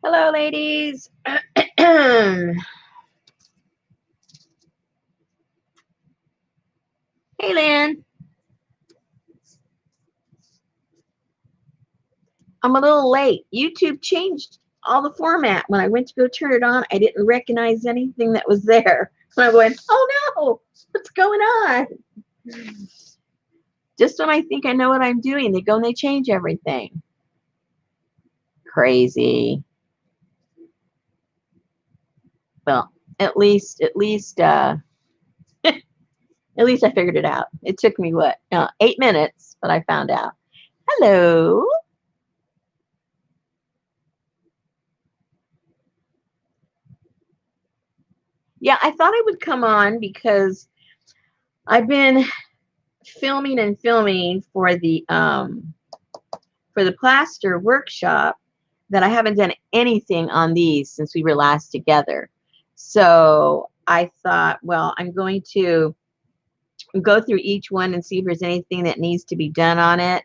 Hello, ladies. Hey, Lynn. I'm a little late. YouTube changed all the format. When I went to go turn it on, I didn't recognize anything that was there. And I went, oh no, what's going on? Just when I think I know what I'm doing, they go and they change everything. Crazy. Well, at least I figured it out. It took me what, 8 minutes, but I found out. Hello. Yeah, I thought I would come on because I've been filming and filming for the plaster workshop that I haven't done anything on these since we were last together. So I thought, well, I'm going to go through each one and see if there's anything that needs to be done on it,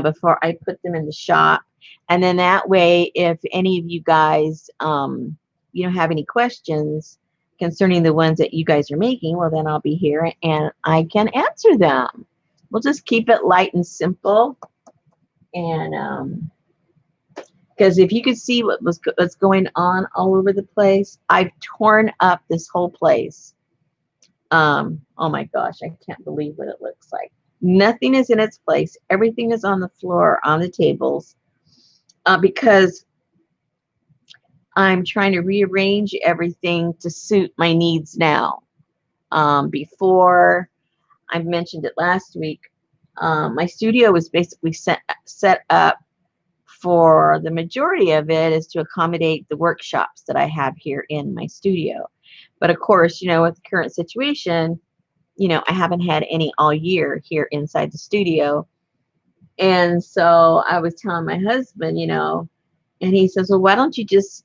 before I put them in the shop. And then that way, if any of you guys, have any questions concerning the ones that you guys are making, well, then I'll be here and I can answer them. We'll just keep it light and simple. And because if you could see what's going on all over the place, I've torn up this whole place. Oh my gosh, I can't believe what it looks like. Nothing is in its place. Everything is on the floor, on the tables, because I'm trying to rearrange everything to suit my needs now. Before, I mentioned it last week, my studio was basically set up for the majority of it is to accommodate the workshops that I have here in my studio. But of course, with the current situation, I haven't had any all year here inside the studio. And so I was telling my husband, and he says, well, why don't you just,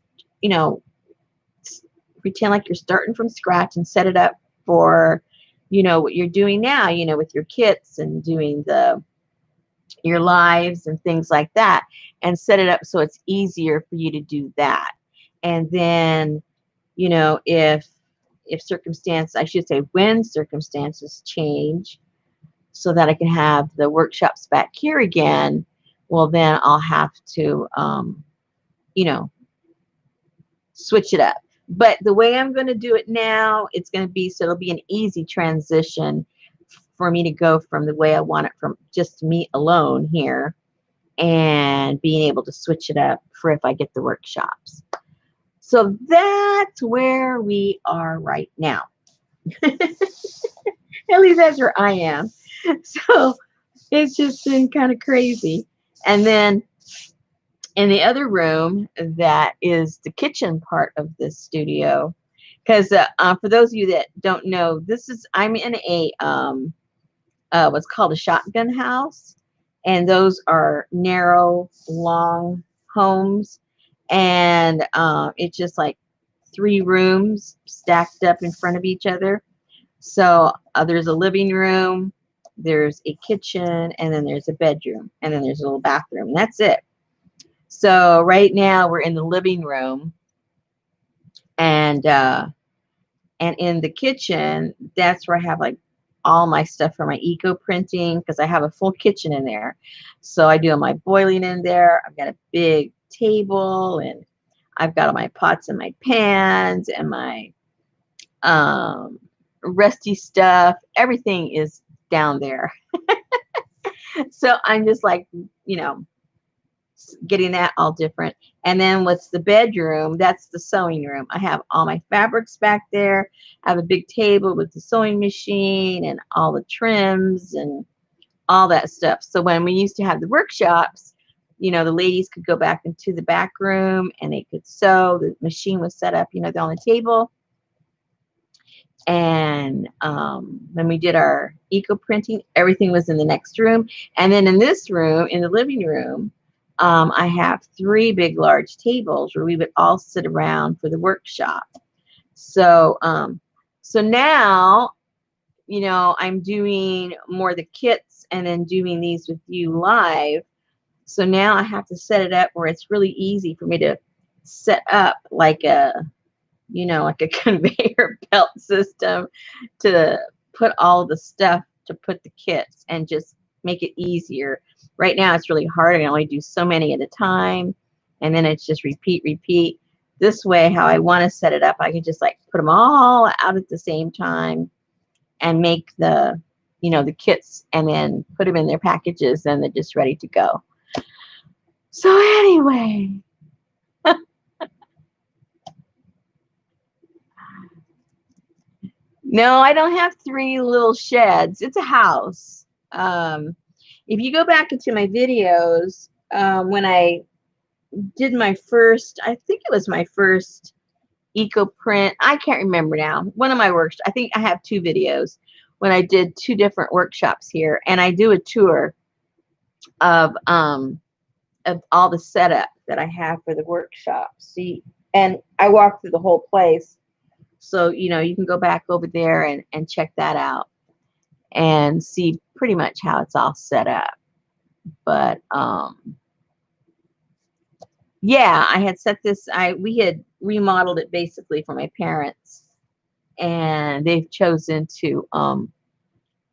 pretend like you're starting from scratch and set it up for, what you're doing now, with your kits and doing your lives and things like that, and set it up so it's easier for you to do that. And then, if circumstance, I should say when circumstances change so that I can have the workshops back here again, well, then I'll have to, switch it up. But the way I'm going to do it now, it's going to be, so it'll be an easy transition for me to go from the way I want it, from just me alone here, and being able to switch it up for if I get the workshops. So that's where we are right now. At least that's where I am. So it's just been kind of crazy. And then in the other room, that is the kitchen part of this studio. Because for those of you that don't know, I'm in a what's called a shotgun house, and those are narrow, long homes, and it's just like 3 rooms stacked up in front of each other. So there's a living room, there's a kitchen, and then there's a bedroom, and then there's a little bathroom. That's it. So right now we're in the living room, and in the kitchen, that's where I have like all my stuff for my eco printing, because I have a full kitchen in there. So I do my boiling in there. I've got a big table, and I've got all my pots and my pans and my rusty stuff. Everything is down there. So I'm just like, getting that all different. And then what's the bedroom? That's the sewing room. I have all my fabrics back there. I have a big table with the sewing machine and all the trims and all that stuff. So when we used to have the workshops, the ladies could go back into the back room and they could sew. The machine was set up, on the table. And when we did our eco printing, everything was in the next room. And then in this room, in the living room, I have 3 big, large tables where we would all sit around for the workshop. So, so now, I'm doing more of the kits and then doing these with you live. So now I have to set it up where it's really easy for me to set up like a, you know, like a conveyor belt system to put all the stuff, to put the kits and just make it easier. Right now it's really hard. I can only do so many at a time, and then it's just repeat, repeat. This way, how I want to set it up, I can just like put them all out at the same time and make the, you know, the kits, and then put them in their packages, and they're just ready to go. So anyway, no, I don't have three little sheds. It's a house. If you go back into my videos, when I did my first, I think it was my first eco print. I can't remember now. One of my works, I think I have two videos when I did two different workshops here, and I do a tour of all the setup that I have for the workshop. See, and I walk through the whole place. So, you know, you can go back over there and check that out and see pretty much how it's all set up. But yeah, I had set this, we had remodeled it basically for my parents, and they've chosen to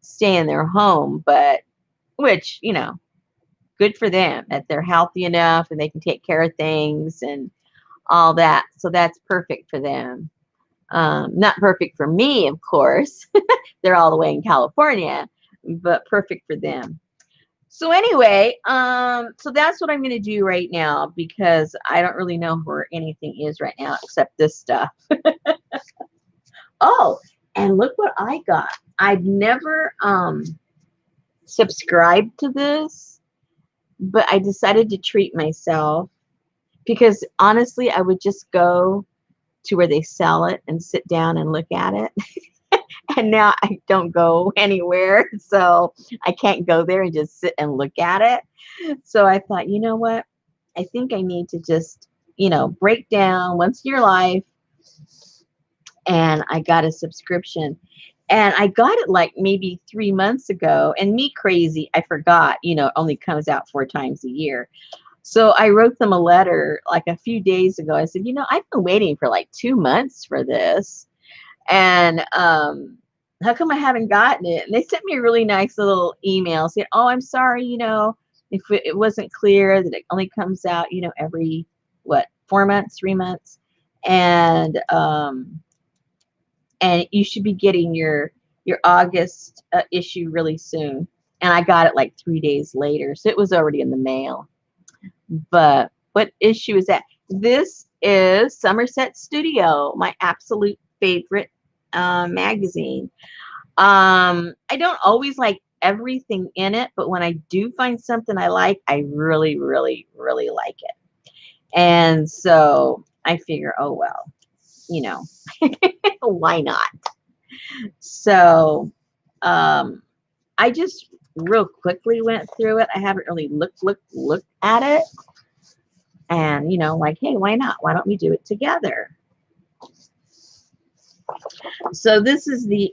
stay in their home, but which, you know, good for them that they're healthy enough and they can take care of things and all that. So that's perfect for them. Not perfect for me, of course. They're all the way in California, but perfect for them. So anyway, so that's what I'm going to do right now, because I don't really know where anything is right now except this stuff. Oh, and look what I got. I've never subscribed to this, but I decided to treat myself, because honestly, I would just go to where they sell it and sit down and look at it. And now I don't go anywhere, so I can't go there and just sit and look at it. So I thought, you know what? I think I need to just, you know, break down once in your life. And I got a subscription. And I got it like maybe 3 months ago. And me crazy, I forgot, you know, it only comes out 4 times a year. So I wrote them a letter like a few days ago. I said, you know, I've been waiting for like 2 months for this. And how come I haven't gotten it? And they sent me a really nice little email saying, oh, I'm sorry, you know, if it wasn't clear that it only comes out, you know, every, what, 4 months, 3 months. And you should be getting your August issue really soon. And I got it like 3 days later, so it was already in the mail. But what issue is that? This is Somerset Studio, my absolute favorite magazine. I don't always like everything in it, but when I do find something I like, I really, really, really like it. And so I figure, oh well, you know, why not? So I just real quickly went through it. I haven't really looked at it, and you know, like, hey, why not? Why don't we do it together? So this is the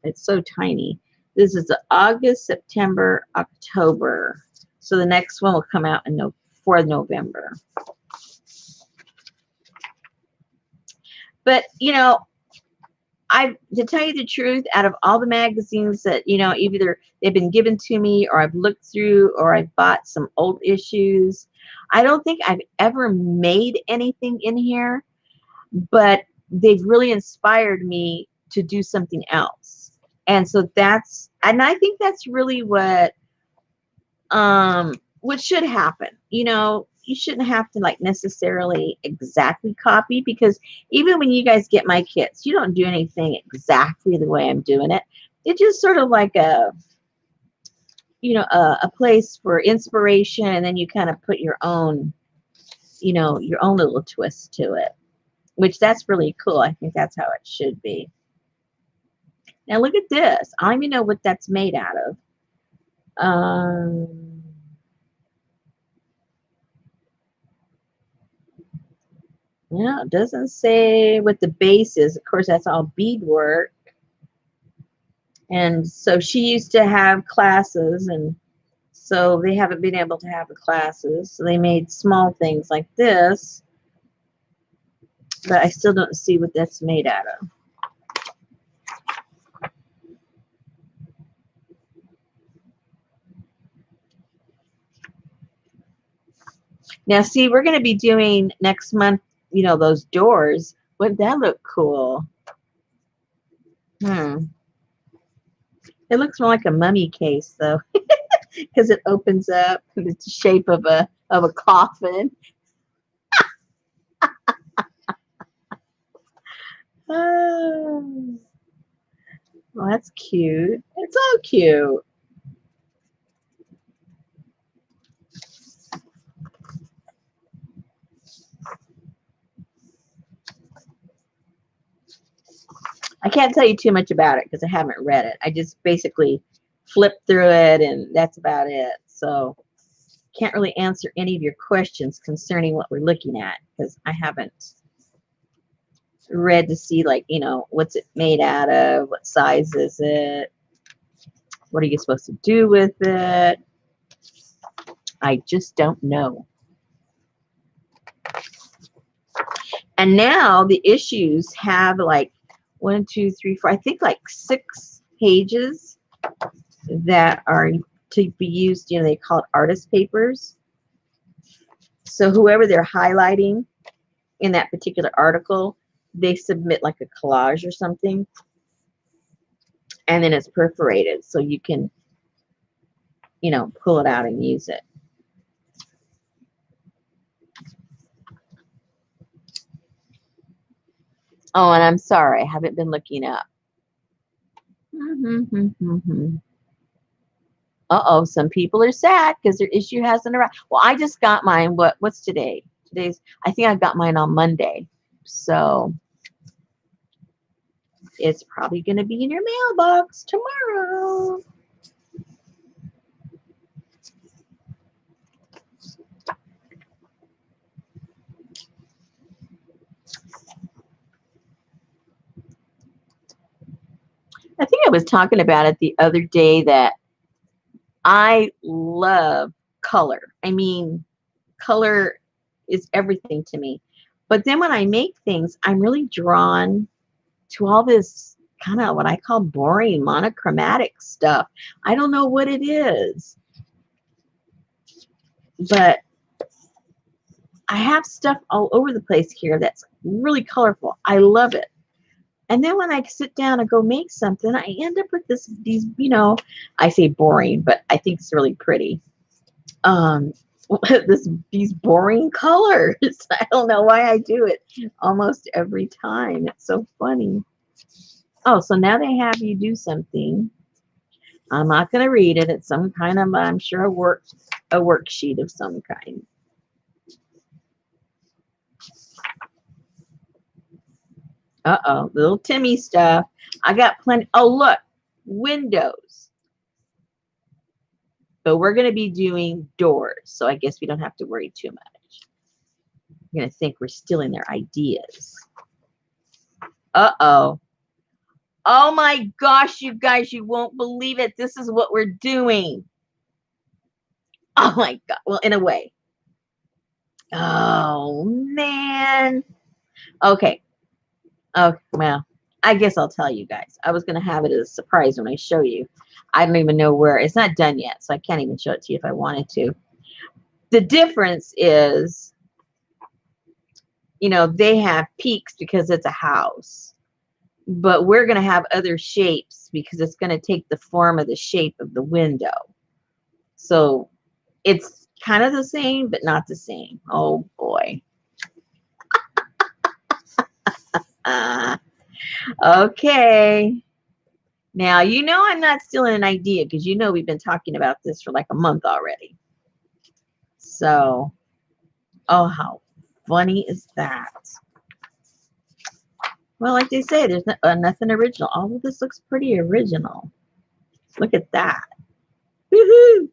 it's so tiny. This is the August, September, October. So the next one will come out in for November. But you know, to tell you the truth, out of all the magazines that, you know, either they've been given to me or I've looked through or I've bought some old issues, I don't think I've ever made anything in here, but they've really inspired me to do something else. And so and I think that's really what should happen. You know, you shouldn't have to like necessarily exactly copy, because even when you guys get my kits, you don't do anything exactly the way I'm doing it. It's just sort of like a, you know, a place for inspiration, and then you kind of put your own, you know, your own little twist to it, which that's really cool. I think that's how it should be. Now look at this. I don't even know what that's made out of. Yeah, it doesn't say what the base is. Of course, that's all beadwork. And so she used to have classes, and so they haven't been able to have the classes. So they made small things like this. but I still don't see what that's made out of. Now, see, we're going to be doing next month, you know, those doors. Wouldn't that look cool? It looks more like a mummy case, though, because it opens up. It's the shape of a coffin. Oh, well, that's cute. It's so cute. I can't tell you too much about it because I haven't read it. I just basically flipped through it, and that's about it. So can't really answer any of your questions concerning what we're looking at because I haven't read to see, like, you know, what's it made out of, what size is it, what are you supposed to do with it. I just don't know. And now the issues have like 1, 2, 3, 4, I think like 6 pages that are to be used, you know, they call it artist papers. So whoever they're highlighting in that particular article, they submit like a collage or something, and then it's perforated so you can, you know, pull it out and use it. Oh, and I'm sorry, I haven't been looking up. Uh-oh, some people are sad because their issue hasn't arrived. Well, I just got mine. What's today? I think I got mine on Monday. So it's probably going to be in your mailbox tomorrow. I think I was talking about it the other day that I love color. I mean, color is everything to me. But then when I make things, I'm really drawn to all this kind of what I call boring monochromatic stuff. I don't know what it is, but I have stuff all over the place here that's really colorful. I love it. And then when I sit down and go make something, I end up with these, you know, I say boring, but I think it's really pretty. These boring colors. I don't know why I do it almost every time. It's so funny. Oh, so now they have you do something. I'm not going to read it. It's some kind of, I'm sure, a worksheet of some kind. Uh-oh, little Timmy stuff. I got plenty. Oh, look, windows. But we're going to be doing doors, so I guess we don't have to worry too much. You're going to think we're stealing their ideas. Uh-oh. Oh my gosh, you guys, you won't believe it. This is what we're doing. Oh my God. Well, in a way. Oh, man. Okay. Oh, well, I guess I'll tell you guys. I was going to have it as a surprise when I show you. I don't even know where. It's not done yet, so I can't even show it to you if I wanted to. The difference is, you know, they have peaks because it's a house. But we're going to have other shapes because it's going to take the form of the shape of the window. So it's kind of the same, but not the same. Oh, boy. Okay. Now, you know I'm not stealing an idea because you know we've been talking about this for like a month already. So, oh, how funny is that? Well, like they say, there's nothing original. All of this looks pretty original. Look at that. Woohoo!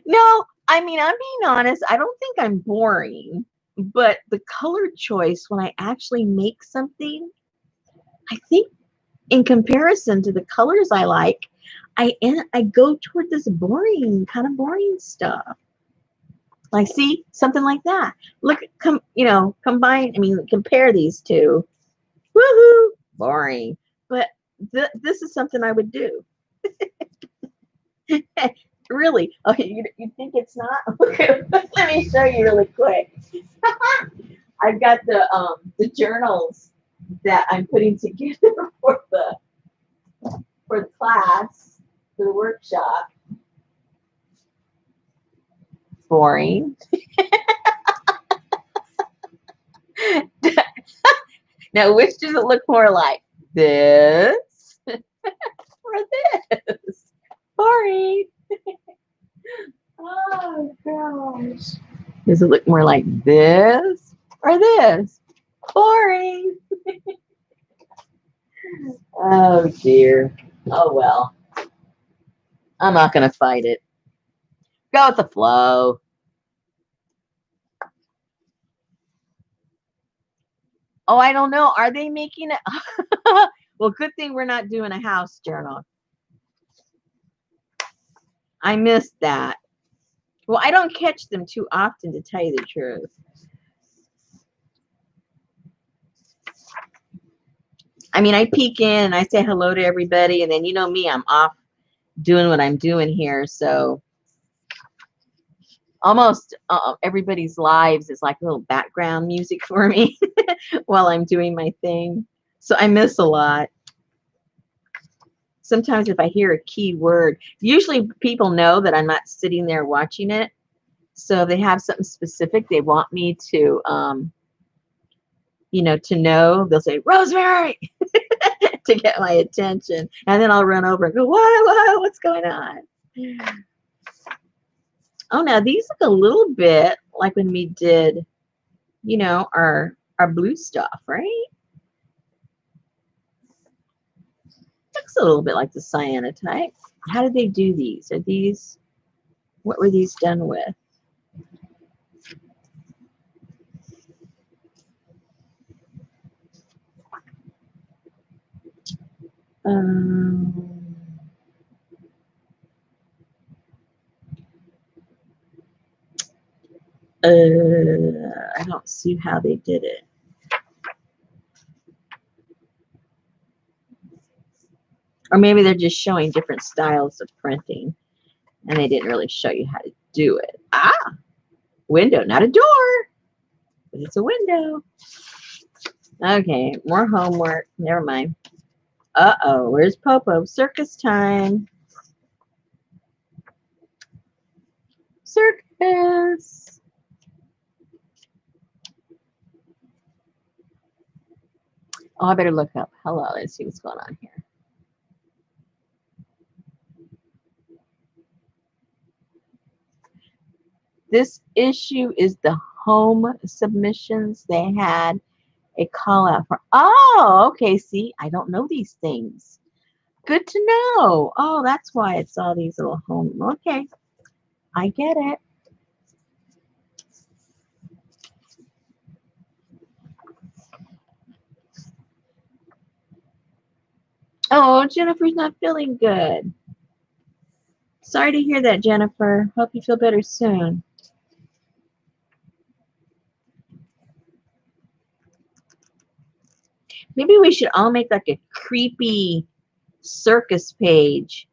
No, I mean, I'm being honest. I don't think I'm boring, but the color choice when I actually make something, I think in comparison to the colors I like, I go toward this boring, kind of boring stuff. Like, see, something like that. Look, combine, I mean, compare these two. Woohoo! Boring. But this is something I would do. Really? Oh, you think it's not? Okay, let me show you really quick. I've got the journals that I'm putting together for the class, for the workshop. Boring. Now, which does it look more like? This or this? Boring. Oh gosh. Does it look more like this or this? Boring. Oh dear. Oh well. I'm not gonna fight it. Go with the flow. Oh, I don't know. Are they making it? Well, good thing we're not doing a house journal. I missed that. Well, I don't catch them too often, to tell you the truth. I mean, I peek in and I say hello to everybody, and then you know me, I'm off doing what I'm doing here. So almost everybody's lives is like a little background music for me while I'm doing my thing. So I miss a lot. Sometimes if I hear a key word, usually people know that I'm not sitting there watching it. So if they have something specific they want me to, to know, they'll say, Rosemary, to get my attention. And then I'll run over and go, what's going on? Oh, now these look a little bit like when we did, our blue stuff, right? Looks a little bit like the cyanotype. How did they do these? What were these done with? I don't see how they did it. Or maybe they're just showing different styles of printing, and they didn't really show you how to do it. Ah, window, not a door, but it's a window. Okay, more homework. Never mind. Uh-oh, where's Popo? Circus time. Circus. Oh, I better look up. Hello, let's see what's going on here. This issue is the home submissions. They had a call out for, oh, okay, see, I don't know these things. Good to know. Oh, that's why it's all these little home. Okay, I get it. Oh, Jennifer's not feeling good. Sorry to hear that, Jennifer. Hope you feel better soon. Maybe we should all make like a creepy circus page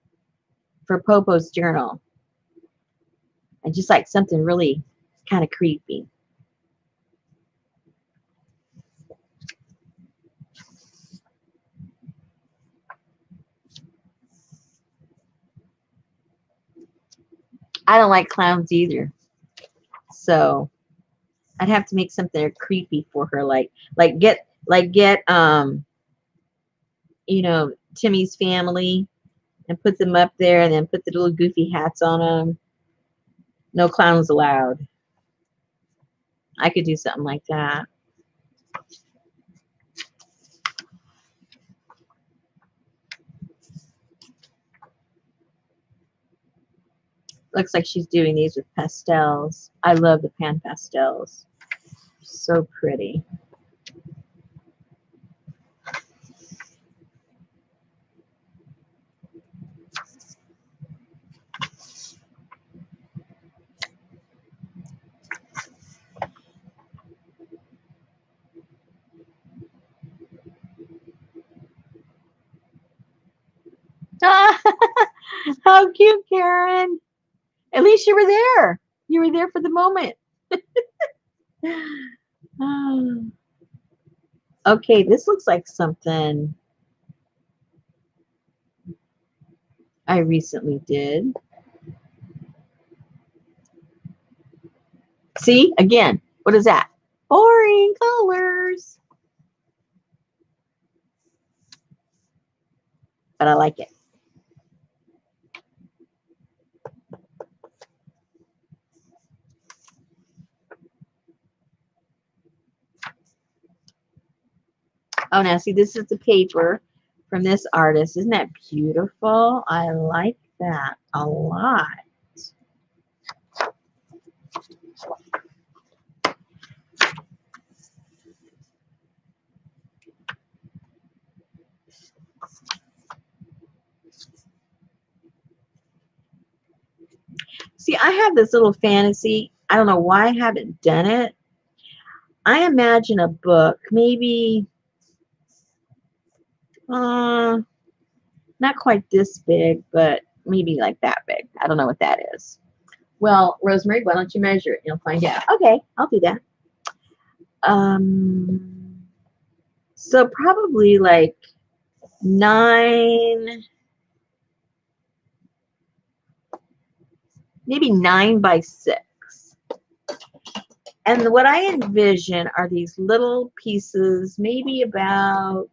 for Popo's journal. And just like something really kind of creepy. I don't like clowns either. So I'd have to make something creepy for her, like get Timmy's family and put them up there, and then put the little goofy hats on them. No clowns allowed. I could do something like that. Looks like she's doing these with pastels. I love the pan pastels. So pretty. How cute, Karen. At least you were there. You were there for the moment. Okay, this looks like something I recently did. See, again, what is that? Boring colors. But I like it. Oh, now see, this is the paper from this artist. Isn't that beautiful? I like that a lot. See, I have this little fantasy. I don't know why I haven't done it. I imagine a book, maybe not quite this big, but maybe like that big. I don't know what that is. Well, Rosemary, why don't you measure it? You'll find out. Okay, I'll do that. So probably like 9, maybe 9 by 6. And what I envision are these little pieces, maybe about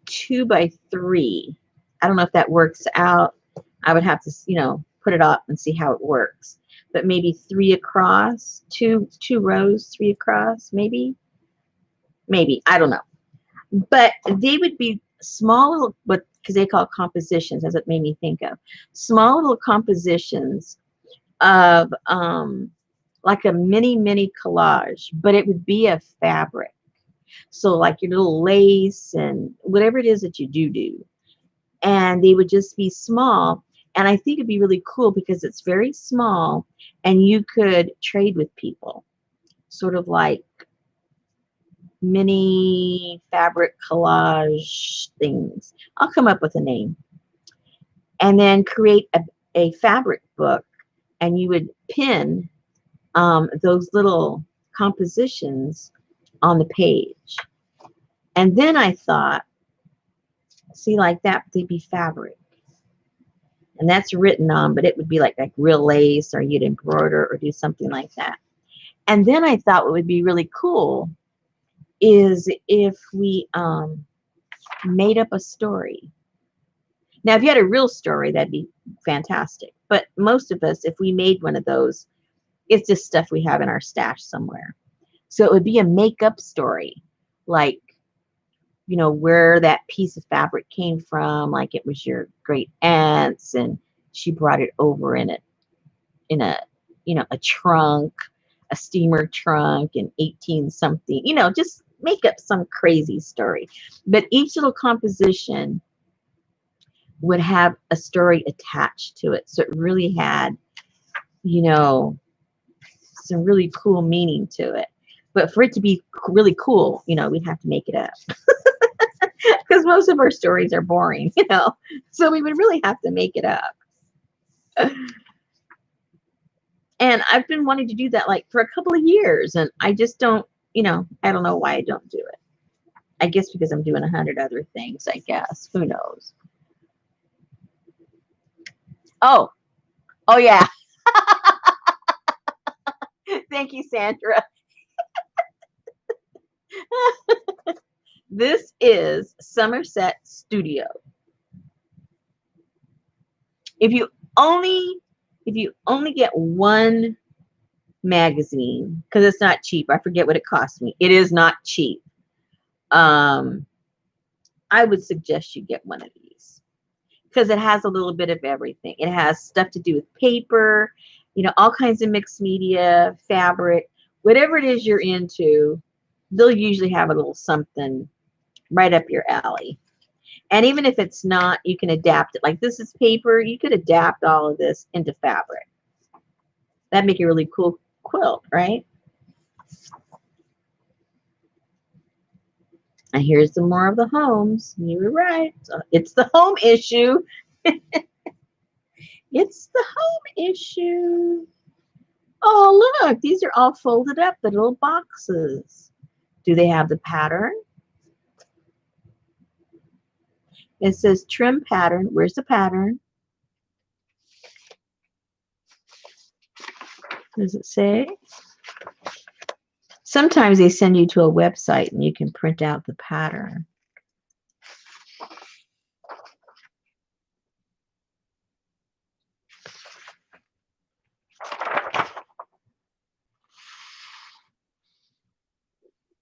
2 by 3. I don't know if that works out. I would have to, put it up and see how it works. But maybe 3 across, two rows, 3 across, maybe. I don't know. But they would be small little, because they call it compositions. That's what made me think of small little compositions of like a mini collage, but it would be a fabric. So like your little lace and whatever it is that you do. And they would just be small. And I think it'd be really cool because it's very small and you could trade with people. Sort of like mini fabric collage things. I'll come up with a name. And then create a fabric book, and you would pin those little compositions on the page. And then I thought, see, like that, they'd be fabric. And that's written on, but it would be like real lace, or you'd embroider or do something like that. And then I thought what would be really cool is if we made up a story. Now, if you had a real story, that'd be fantastic. But most of us, if we made one of those, it's just stuff we have in our stash somewhere. So it would be a make-up story, like, where that piece of fabric came from, like it was your great aunt's and she brought it over in a a trunk, a steamer trunk in 18 something, just make up some crazy story. But each little composition would have a story attached to it. So it really had, some really cool meaning to it. But for it to be really cool, we'd have to make it up. Because most of our stories are boring, so we would really have to make it up. And I've been wanting to do that like for a couple of years, and I just don't, I don't know why I don't do it. I guess because I'm doing 100 other things, I guess. Who knows? Oh yeah. Thank you, Sandra. This is Somerset Studio. If you only get one magazine, because it's not cheap. I forget what it cost me. It is not cheap. I would suggest you get one of these because it has a little bit of everything. It has stuff to do with paper, all kinds of mixed media, fabric, whatever it is you're into. They'll usually have a little something right up your alley. And even if it's not, you can adapt it. Like this is paper, you could adapt all of this into fabric. That'd make a really cool quilt, right? And here's the more of the homes. You were right. So it's the home issue. It's the home issue. Oh, look, these are all folded up, the little boxes. Do they have the pattern? It says trim pattern. Where's the pattern? Does it say? Sometimes they send you to a website and you can print out the pattern.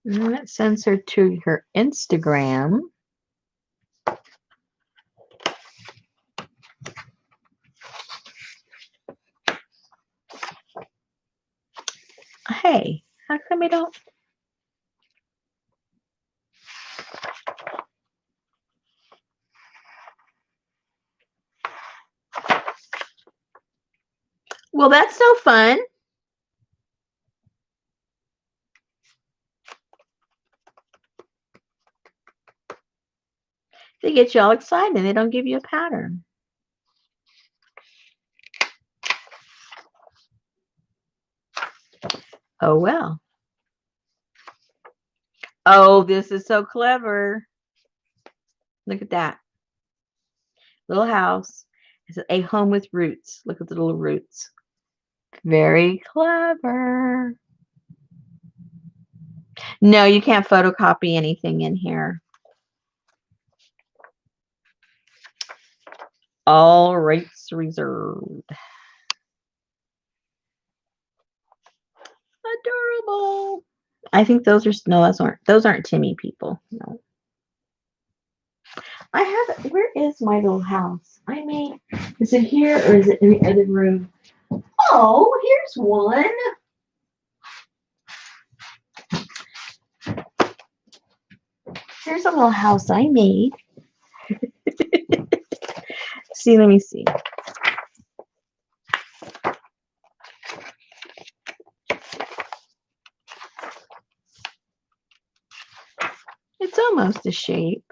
And it sends her to her Instagram. Hey, how come I don't? Well, that's no fun. They get you all excited and they don't give you a pattern. Oh, well. Oh, this is so clever. Look at that. Little house. It's a home with roots. Look at the little roots. Very clever. No, you can't photocopy anything in here. All rights reserved. Adorable. I think those are no, those aren't Timmy people. No. I have. Where is my little house? I mean, is it here or is it in the other room? Oh, here's one. Here's a little house I made. See, let me see. It's almost a shape.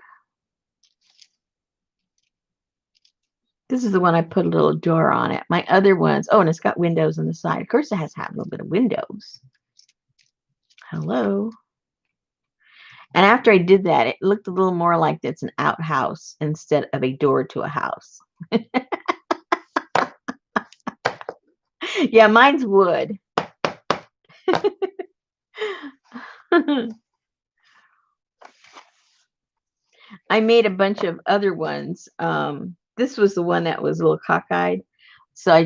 This is the one I put a little door on it. My other ones, oh, and it's got windows on the side. Of course, it has to have a little bit of windows. Hello. And after I did that, it looked a little more like it's an outhouse instead of a door to a house. Yeah, mine's wood. I made a bunch of other ones. This was the one that was a little cockeyed. So I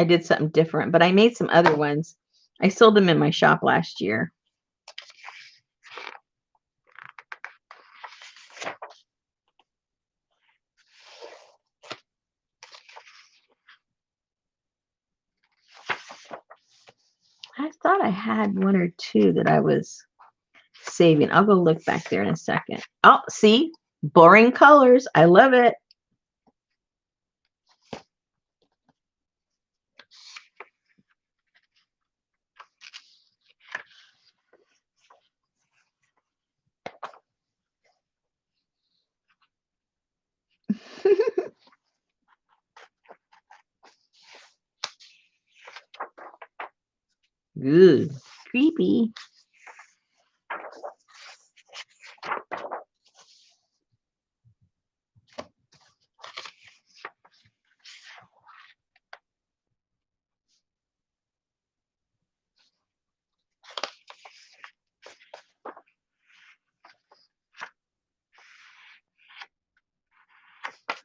did something different, but I made some other ones. I sold them in my shop last year. I thought I had one or two that I was saving. I'll go look back there in a second. Oh, see? Boring colors. I love it. Good. Creepy.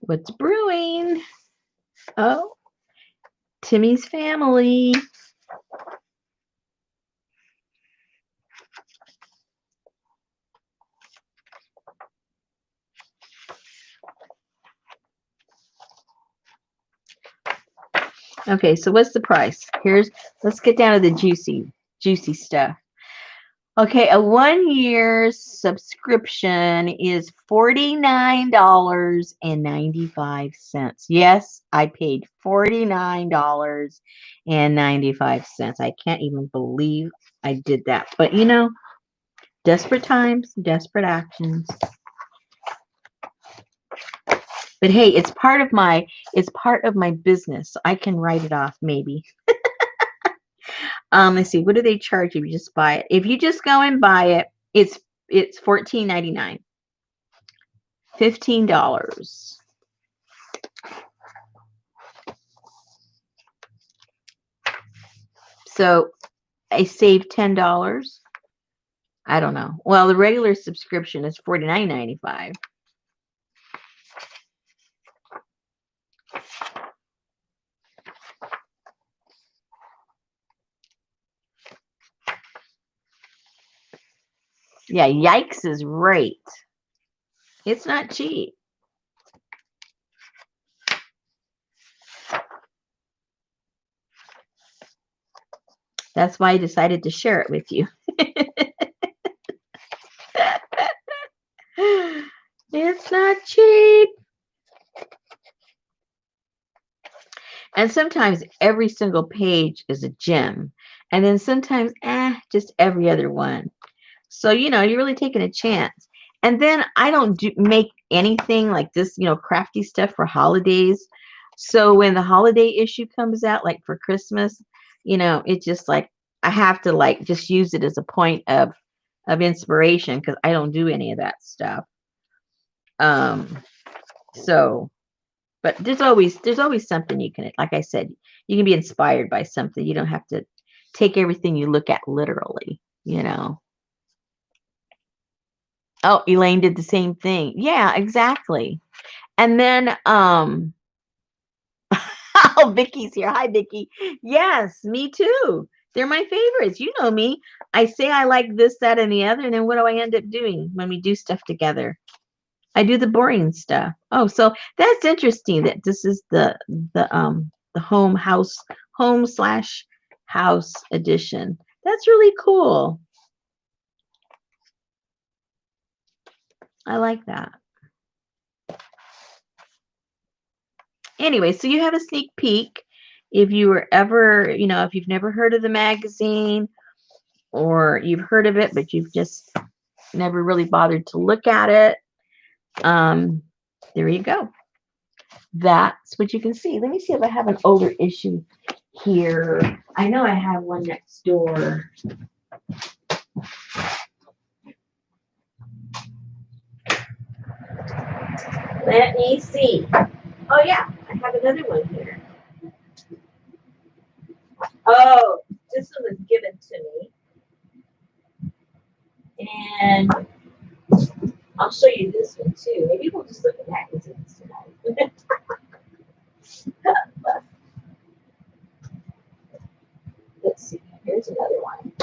What's brewing? Oh, Timmy's family. Okay, so what's the price? Let's get down to the juicy stuff. Okay, a 1 year subscription is $49.95. Yes, I paid $49.95. I can't even believe I did that. But Desperate times, desperate actions. But hey, it's part of my business. So I can write it off maybe. Let's see, what do they charge if you just buy it? If you just go and buy it, it's $14.99. $15. So I saved $10. I don't know. Well, the regular subscription is $49.95. Yeah, yikes is right. It's not cheap. That's why I decided to share it with you. It's not cheap. And sometimes every single page is a gem. And then sometimes, just every other one. So, you're really taking a chance. And then I don't make anything like this, crafty stuff for holidays. So when the holiday issue comes out, like for Christmas, it's just like I have to like just use it as a point of inspiration because I don't do any of that stuff. So, but there's always something you can, like I said, you can be inspired by something. You don't have to take everything you look at literally, Oh, Elaine did the same thing. Yeah, exactly. And then, oh, Vicky's here. Hi, Vicky. Yes, me too. They're my favorites. You know me. I say I like this, that, and the other, and then what do I end up doing when we do stuff together? I do the boring stuff. Oh, so that's interesting that this is the home slash house edition. That's really cool. I like that. Anyway, so you have a sneak peek. If you were ever, if you've never heard of the magazine or you've heard of it, but you've just never really bothered to look at it, there you go. That's what you can see. Let me see if I have an older issue here. I know I have one next door. Let me see. Oh, yeah, I have another one here. Oh, this one was given to me. And I'll show you this one too. Maybe we'll just look at magazines tonight. Let's see. Here's another one.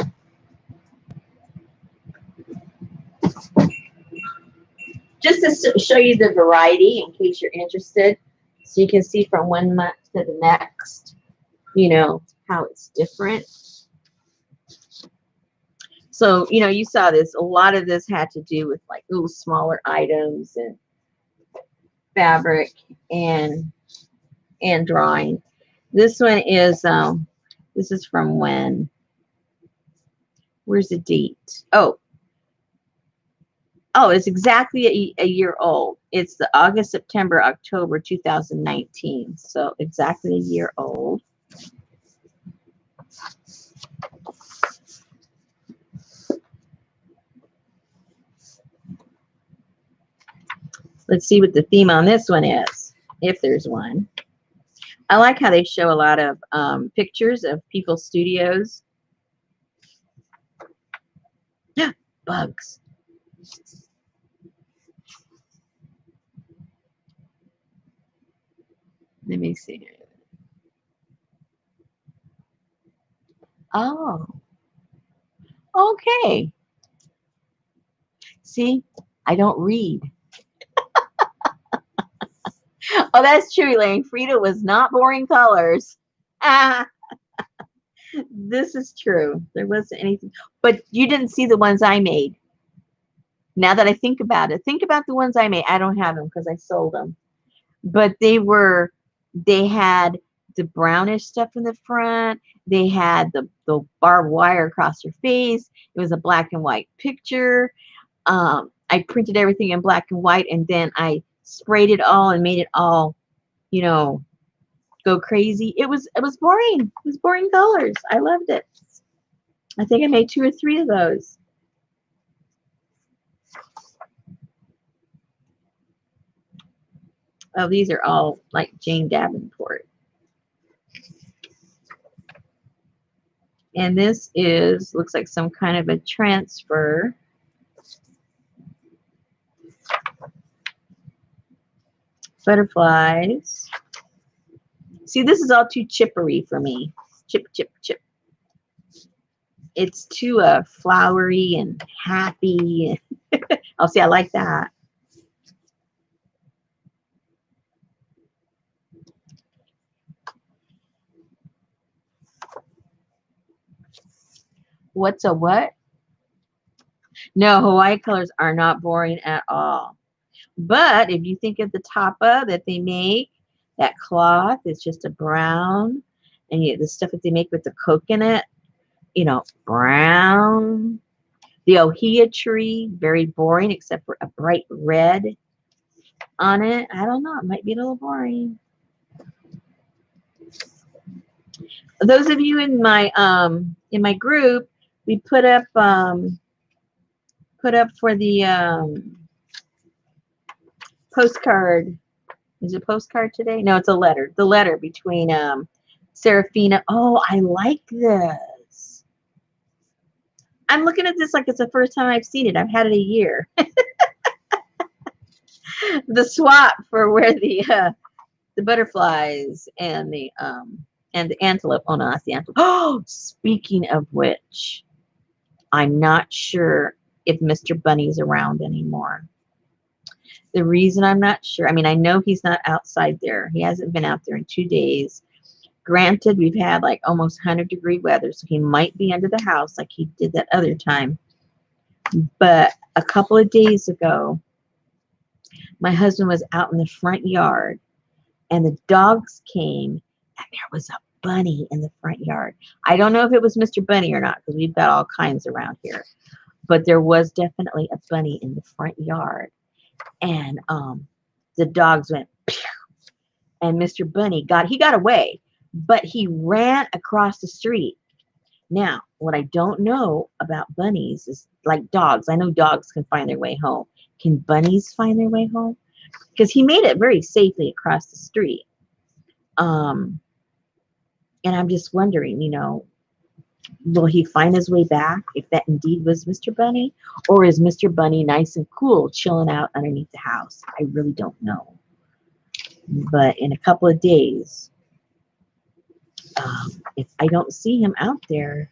Just to show you the variety in case you're interested. So you can see from one month to the next, how it's different. So, you saw this. A lot of this had to do with like little smaller items and fabric and drawing. This one is this is from when? Where's the date? Oh, it's exactly a year old. It's the August, September, October 2019. So exactly a year old. Let's see what the theme on this one is, if there's one. I like how they show a lot of pictures of people's studios. Bugs. Let me see. Oh, okay. See, I don't read. Oh, that's true, Elaine. Frida was not boring colors. This is true. There wasn't anything. But you didn't see the ones I made. Now that I think about it, think about the ones I made. I don't have them because I sold them. But they had the brownish stuff in the front. They had the barbed wire across her face. It was a black and white picture. I printed everything in black and white, and then I sprayed it all and made it all, you know, go crazy. It was boring. It was boring colors. I loved it. I think I made 2 or 3 of those. Oh, these are all like Jane Davenport. And this looks like some kind of a transfer. Butterflies. See, this is all too chippery for me. Chip, chip, chip. It's too flowery and happy. Oh, see, I like that. What's a what? No, Hawaii colors are not boring at all. But if you think of the tapa that they make, that cloth is just a brown, and the stuff that they make with the coconut, you know, brown. The ohia tree, very boring, except for a bright red on it. I don't know. It might be a little boring. Those of you in my group, we put up for the postcard. Is it postcard today? No, it's a letter. The letter between Serafina. Oh, I like this. I'm looking at this like it's the first time I've seen it. I've had it a year. The swap for where the butterflies and the antelope. Oh no, that's the antelope. Oh, speaking of which, I'm not sure if Mr. Bunny's around anymore. The reason I'm not sure, I mean, I know he's not outside there. He hasn't been out there in 2 days. Granted, we've had like almost 100-degree weather, so he might be under the house like he did that other time. But a couple of days ago, my husband was out in the front yard, and the dogs came, and there was a bunny in the front yard. I don't know if it was Mr. Bunny or not, because we've got all kinds around here. But there was definitely a bunny in the front yard. And the dogs went, pew, and Mr. Bunny got away, but he ran across the street. Now, what I don't know about bunnies is like dogs. I know dogs can find their way home. Can bunnies find their way home? Because he made it very safely across the street. And I'm just wondering, you know, will he find his way back if that indeed was Mr. Bunny? Or is Mr. Bunny nice and cool chilling out underneath the house? I really don't know. But in a couple of days, if I don't see him out there,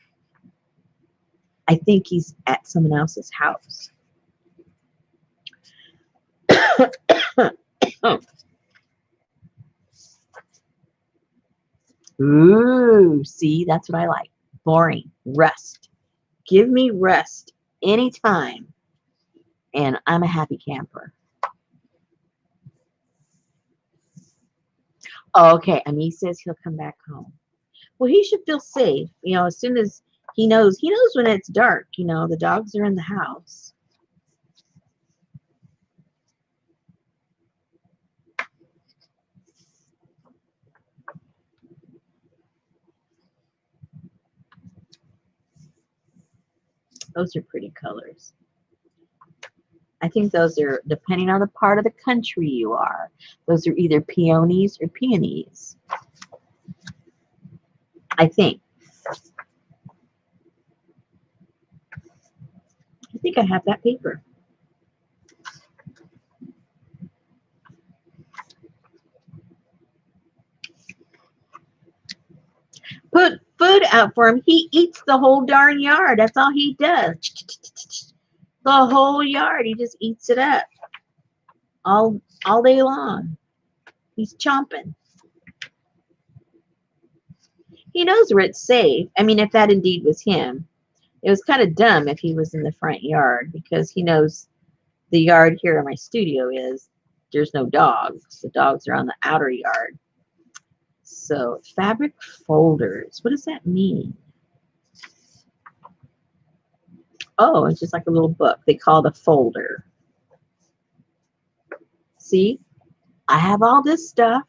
I think he's at someone else's house. Ooh, see, that's what I like. Boring. Rust. Give me rust anytime, and I'm a happy camper. Okay, Ami says he'll come back home. Well, he should feel safe, you know, as soon as he knows when it's dark, you know, the dogs are in the house. Those are pretty colors. I think those are, depending on the part of the country you are, those are either peonies or peonies. I think I have that paper. Put food out for him. He eats the whole darn yard. That's all he does. The whole yard. He just eats it up all day long. He's chomping. He knows where it's safe. I mean, if that indeed was him. It was kind of dumb if he was in the front yard, because he knows the yard here in my studio there's no dogs. The dogs are on the outer yard. So fabric folders, what does that mean? Oh, it's just like a little book. They call it a folder. See, I have all this stuff.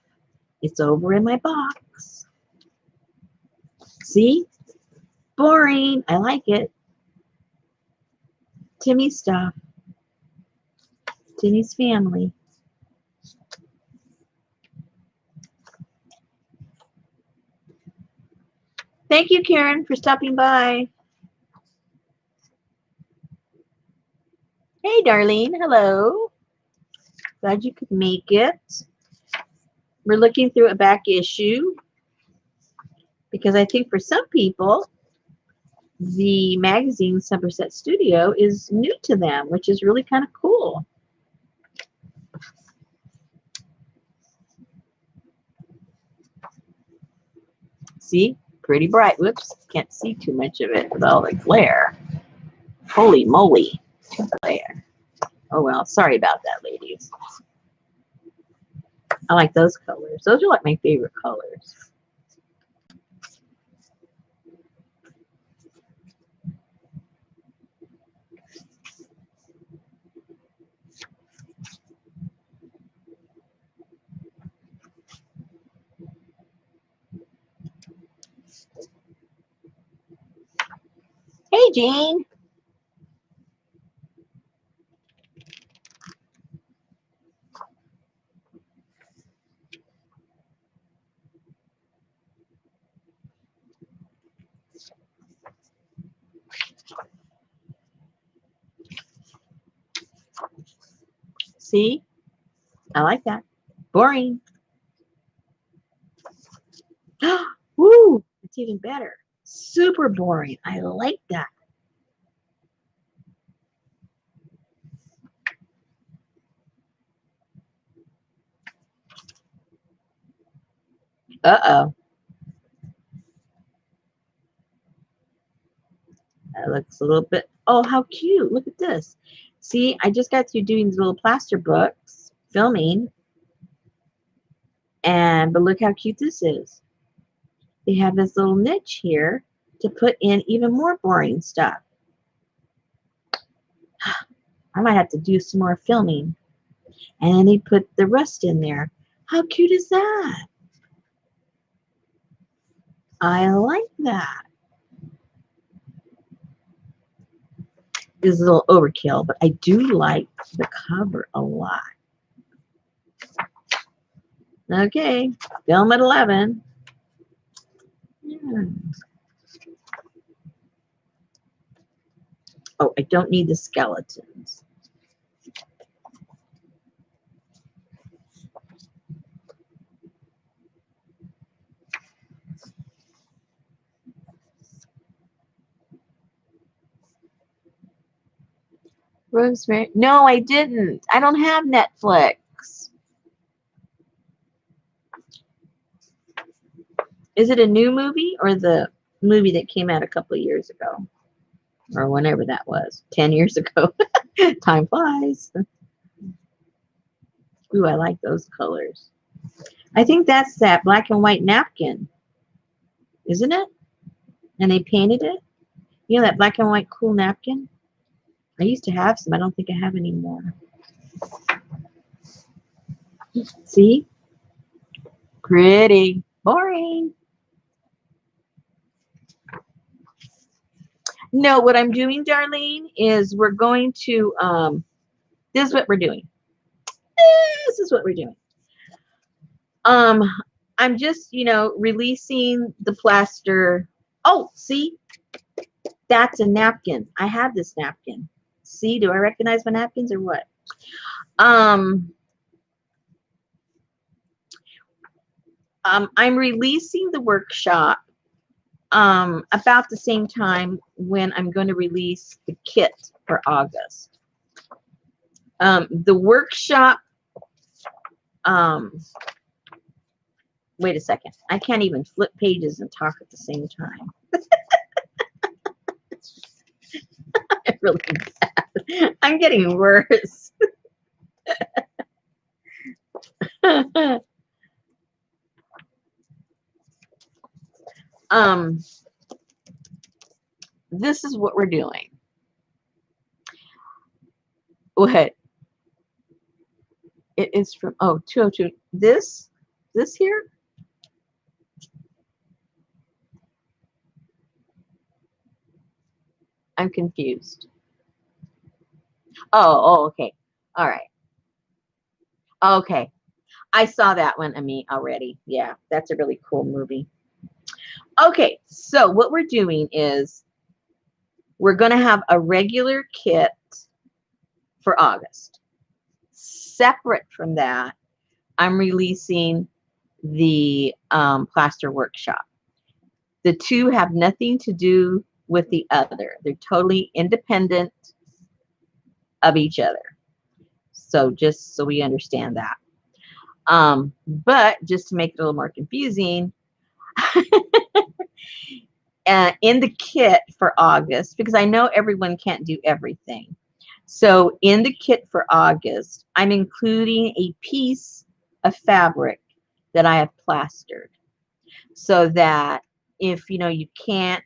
It's over in my box. See, boring. I like it. Timmy's stuff. Timmy's family. Thank you, Karen, for stopping by. Hey, Darlene. Hello. Glad you could make it. We're looking through a back issue because I think for some people, the magazine Somerset Studio is new to them, which is really kind of cool. See? Pretty bright. Whoops. Can't see too much of it with all the glare. Holy moly. Glare. Oh, well. Sorry about that, ladies. I like those colors. Those are like my favorite colors. Hey, Jane. See? I like that. Boring. Woo! It's even better. Super boring. I like that. Uh-oh. That looks a little bit... Oh, how cute. Look at this. See, I just got through doing these little plaster books, filming. But look how cute this is. They have this little niche here to put in even more boring stuff. I might have to do some more filming. And then they put the rest in there. How cute is that? I like that. This is a little overkill, but I do like the cover a lot. Okay, film at 11. Oh, I don't need the skeletons. Rosemary. No, I didn't. I don't have Netflix. Is it a new movie or the movie that came out a couple of years ago? Or whenever that was. 10 years ago. Time flies. Ooh, I like those colors. I think that's that black and white napkin. Isn't it? And they painted it. You know that black and white cool napkin? I used to have some. I don't think I have any more. See? Pretty. Boring. No, what I'm doing, Darlene, is we're going to, this is what we're doing. This is what we're doing. I'm just, releasing the plaster. Oh, see? That's a napkin. I have this napkin. See, do I recognize my napkins or what? I'm releasing the workshop about the same time when I'm going to release the kit for August. The workshop, wait a second. I can't even flip pages and talk at the same time. I'm really bad. I'm getting worse. um, this is what we're doing. What? It is from, oh, 202. This here? I'm confused. Oh, okay. All right. Okay. I saw that one, Amit, already. Yeah, that's a really cool movie. Okay, so what we're doing is we're going to have a regular kit for August. Separate from that, I'm releasing the plaster workshop. The two have nothing to do with the other. They're totally independent of each other. So just so we understand that. But just to make it a little more confusing, in the kit for August, because I know everyone can't do everything. So in the kit for August, I'm including a piece of fabric that I have plastered, so that if you can't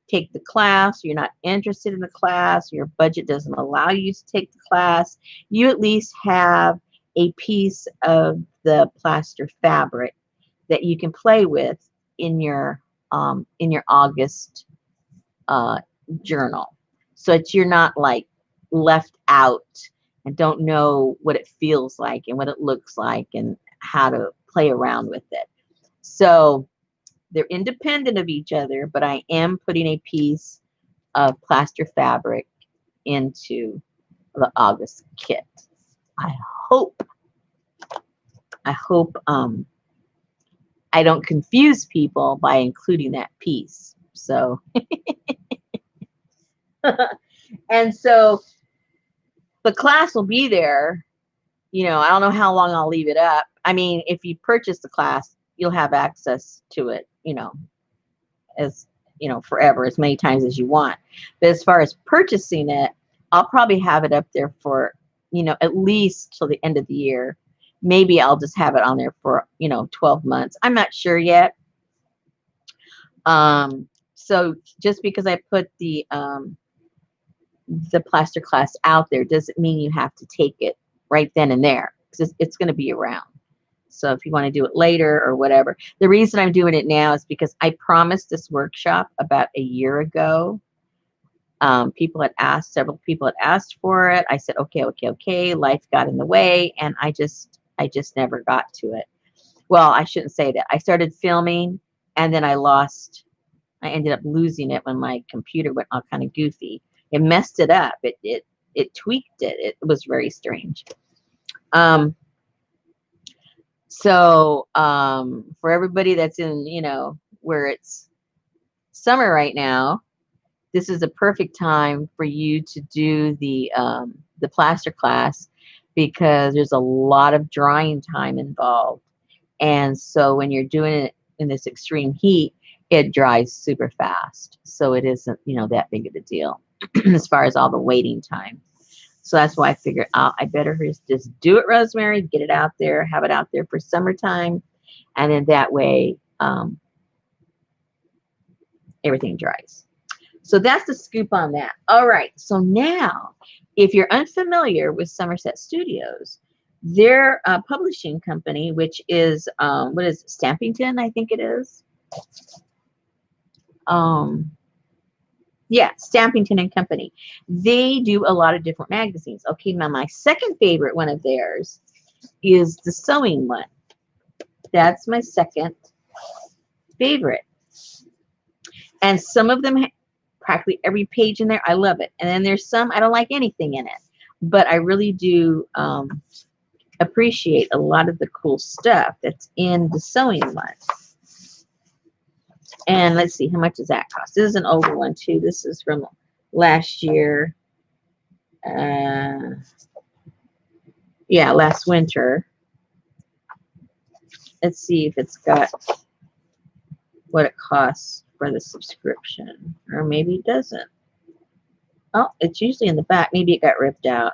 take the class, you're not interested in the class, your budget doesn't allow you to take the class, you at least have a piece of the plaster fabric that you can play with in your August journal, so that you're not like left out and don't know what it feels like and what it looks like and how to play around with it. So they're independent of each other, but I am putting a piece of plaster fabric into the August kit. I hope I don't confuse people by including that piece. So and so the class will be there. I don't know how long I'll leave it up. I mean, if you purchase the class, you'll have access to it, as forever, as many times as you want. But as far as purchasing it, I'll probably have it up there for, at least till the end of the year. Maybe I'll just have it on there for, 12 months. I'm not sure yet. So just because I put the plaster class out there doesn't mean you have to take it right then and there, because it's going to be around. So if you want to do it later or whatever. The reason I'm doing it now is because I promised this workshop about a year ago. Several people had asked for it. I said, okay. Life got in the way, and I just never got to it. Well, I shouldn't say that. I started filming, and then I ended up losing it when my computer went all kind of goofy. It messed it up. It tweaked it. It was very strange. So for everybody that's in, where it's summer right now, this is a perfect time for you to do the plaster class, because there's a lot of drying time involved. And so when you're doing it in this extreme heat, it dries super fast. So it isn't, that big of a deal as far as all the waiting time. So that's why I figured I better just do it, Rosemary, get it out there, have it out there for summertime. And then that way, everything dries. So that's the scoop on that. All right. So now, if you're unfamiliar with Somerset Studios, their publishing company, which is, what is it, Stampington, I think it is. Yeah, Stampington and Company. They do a lot of different magazines. Okay, now my second favorite one of theirs is the sewing one. That's my second favorite. And some of them, practically every page in there, I love it. And then there's some I don't like anything in it. But I really do appreciate a lot of the cool stuff that's in the sewing one. And let's see, how much does that cost? This is an older one too. This is from last year. Yeah, last winter. Let's see if it's got what it costs for the subscription. Or maybe it doesn't. Oh, it's usually in the back. Maybe it got ripped out.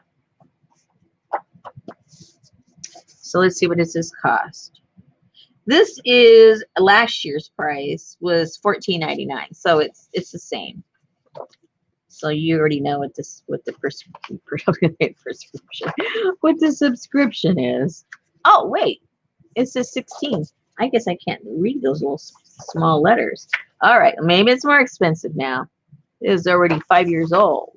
So let's see, what does this cost? This is last year's price was $14.99, so it's the same. So you already know what the prescription what the subscription is. Oh wait, it says 16. I guess I can't read those little small letters. All right, maybe it's more expensive now. It is already 5 years old.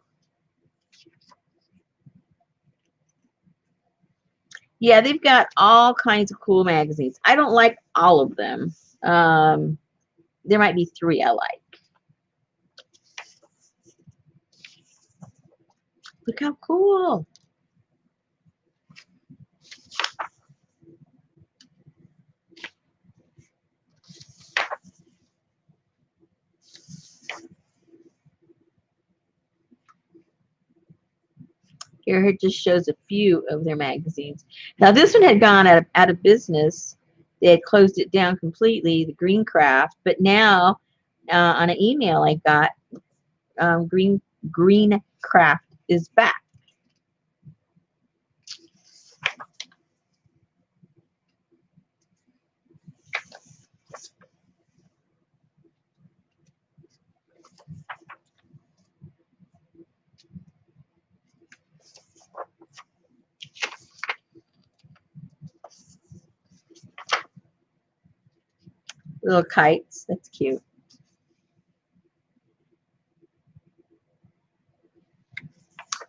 Yeah, they've got all kinds of cool magazines. I don't like all of them. There might be 3 I like. Look how cool. Here it just shows a few of their magazines. Now this one had gone out of business. They had closed it down completely, the Green Craft. But now, on an email I got, Green Craft is back. Little kites. That's cute.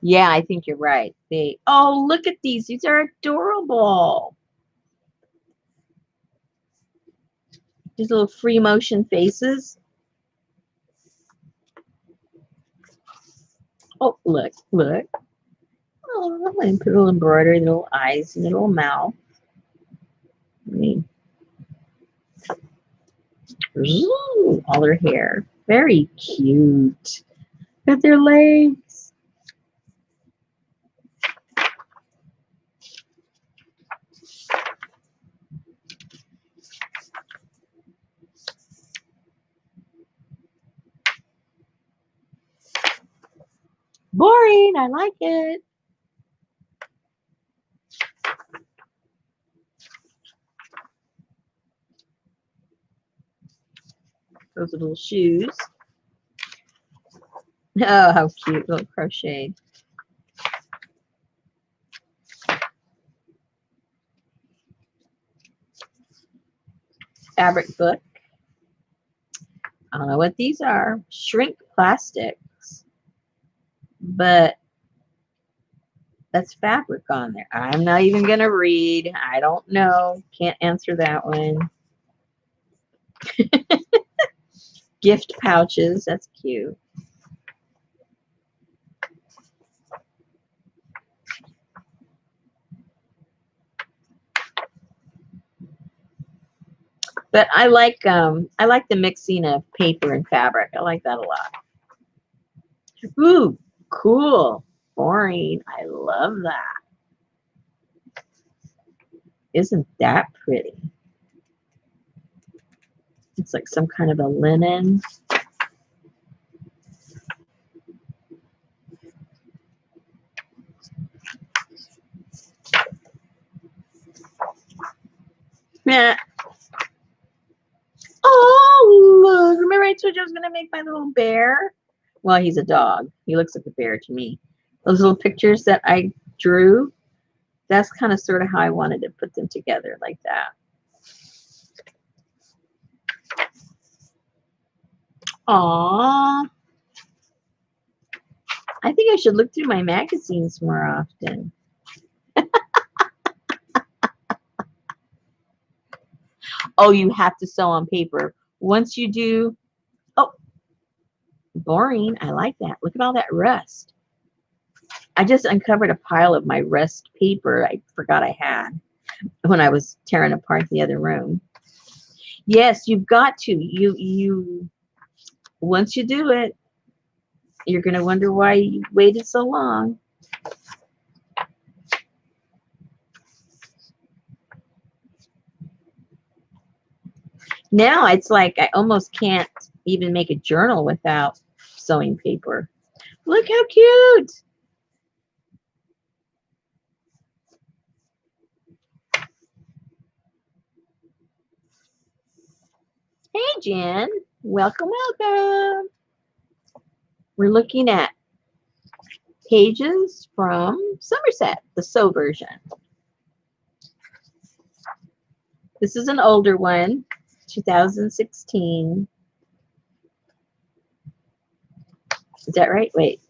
Yeah, I think you're right. Oh, look at these. These are adorable. These little free motion faces. Oh, look, look. Oh, and put a little embroidery, little eyes, and a little mouth. Ooh, all her hair. Very cute. Got their legs. Boring. I like it. Those little shoes. Oh, how cute. Little crocheted. Fabric book. I don't know what these are. Shrink plastics. But that's fabric on there. I'm not even going to read. I don't know. Can't answer that one. Gift pouches. That's cute. But I like the mixing of paper and fabric. I like that a lot. Ooh, cool. Boring. I love that. Isn't that pretty? It's like some kind of a linen. Yeah. Oh, look. Remember I told you I was going to make my little bear? Well, he's a dog. He looks like a bear to me. Those little pictures that I drew, that's kind of sort of how I wanted to put them together, like that. Aww. I think I should look through my magazines more often. Oh, you have to sew on paper. Once you do, oh, boring. I like that. Look at all that rust. I just uncovered a pile of my rust paper I forgot I had when I was tearing apart the other room. Yes, you've got to. Once you do it, you're going to wonder why you waited so long. Now it's like I almost can't even make a journal without sewing paper. Look how cute. Jen. Welcome, welcome. We're looking at pages from Somerset, the So version. This is an older one, 2016. Is that right? Wait.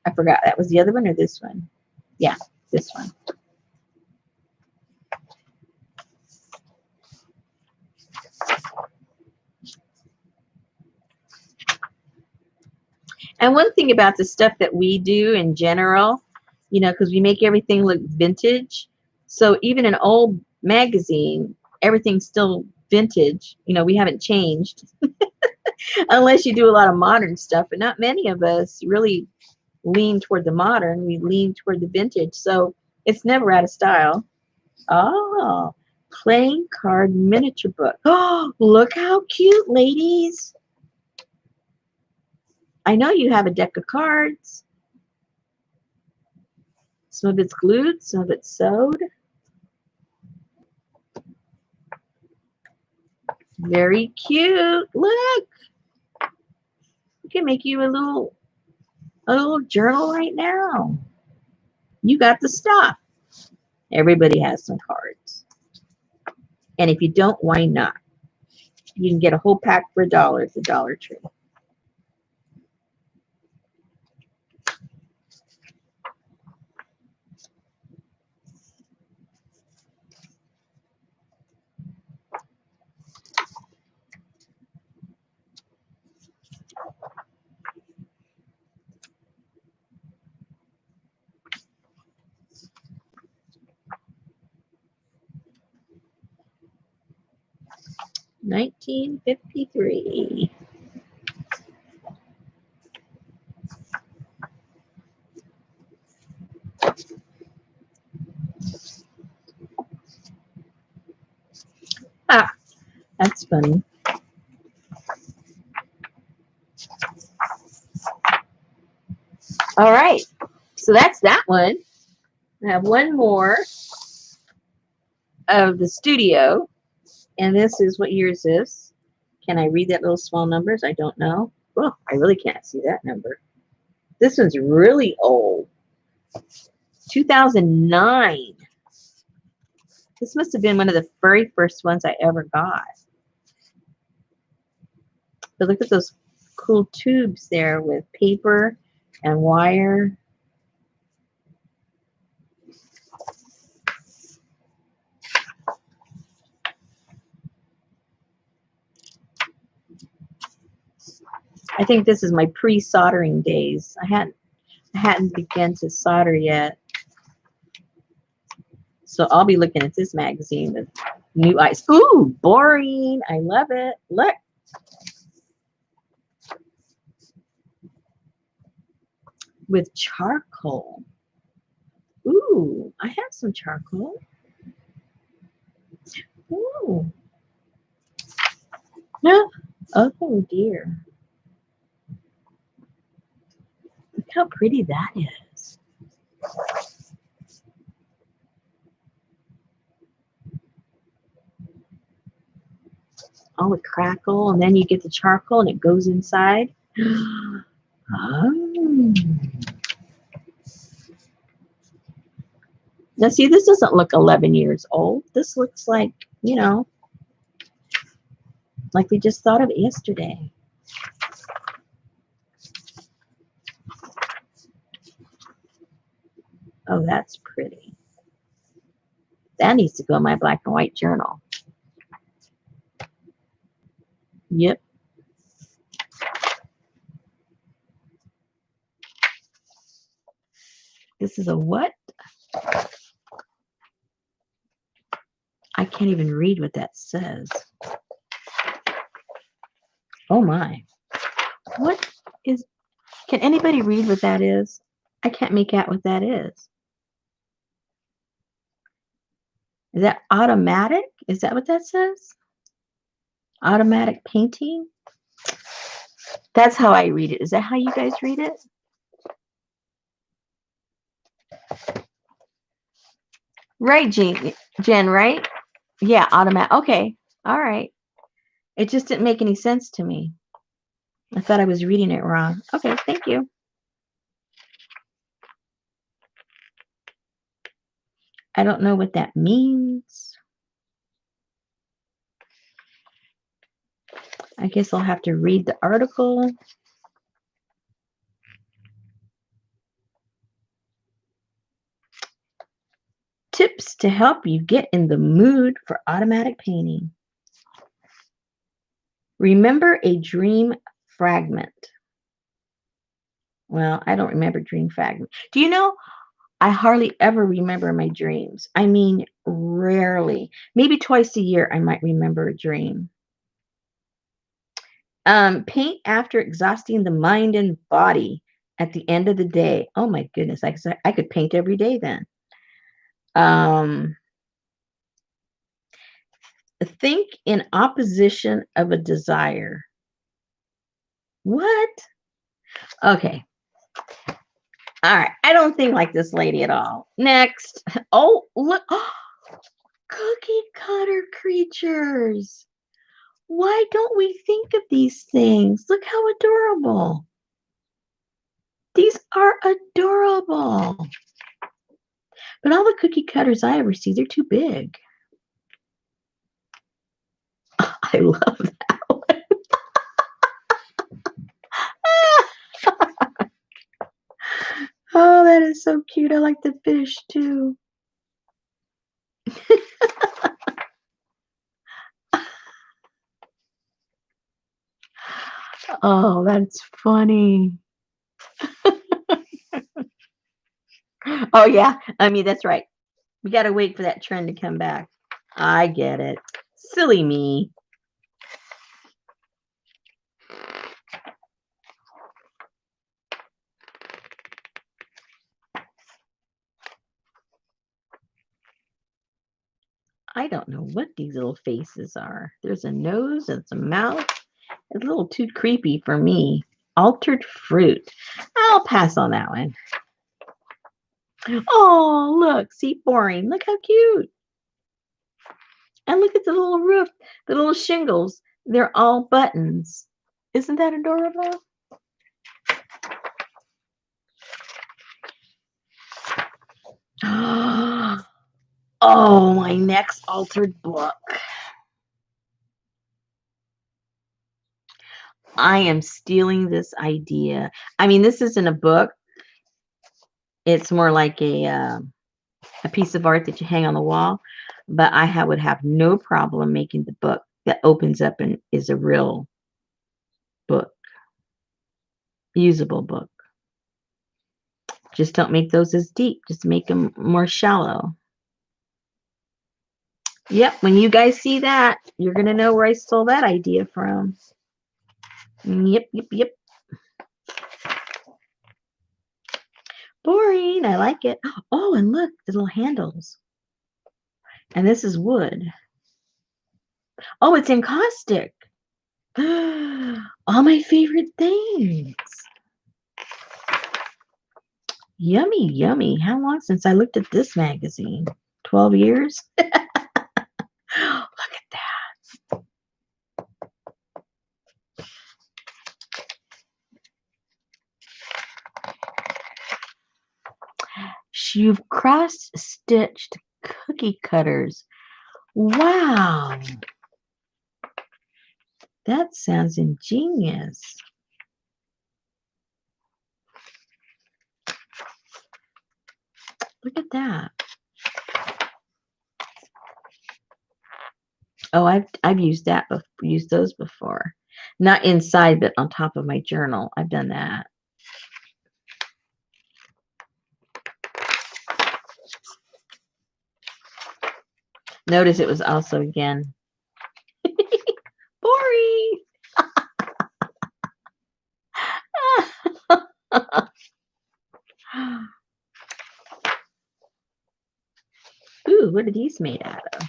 I forgot. That was the other one or this one? Yeah, this one. And one thing about the stuff that we do in general, you know, because we make everything look vintage. So even an old magazine, everything's still vintage. You know, we haven't changed unless you do a lot of modern stuff. But not many of us really lean toward the modern. We lean toward the vintage. So it's never out of style. Oh, playing card miniature book. Oh, look how cute, ladies. I know you have a deck of cards. Some of it's glued, some of it's sewed. Very cute. Look. We can make you a little journal right now. You got the stuff. Everybody has some cards. And if you don't, why not? You can get a whole pack for $1 at the Dollar Tree. $19.53. Ah, that's funny. All right, so that's that one. I have one more of the studio, and this is, what year is this? Can I read that little small numbers? I don't know. Oh, I really can't see that number. This one's really old. 2009. This must have been one of the very first ones I ever got. But look at those cool tubes there with paper and wire. I think this is my pre-soldering days. I hadn't begun to solder yet. So I'll be looking at this magazine with new eyes. Ooh, boring. I love it. Look. With charcoal. Ooh, I have some charcoal. Ooh. No. Oh dear. Look how pretty that is. All the crackle, and then you get the charcoal and it goes inside. Oh. Now see, this doesn't look 11 years old. This looks like, you know, like we just thought of it yesterday. Oh, that's pretty. That needs to go in my black and white journal. Yep. This is a what? I can't even read what that says. Oh my. What is, can anybody read what that is? I can't make out what that is. Is that automatic? Is that what that says? Automatic painting? That's how I read it. Is that how you guys read it? Right, Jen, right? Yeah, automatic. Okay. All right. It just didn't make any sense to me. I thought I was reading it wrong. Okay, thank you. I don't know what that means. I guess I'll have to read the article. Tips to help you get in the mood for automatic painting. Remember a dream fragment. Well, I don't remember dream fragment. Do you know, I hardly ever remember my dreams. I mean, rarely. Maybe twice a year I might remember a dream. Paint after exhausting the mind and body at the end of the day. Oh my goodness, I could paint every day then. Think in opposition of a desire. What? Okay. All right. I don't think like this lady at all. Next. Oh, look. Cookie cutter creatures. Why don't we think of these things? Look how adorable. These are adorable. But all the cookie cutters I ever see, they're too big. I love that one. Oh, that is so cute. I like the fish too. Oh, that's funny. Oh, yeah. I mean, that's right. We got to wait for that trend to come back. I get it. Silly me. I don't know what these little faces are. There's a nose and some mouth. It's a little too creepy for me. Altered fruit. I'll pass on that one. Oh, look. See, boring. Look how cute. And look at the little roof, the little shingles. They're all buttons. Isn't that adorable? Oh, my next altered book. I am stealing this idea. I mean, this isn't a book. It's more like a piece of art that you hang on the wall. But I would have no problem making the book that opens up and is a real book, usable book. Just don't make those as deep. Just make them more shallow. Yep, when you guys see that, you're going to know where I stole that idea from. Yep. Boring. I like it. Oh, and look, the little handles. And this is wood. Oh, it's encaustic. All my favorite things. Yummy, yummy. How long since I looked at this magazine? 12 years? Look at that. You've cross-stitched cookie cutters. Wow. That sounds ingenious. Look at that. Oh, I've used those before. Not inside, but on top of my journal. I've done that. Notice it was also again boring. Ooh, what are these made out of?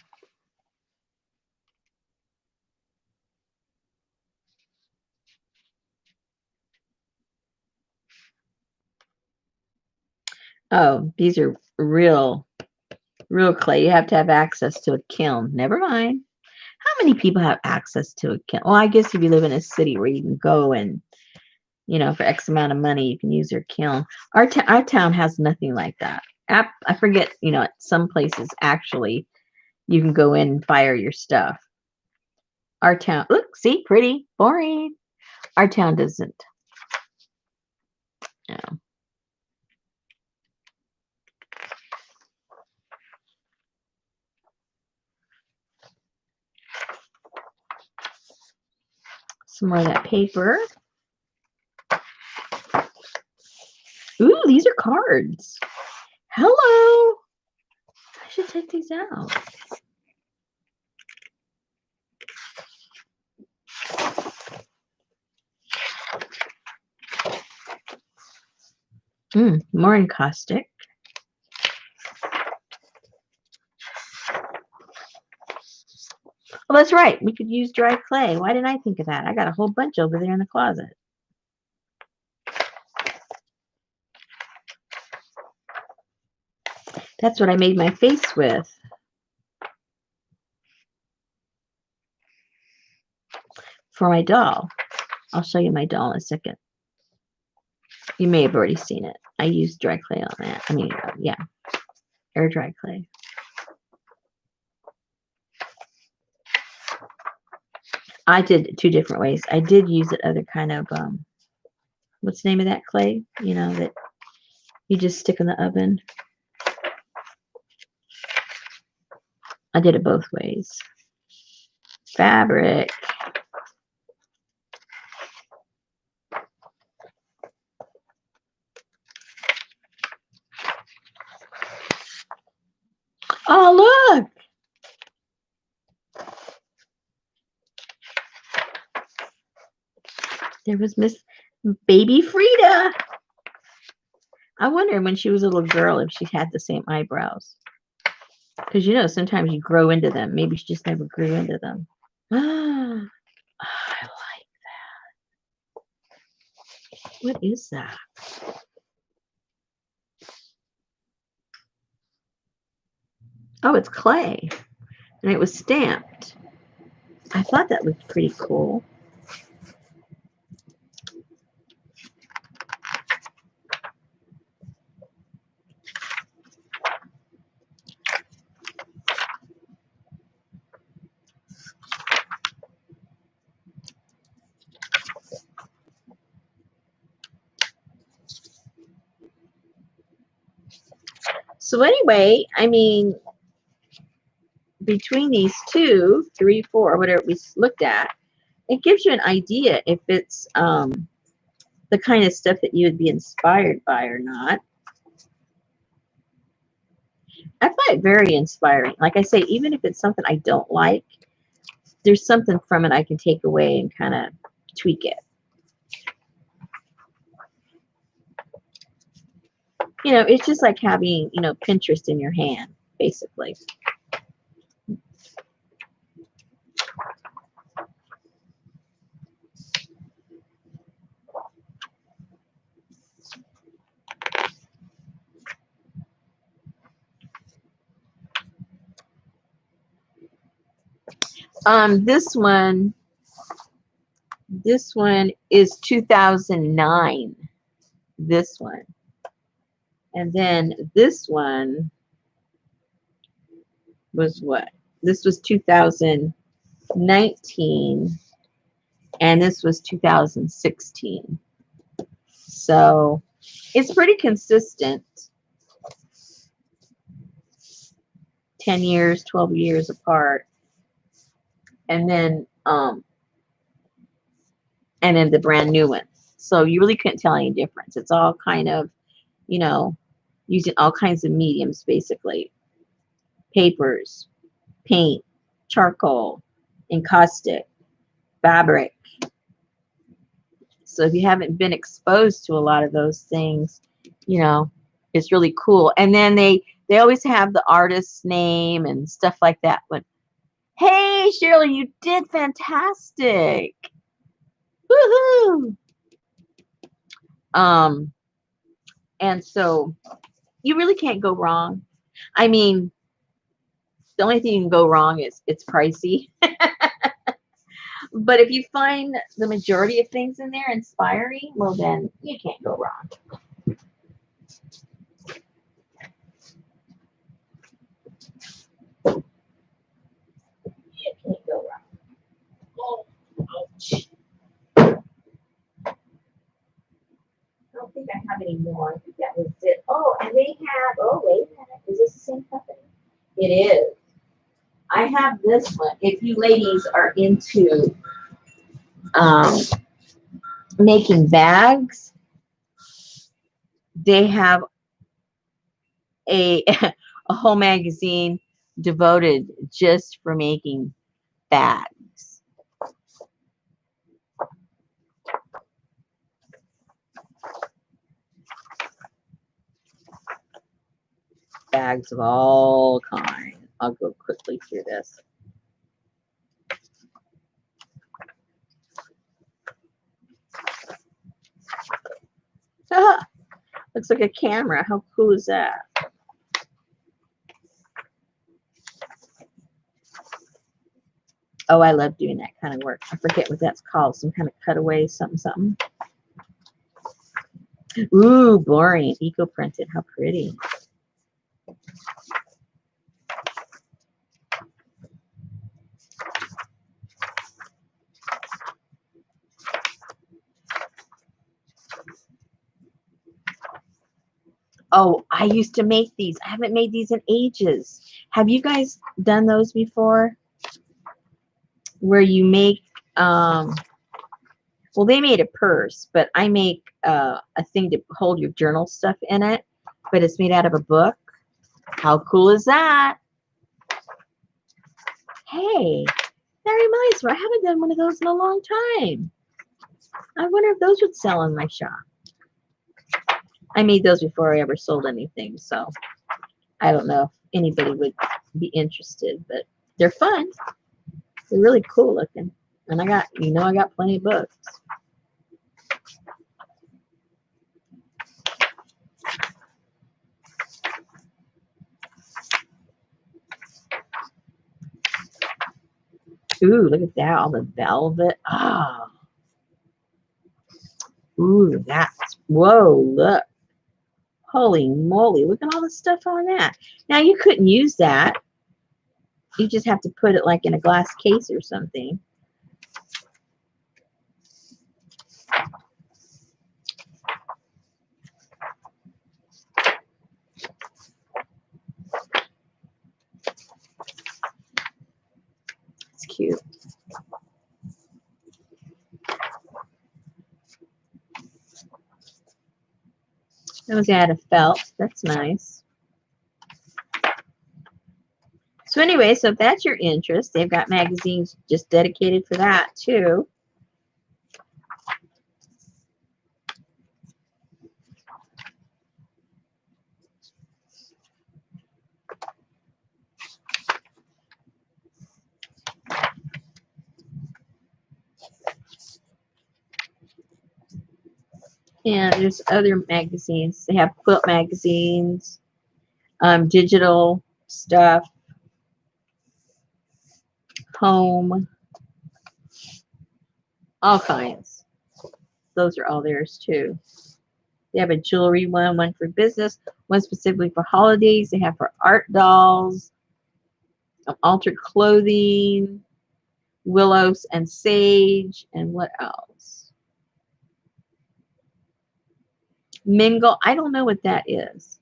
Oh, these are real clay. You have to have access to a kiln. Never mind. How many people have access to a kiln? Well, I guess if you live in a city where you can go and, for X amount of money, you can use your kiln. Our town has nothing like that. I forget, at some places actually you can go in and fire your stuff. Our town, look, see, pretty, boring. Our town doesn't. No. Some more of that paper. Ooh, these are cards. Hello. I should take these out. More encaustic. Well, that's right. We could use dry clay. Why didn't I think of that? I got a whole bunch over there in the closet. That's what I made my face with. For my doll. I'll show you my doll in a second. You may have already seen it. I used dry clay on that. I mean, yeah, air dry clay. I did 2 different ways. I did use it other kind of, what's the name of that clay? That you just stick in the oven. I did it both ways. Fabric. Oh, look. There was Miss Baby Frida. I wonder when she was a little girl if she had the same eyebrows. Because, sometimes you grow into them. Maybe she just never grew into them. I like that. What is that? Oh, it's clay. And it was stamped. I thought that looked pretty cool. So anyway, I mean, between these 2, 3, 4, whatever we looked at, it gives you an idea if it's the kind of stuff that you would be inspired by or not. I find it very inspiring. Like I say, even if it's something I don't like, there's something from it I can take away and kind of tweak it. It's just like having, Pinterest in your hand, basically. This one is 2009. This one. And then this one was what? This was 2019. And this was 2016. So it's pretty consistent. 10 years, 12 years apart. And then the brand new one. So you really couldn't tell any difference. It's all kind of, using all kinds of mediums, basically. Papers, paint, charcoal, encaustic, fabric. So if you haven't been exposed to a lot of those things, it's really cool. And then they always have the artist's name and stuff like that. But hey, Shirley, you did fantastic. Woohoo! And so you really can't go wrong. I mean, The only thing you can go wrong is it's pricey. But if you find the majority of things in there inspiring, well, then you can't go wrong. You can't go wrong. Oh, ouch. I don't think I have any more. I think that was it. Oh, and they have, oh, wait a minute. Is this the same company? It is. I have this one. If you ladies are into making bags, they have a a whole magazine devoted just for making bags. Bags of all kinds. I'll go quickly through this. Ah, looks like a camera. How cool is that? Oh, I love doing that kind of work. I forget what that's called. Some kind of cutaway, something, something. Ooh, boring. Eco printed. How pretty. Oh, I used to make these. I haven't made these in ages. Have you guys done those before? Where you make, well, they made a purse, but I make a thing to hold your journal stuff in it, but it's made out of a book. How cool is that? Hey, that reminds me, I haven't done one of those in a long time. I wonder if those would sell in my shop. I made those before I ever sold anything, so I don't know if anybody would be interested, but they're fun. They're really cool looking. And I got, I got plenty of books. Ooh, look at that, all the velvet. Oh. Ooh, that's, whoa, look. Holy moly, look at all the stuff on that. Now, you couldn't use that. You just have to put it like in a glass case or something. It's cute. That was out of felt. That's nice. So anyway, so if that's your interest, they've got magazines just dedicated for that too. And there's other magazines. They have quilt magazines, digital stuff, home, all kinds. Those are all theirs too. They have a jewelry one for business, one specifically for holidays. They have for art dolls, altered clothing, willows and sage, and what else? Mingle. I don't know what that is.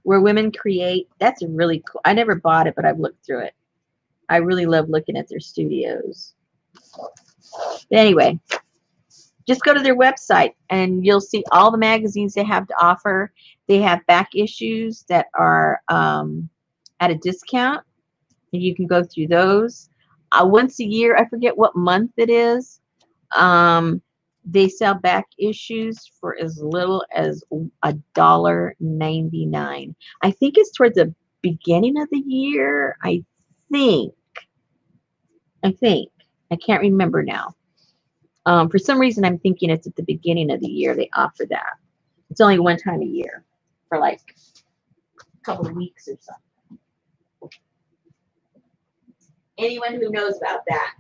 Where women create. That's really cool. I never bought it, but I've looked through it. I really love looking at their studios. But anyway, just go to their website and you'll see all the magazines they have to offer. They have back issues that are at a discount, and you can go through those. Once a year, I forget what month it is, they sell back issues for as little as $1.99. I think it's towards the beginning of the year. I think. I can't remember now. For some reason, I'm thinking it's at the beginning of the year they offer that. It's only one time a year for like couple of weeks or something. Anyone who knows about that,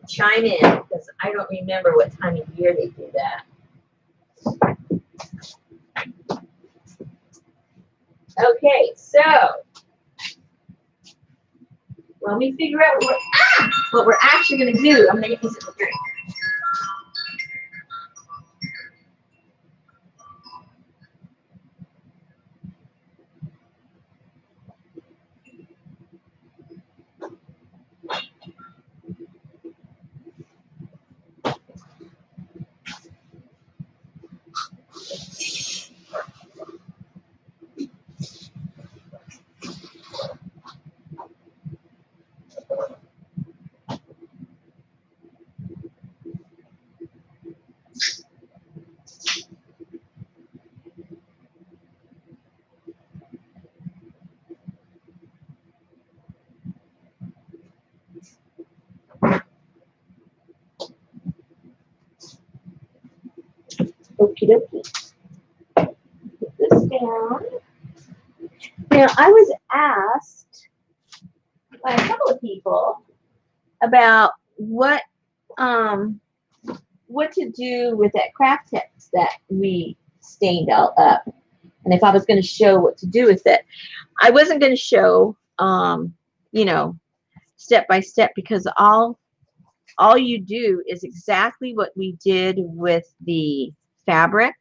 chime in, because I don't remember what time of year they do that. Okay, so when we figure out what we're actually going to do, I'm going to get this a drink. Okie dokie. Put this down. Now, I was asked by a couple of people about what to do with that craft text that we stained all up, and if I was going to show what to do with it. I wasn't going to show, you know, step by step, because all you do is exactly what we did with the fabric.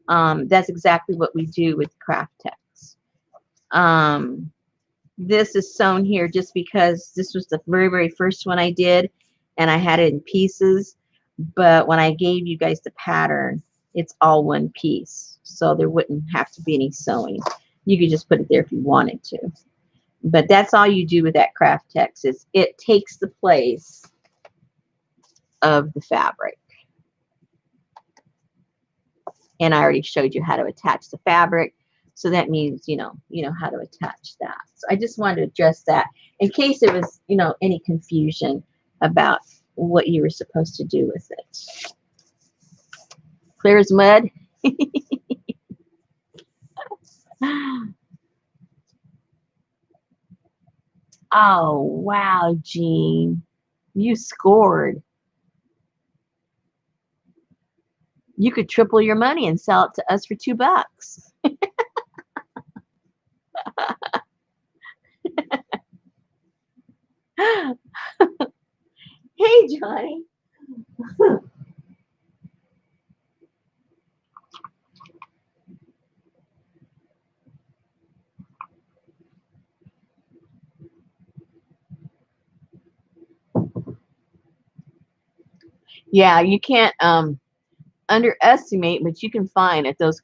That's exactly what we do with craft text. This is sewn here just because this was the very, very first one I did, and I had it in pieces. But when I gave you guys the pattern, it's all one piece, so there wouldn't have to be any sewing. You could just put it there if you wanted to. But that's all you do with that craft text, is it takes the place of the fabric. And I already showed you how to attach the fabric, so that means you know how to attach that. So I just wanted to address that in case there was any confusion about what you were supposed to do with it. Clear as mud. Oh wow, Jean, you scored. You could triple your money and sell it to us for $2. Hey, Johnny. Yeah, you can't underestimate what you can find at those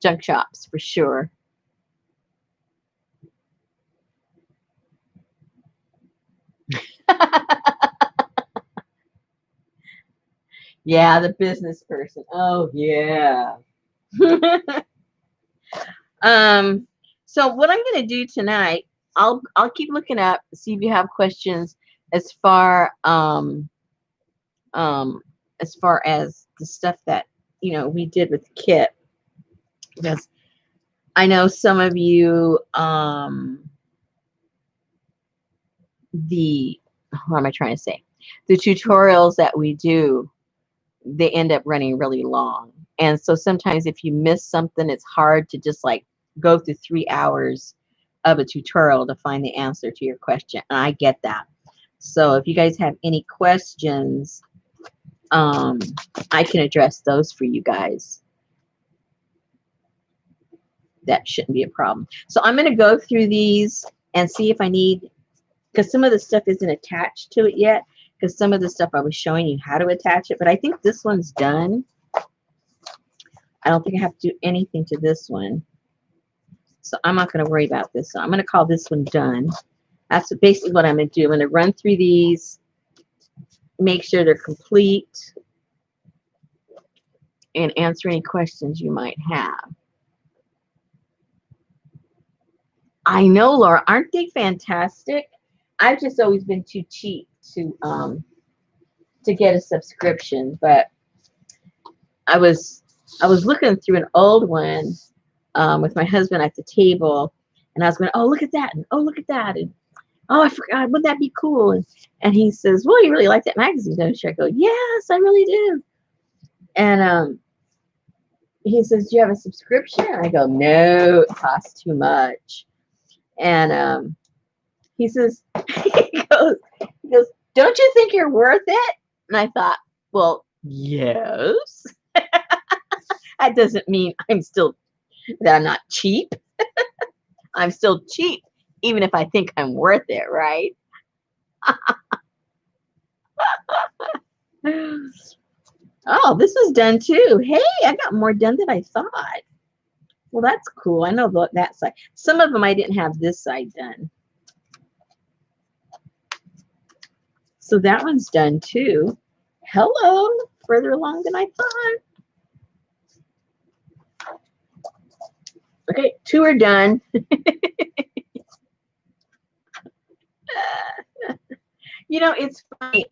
junk shops for sure. Yeah, the business person. Oh yeah. So what I'm going to do tonight, I'll keep looking up, see if you have questions as far as the stuff that we did with the kit, because I know some of you what am I trying to say? The tutorials that we do, they end up running really long. And so sometimes if you miss something, it's hard to just like go through 3 hours of a tutorial to find the answer to your question. And I get that. So if you guys have any questions, I can address those for you guys. That shouldn't be a problem. So I'm going to go through these and see if I need, because some of the stuff isn't attached to it yet, because some of the stuff I was showing you how to attach it, but I think this one's done. I don't think I have to do anything to this one. So I'm not going to worry about this. So I'm going to call this one done. That's basically what I'm going to do. I'm going to run through these, make sure they're complete, and answer any questions you might have. I know, Laura, aren't they fantastic? I've just always been too cheap to get a subscription, but I was I was looking through an old one with my husband at the table, and I was going, oh, look at that, and oh, look at that, and oh, I forgot, wouldn't that be cool? And he says, well, you really like that magazine, don't you? I go, yes, I really do. And he says, do you have a subscription? And I go, no, it costs too much. And he says, he goes, don't you think you're worth it? And I thought, well, yes. That doesn't mean that I'm not cheap. I'm still cheap, even if I think I'm worth it, right? Oh, this was done too. Hey, I got more done than I thought. Well, that's cool. I know that side. Some of them I didn't have this side done. So that one's done too. Hello, further along than I thought. Okay, 2 are done. You know, it's funny.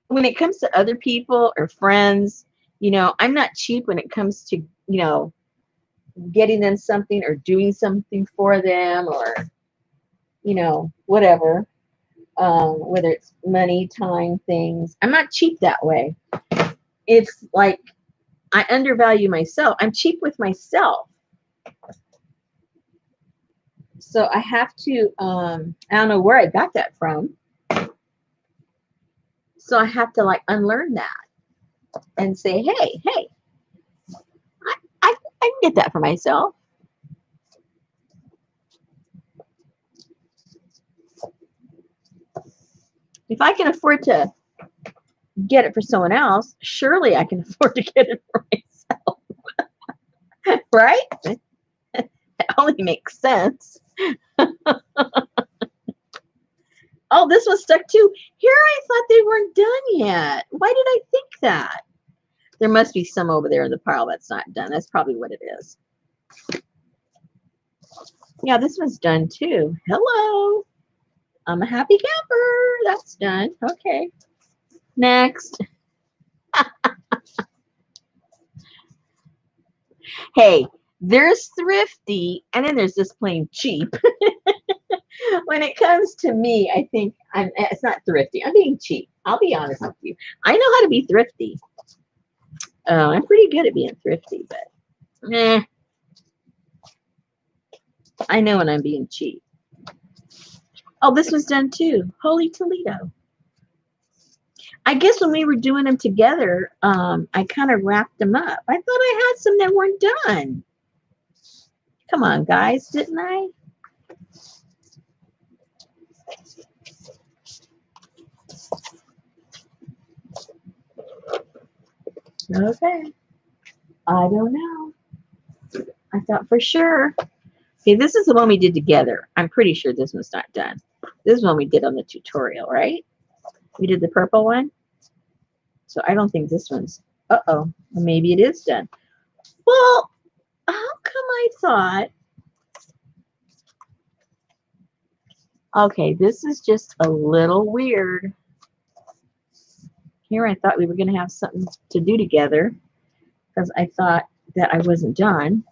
When it comes to other people or friends, you know, I'm not cheap when it comes to, you know, getting them something or doing something for them or, you know, whatever. Whether it's money, time, things. I'm not cheap that way. It's like I undervalue myself. I'm cheap with myself. So I have to, I don't know where I got that from. So I have to like unlearn that and say, hey, I can get that for myself. If I can afford to get it for someone else, surely I can afford to get it for myself. Right? It only makes sense. Oh, this was stuck too. Here I thought they weren't done yet. Why did I think that? There must be some over there in the pile that's not done. That's probably what it is. Yeah, this one's done too. Hello. I'm a happy camper. That's done. Okay. Next. Hey, there's thrifty and then there's just plain cheap. When it comes to me, I think it's not thrifty. I'm being cheap. I'll be honest with you. I know how to be thrifty. I'm pretty good at being thrifty, but I know when I'm being cheap. Oh, this was done too. Holy Toledo. I guess when we were doing them together, I kind of wrapped them up. I thought I had some that weren't done. Come on, guys, didn't I? Okay. I don't know. I thought for sure. Okay, this is the one we did together. I'm pretty sure this one's not done. This is one we did on the tutorial, right? We did the purple one. So I don't think this one's, uh-oh, maybe it is done. Well, how come I thought, okay, this is just a little weird. Here I thought we were going to have something to do together because I thought that I wasn't done.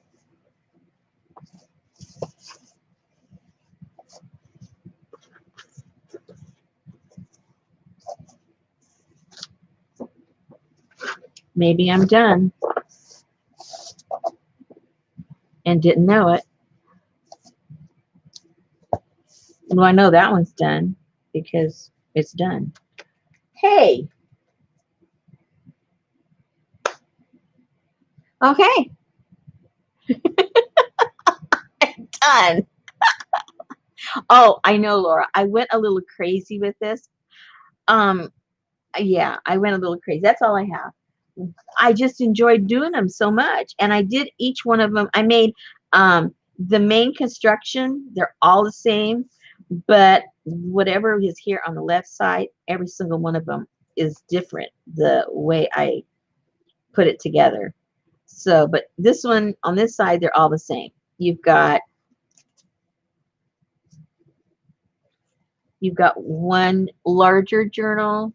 Maybe I'm done and didn't know it. Well, I know that one's done because it's done. Hey. Okay. Done. Oh, I know, Laura. I went a little crazy with this. Yeah, I went a little crazy. That's all I have. I just enjoyed doing them so much. And I did each one of them. I made the main construction. They're all the same. But whatever is here on the left side, every single one of them is different the way I put it together. So, but this one on this side, they're all the same. You've got one larger journal,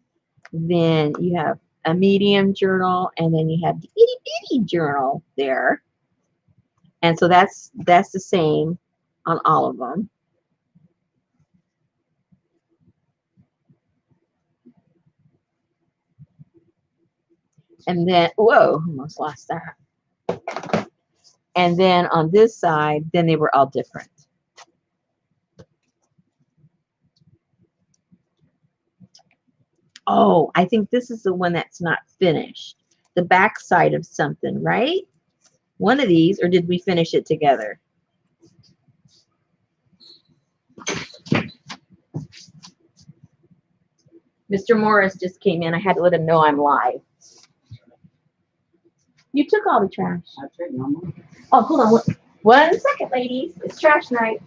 then you have a medium journal, and then you have the itty bitty journal there. And so that's the same on all of them. And then, whoa, almost lost that. And then on this side, then they were all different. Oh, I think this is the one that's not finished. The back side of something, right? One of these, or did we finish it together? Mr. Morris just came in. I had to let him know I'm live. You took all the trash. Oh, hold on. One second, ladies. It's trash night.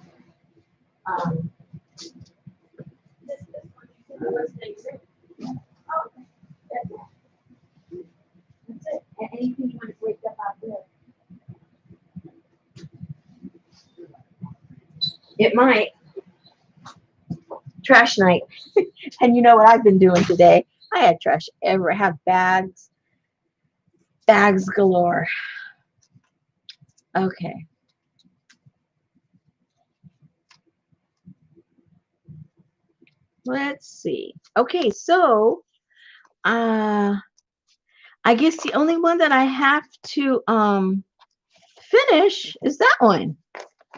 That's it. Anything you want to wake up out there. It might. Trash night. And you know what I've been doing today? I had trash ever. I have bags galore. Okay. Let's see. Okay, so I guess the only one that I have to finish is that one.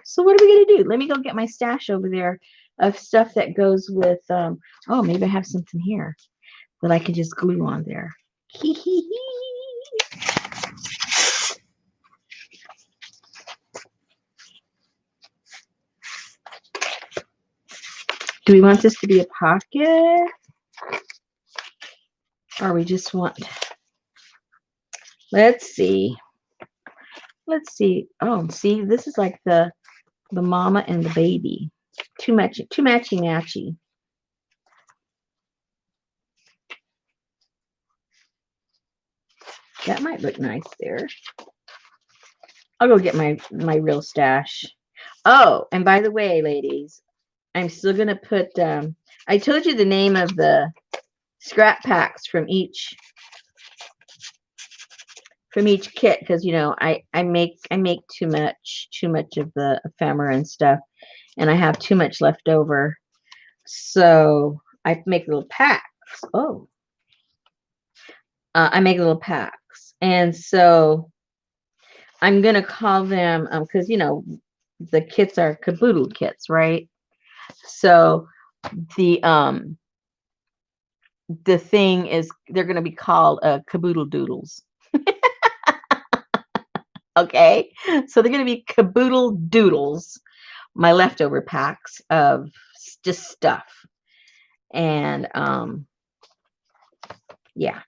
So what are we gonna do? Let me go get my stash over there of stuff that goes with oh, maybe I have something here that I can just glue on there. Hee hee hee. Do we want this to be a pocket? Or we just want, let's see. Let's see. Oh, see, this is like the mama and the baby. Too matchy. That might look nice there. I'll go get my real stash. Oh, and by the way, ladies, I'm still gonna put I told you the name of the scrap packs from each kit, because you know I make too much of the ephemera and stuff, and I have too much left over, so I make little packs. Oh, I make little packs, and so I'm gonna call them because you know the kits are caboodle kits, right? So the thing is they're gonna be called caboodle doodles. Okay, so they're gonna be caboodle doodles, my leftover packs of just stuff, and yeah.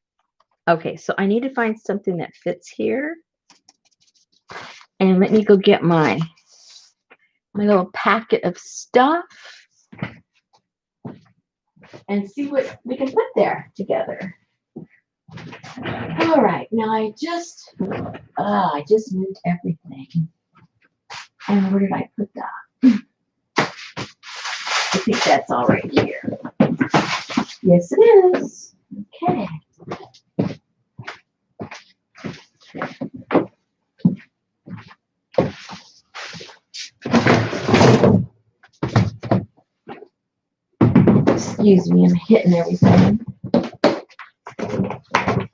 Okay, so I need to find something that fits here, and let me go get my little packet of stuff and see what we can put there together. All right, now I just moved everything, and where did I put that? I think that's all right here. Yes, it is. Okay. Excuse me, I'm hitting everything.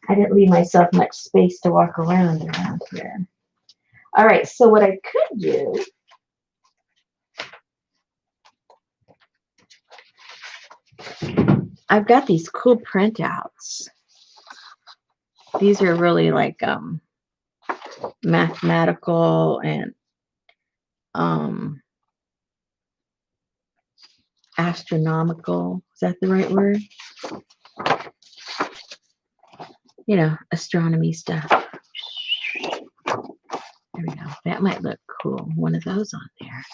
I didn't leave myself much space to walk around here. All right, so what I could do, I've got these cool printouts. These are really like mathematical and astronomical. Is that the right word? You know, astronomy stuff. There we go. That might look cool. One of those on there.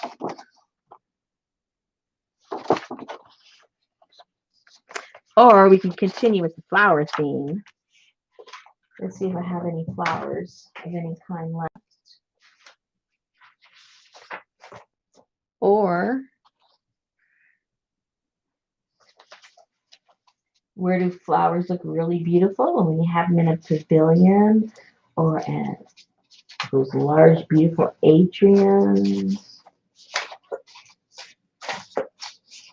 Or we can continue with the flower theme. Let's see if I have any flowers of any kind left. Or where do flowers look really beautiful? When you have them in a pavilion or at those large, beautiful atriums.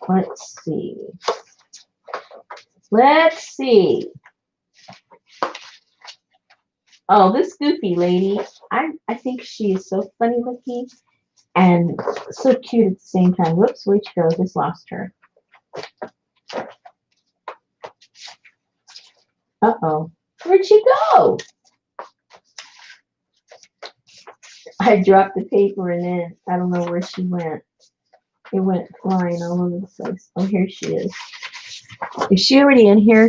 Let's see. Let's see. Oh, this goofy lady. I think she is so funny looking and so cute at the same time. Whoops, where'd she go? Just lost her. Uh-oh. Where'd she go? I dropped the paper and then I don't know where she went. It went flying all over the place. Oh, here she is. Is she already in here?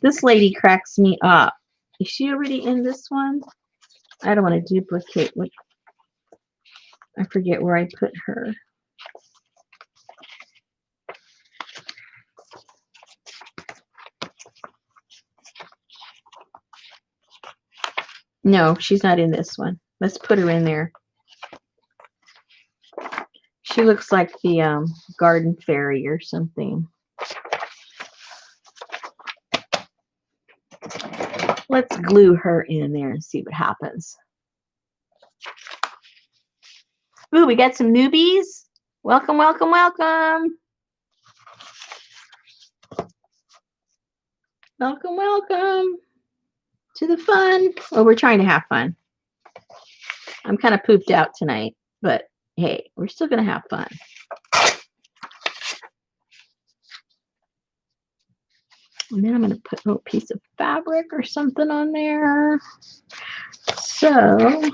This lady cracks me up. Is she already in this one? I don't want to duplicate. I forget where I put her. No, she's not in this one. Let's put her in there. She looks like the garden fairy or something. Let's glue her in there and see what happens. Ooh, we got some newbies. Welcome, welcome, welcome. Welcome, welcome to the fun. Well, we're trying to have fun. I'm kind of pooped out tonight, but hey, we're still going to have fun. And then I'm going to put a little piece of fabric or something on there. So,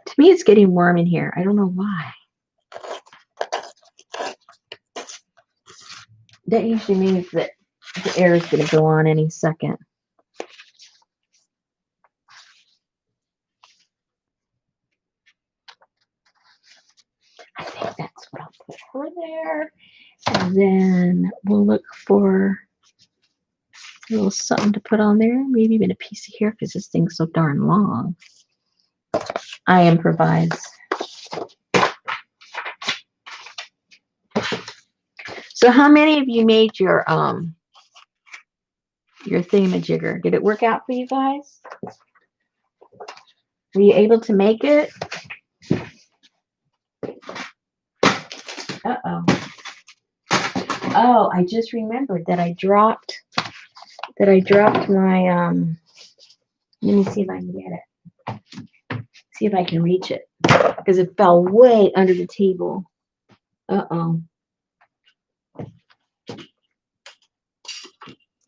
to me, it's getting warm in here. I don't know why. That usually means that the air is going to go on any second. I think that's what I'll put her there. And then we'll look for a little something to put on there. Maybe even a piece of hair because this thing's so darn long. I improvise. So how many of you made your thingamajigger? Did it work out for you guys? Were you able to make it? Uh-oh. Oh, I just remembered that I dropped my let me see if I can get it. See if I can reach it. Because it fell way under the table. Uh-oh.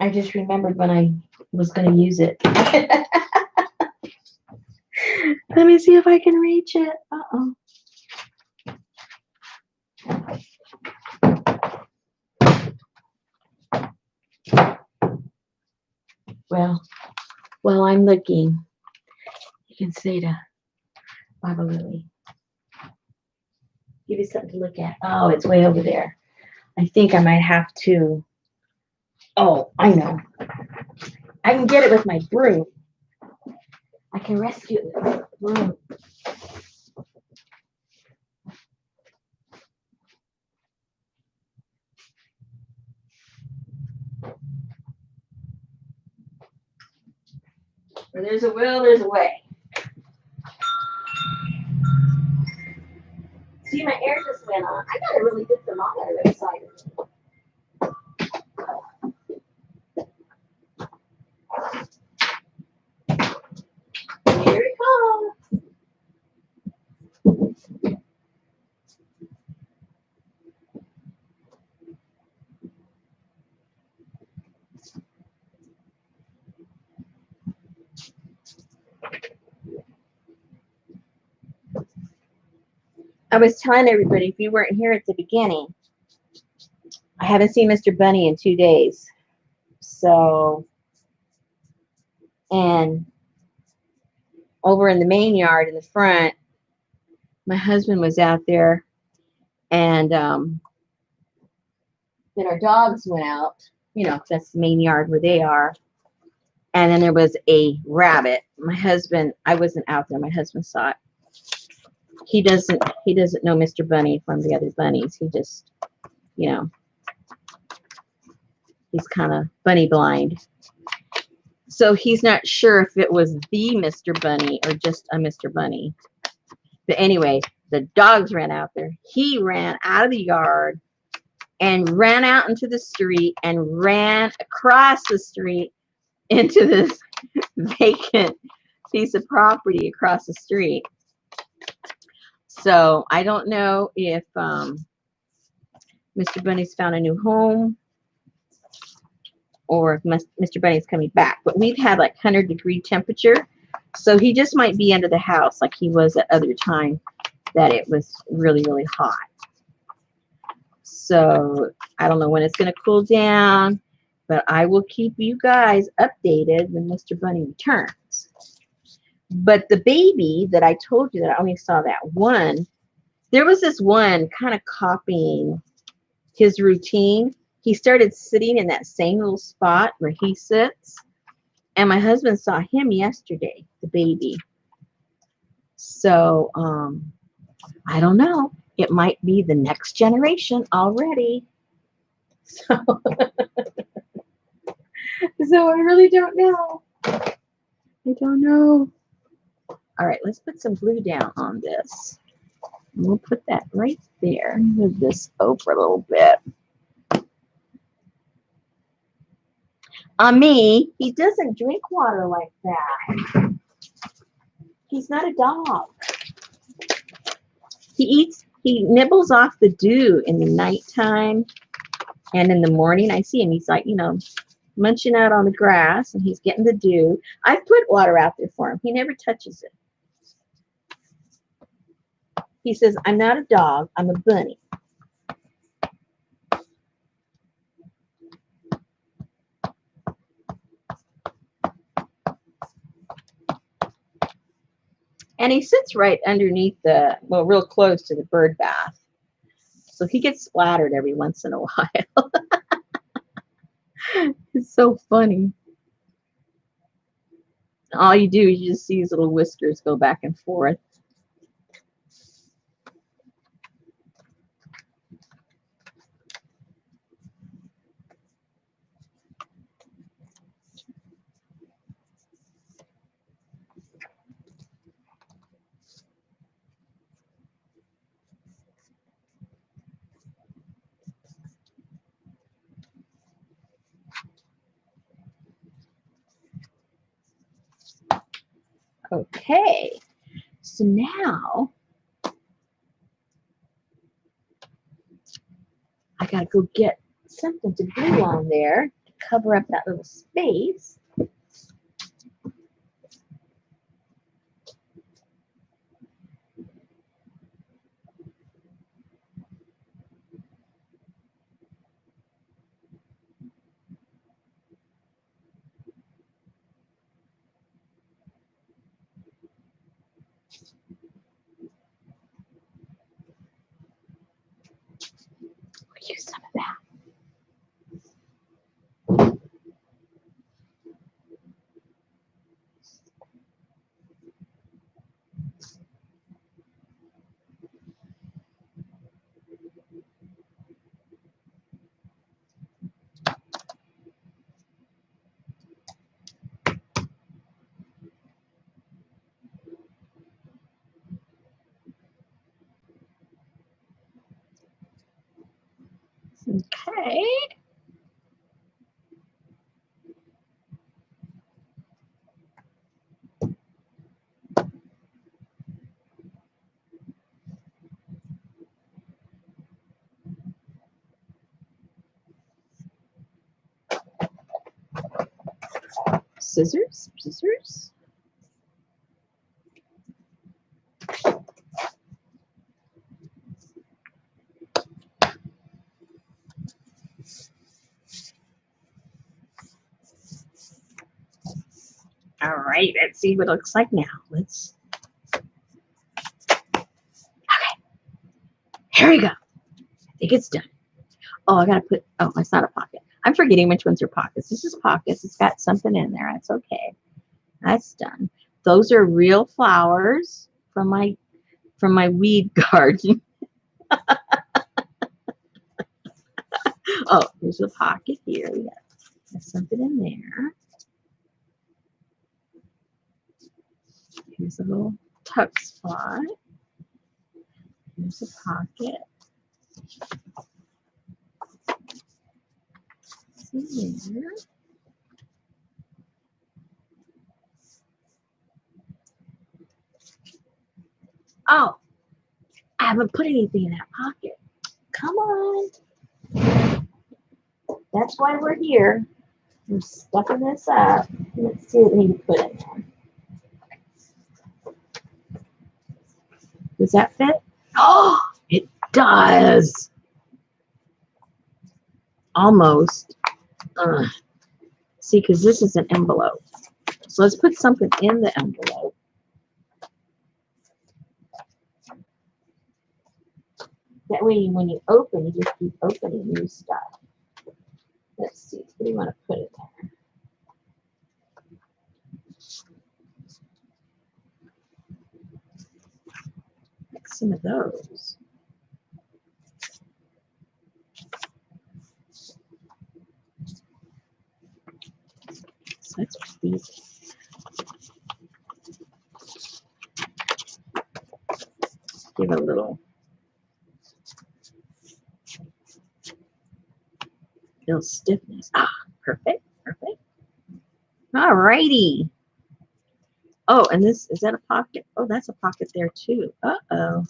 I just remembered when I was going to use it. Let me see if I can reach it. Uh-oh. Well, while I'm looking, you can say to Baba Lily, give you something to look at. Oh, it's way over there. I think I might have to. Oh, I know. I can get it with my broom. I can rescue it with my broom. Where there's a will, there's a way. See, my air just went on. I got a really good thermometer inside of it. Here it comes. I was telling everybody, if you weren't here at the beginning, I haven't seen Mr. Bunny in 2 days. So, and over in the main yard in the front, my husband was out there, and then our dogs went out. You know, that's the main yard where they are. And then there was a rabbit. My husband, I wasn't out there. My husband saw it. He doesn't know Mr. Bunny from the other bunnies. He just, you know, he's kind of bunny blind. So he's not sure if it was the Mr. Bunny or just a Mr. Bunny. But anyway, the dogs ran out there. He ran out of the yard and ran out into the street and ran across the street into this vacant piece of property across the street. So I don't know if Mr. Bunny's found a new home or if Mr. Bunny's coming back. But we've had like 100-degree temperature. So he just might be under the house like he was at other time that it was really, really hot. So I don't know when it's going to cool down, but I will keep you guys updated when Mr. Bunny returns. But the baby that I told you that I only saw that one, there was this one kind of copying his routine. He started sitting in that same little spot where he sits. And my husband saw him yesterday, the baby. So, I don't know. It might be the next generation already. So, so I really don't know. I don't know. All right, let's put some glue down on this. And we'll put that right there. Move this over a little bit. On me, he doesn't drink water like that. He's not a dog. He nibbles off the dew in the nighttime and in the morning. I see him. He's like, you know, munching out on the grass and he's getting the dew. I've put water out there for him. He never touches it. He says, I'm not a dog. I'm a bunny. And he sits right underneath the, well, real close to the bird bath. So he gets splattered every once in a while. It's so funny. All you do is you just see his little whiskers go back and forth. Okay, so now I gotta go get something to glue on there to cover up that little space. We'll use some of that. Okay. Scissors, scissors. right, let's see what it looks like now. Let's. Okay, here we go. I think it's done. Oh, I gotta put. Oh, it's not a pocket. I'm forgetting which ones are pockets. This is pockets. It's got something in there. That's okay. That's done. Those are real flowers from my weed garden. Oh, there's a pocket here. We got something in there. Here's a little tuck spot. Here's a pocket. See there. Oh, I haven't put anything in that pocket. Come on. That's why we're here. We're stuffing this up. Let's see what we need to put in there. Does that fit? Oh, it does. Almost. See, because this is an envelope. So let's put something in the envelope. That way, when you open, you just keep opening new stuff. Let's see. What do you want to put in there? Like some of those. So that's easy. Give it a little stiffness. Ah, perfect, perfect. All righty. Oh, and this, is that a pocket? Oh, that's a pocket there too. Uh-oh.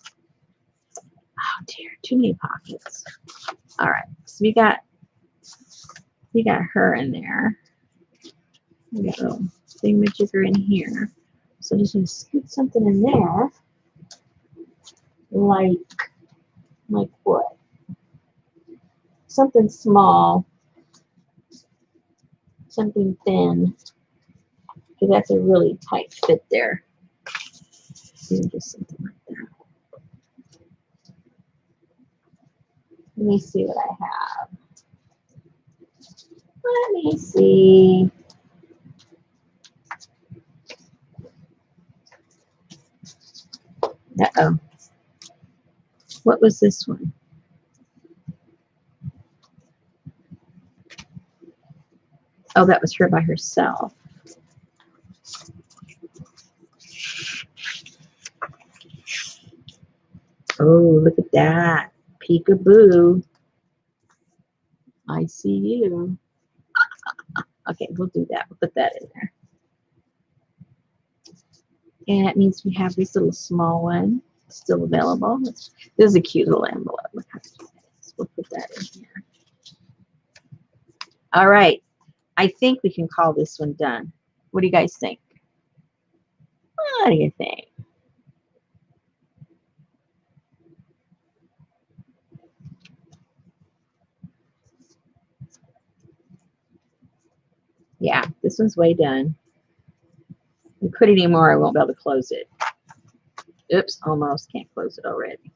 Oh dear, too many pockets. All right, so we got her in there. We got a little thingamajigger in here. So just gonna scoot something in there. Like what? Something small. Something thin. Because that's a really tight fit there. Just something like that. Let me see what I have. Let me see. Uh-oh. What was this one? Oh, that was her by herself. Oh, look at that. Peekaboo. I see you. Okay, we'll do that. We'll put that in there. And that means we have this little small one still available. This is a cute little envelope. Look how cute that is. We'll put that in here. All right. I think we can call this one done. What do you guys think? What do you think? Yeah, this one's way done. If you put any more, I won't be able to close it. Oops, almost can't close it already.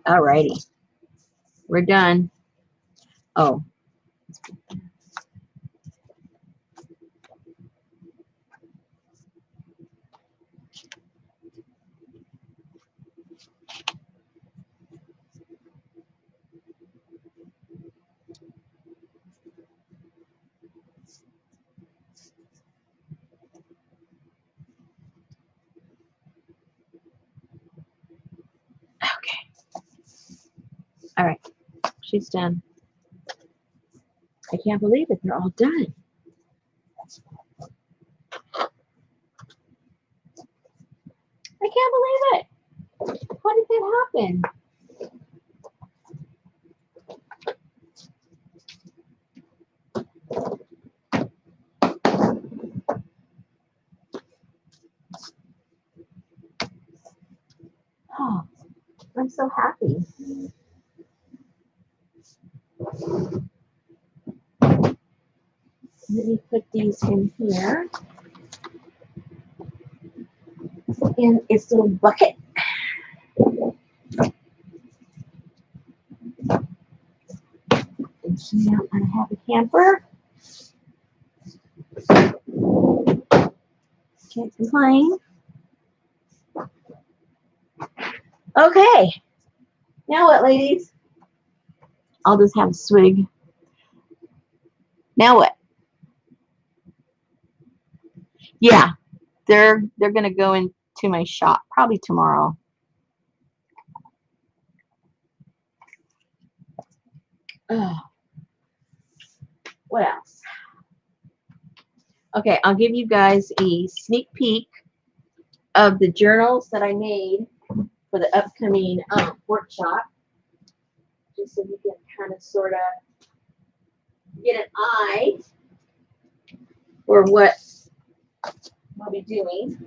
Alrighty, we're done. Oh, okay. All right, she's done. I can't believe it. They're all done. I can't believe it. How did that happen? Oh, I'm so happy. Let me put these in here in its little bucket. And now I have a hamper. Can't complain. Okay. Now what, ladies? I'll just have a swig. Now what? Yeah, they're gonna go into my shop probably tomorrow. What else? Okay, I'll give you guys a sneak peek of the journals that I made for the upcoming workshop, just so you can kind of sort of get an eye for what we'll be doing.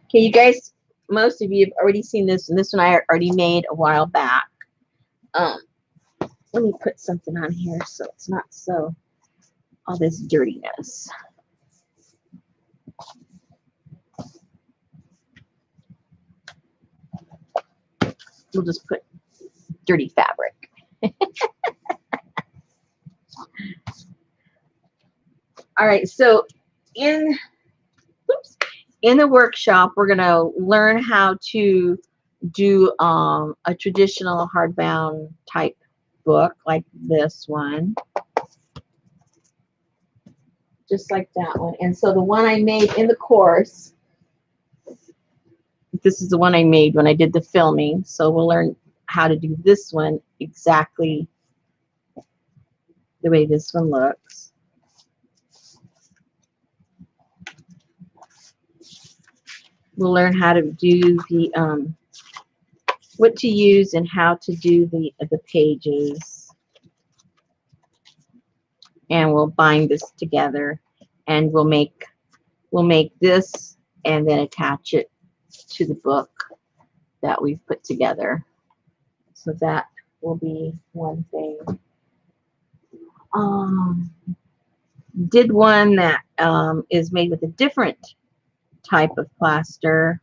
Okay, you guys, most of you have already seen this, and this one I already made a while back. Let me put something on here so it's not so all this dirtiness. We'll just put dirty fabric. All right, so in the workshop, we're going to learn how to do a traditional hardbound type book like this one. Just like that one. And so the one I made in the course, this is the one I made when I did the filming. So we'll learn how to do this one exactly the way this one looks. We'll learn how to do the what to use and how to do the pages, and we'll bind this together, and we'll make this and then attach it to the book that we've put together. So that will be one thing. Did one that is made with a different type of plaster,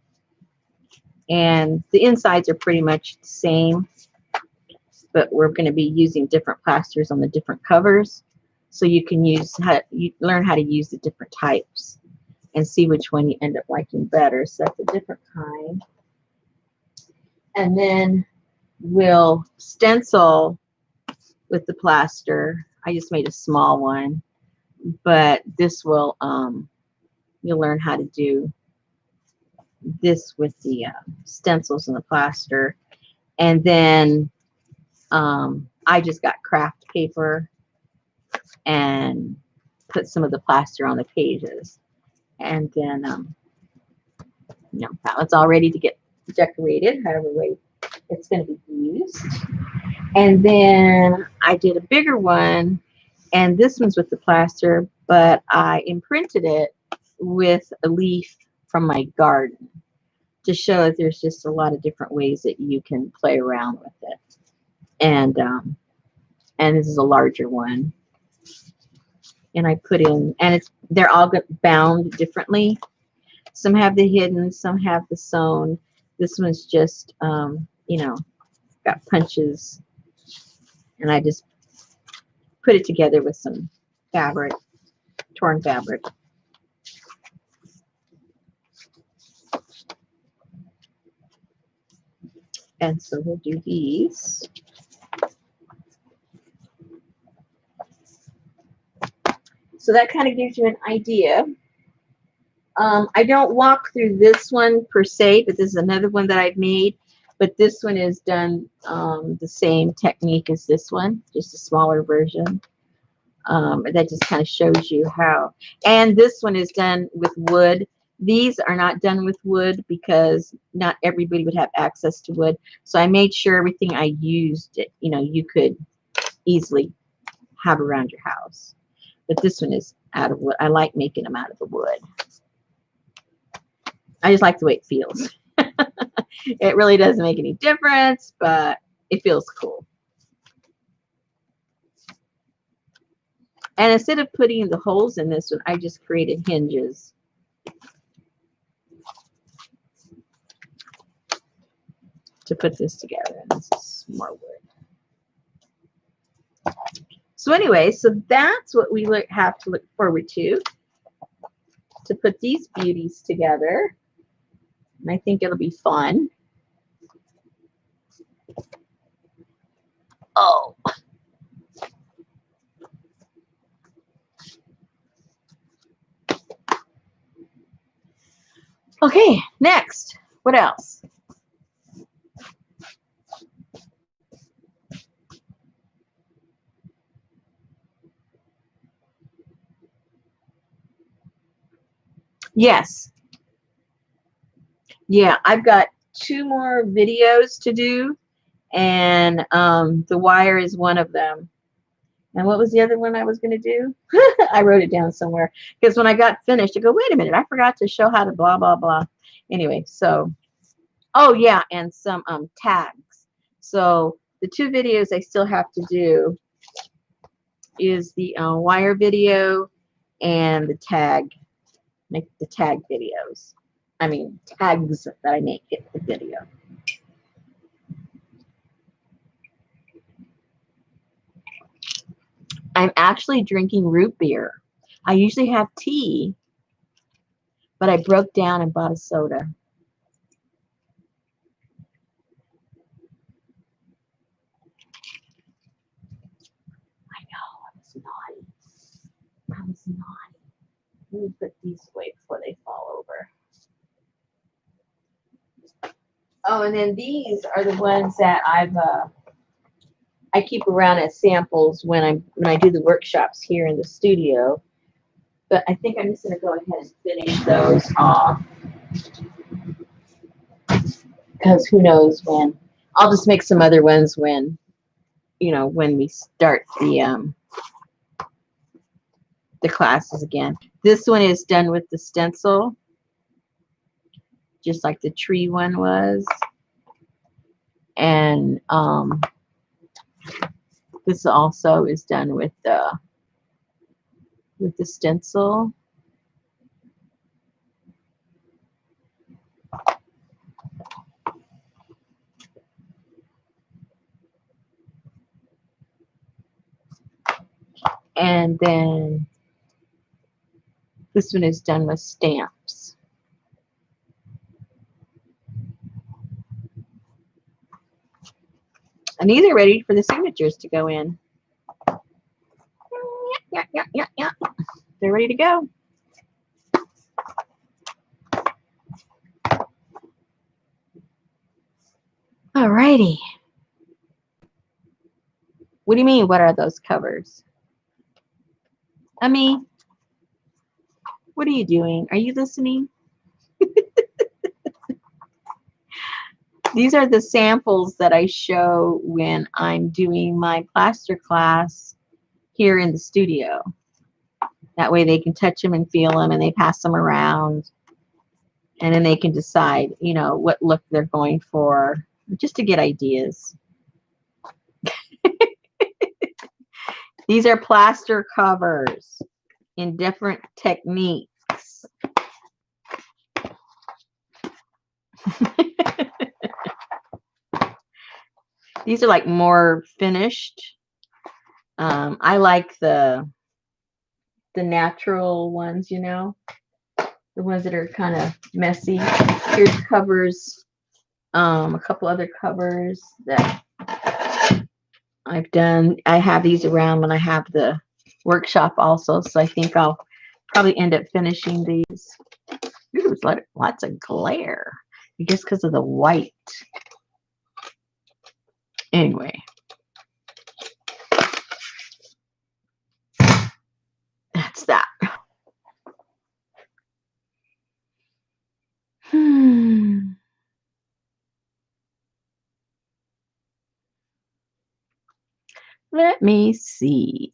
and the insides are pretty much the same, but we're going to be using different plasters on the different covers, so you can learn how to use the different types and see which one you end up liking better. So that's a different kind. And then we'll stencil with the plaster. I just made a small one, but this will you'll learn how to do this with the stencils and the plaster. And then I just got craft paper and put some of the plaster on the pages, and then that one's all ready to get decorated however way it's going to be used. And then I did a bigger one, and this one's with the plaster, but I imprinted it with a leaf from my garden to show that there's just a lot of different ways that you can play around with it. And this is a larger one, and I put in, and they're all bound differently. Some have the hidden, some have the sewn. This one's just got punches, and I just put it together with some fabric, torn fabric. And so we'll do these. So that kind of gives you an idea. I don't walk through this one per se, but this is another one that I've made. But this one is done the same technique as this one, just a smaller version. That just kind of shows you how. And this one is done with wood. These are not done with wood because not everybody would have access to wood. So I made sure everything I used, you could easily have around your house. But this one is out of wood. I like making them out of the wood. I just like the way it feels. It really doesn't make any difference, but it feels cool. And instead of putting the holes in this one, I just created hinges. To put this together. And this is more wood. So anyway, so that's what we have to look forward to put these beauties together. And I think it'll be fun. Oh. Okay, next. What else? Yes. Yeah, I've got 2 more videos to do, and the wire is one of them. And what was the other one I was going to do? I wrote it down somewhere, because when I got finished, I go, wait a minute, I forgot to show how to blah, blah, blah. Anyway, so, oh yeah, and some tags. So the 2 videos I still have to do is the wire video and the tag, make the tag videos. I mean, tags that I make in the video. I'm actually drinking root beer. I usually have tea, but I broke down and bought a soda. I know, I was naughty. I was naughty. Let me put these away before they fall over. Oh, and then these are the ones that I keep around as samples when I do the workshops here in the studio. But I think I'm just going to go ahead and finish those off, because who knows when. I'll just make some other ones when, when we start the classes again. This one is done with the stencil, just like the tree one was. And this also is done with the stencil. And then this one is done with stamps. And these are ready for the signatures to go in. Yeah. They're ready to go. Alrighty. What do you mean, what are those covers? I mean, what are you doing? Are you listening? These are the samples that I show when I'm doing my plaster class here in the studio. That way they can touch them and feel them, and they pass them around. And then they can decide, what look they're going for, just to get ideas. These are plaster covers in different techniques. These are like more finished. I like the natural ones, the ones that are kind of messy. Here's covers, a couple other covers that I've done. I have these around when I have the workshop also, so I think I'll probably end up finishing these. Ooh, there's lots of glare, I guess because of the white. Anyway, that's that. Let me see.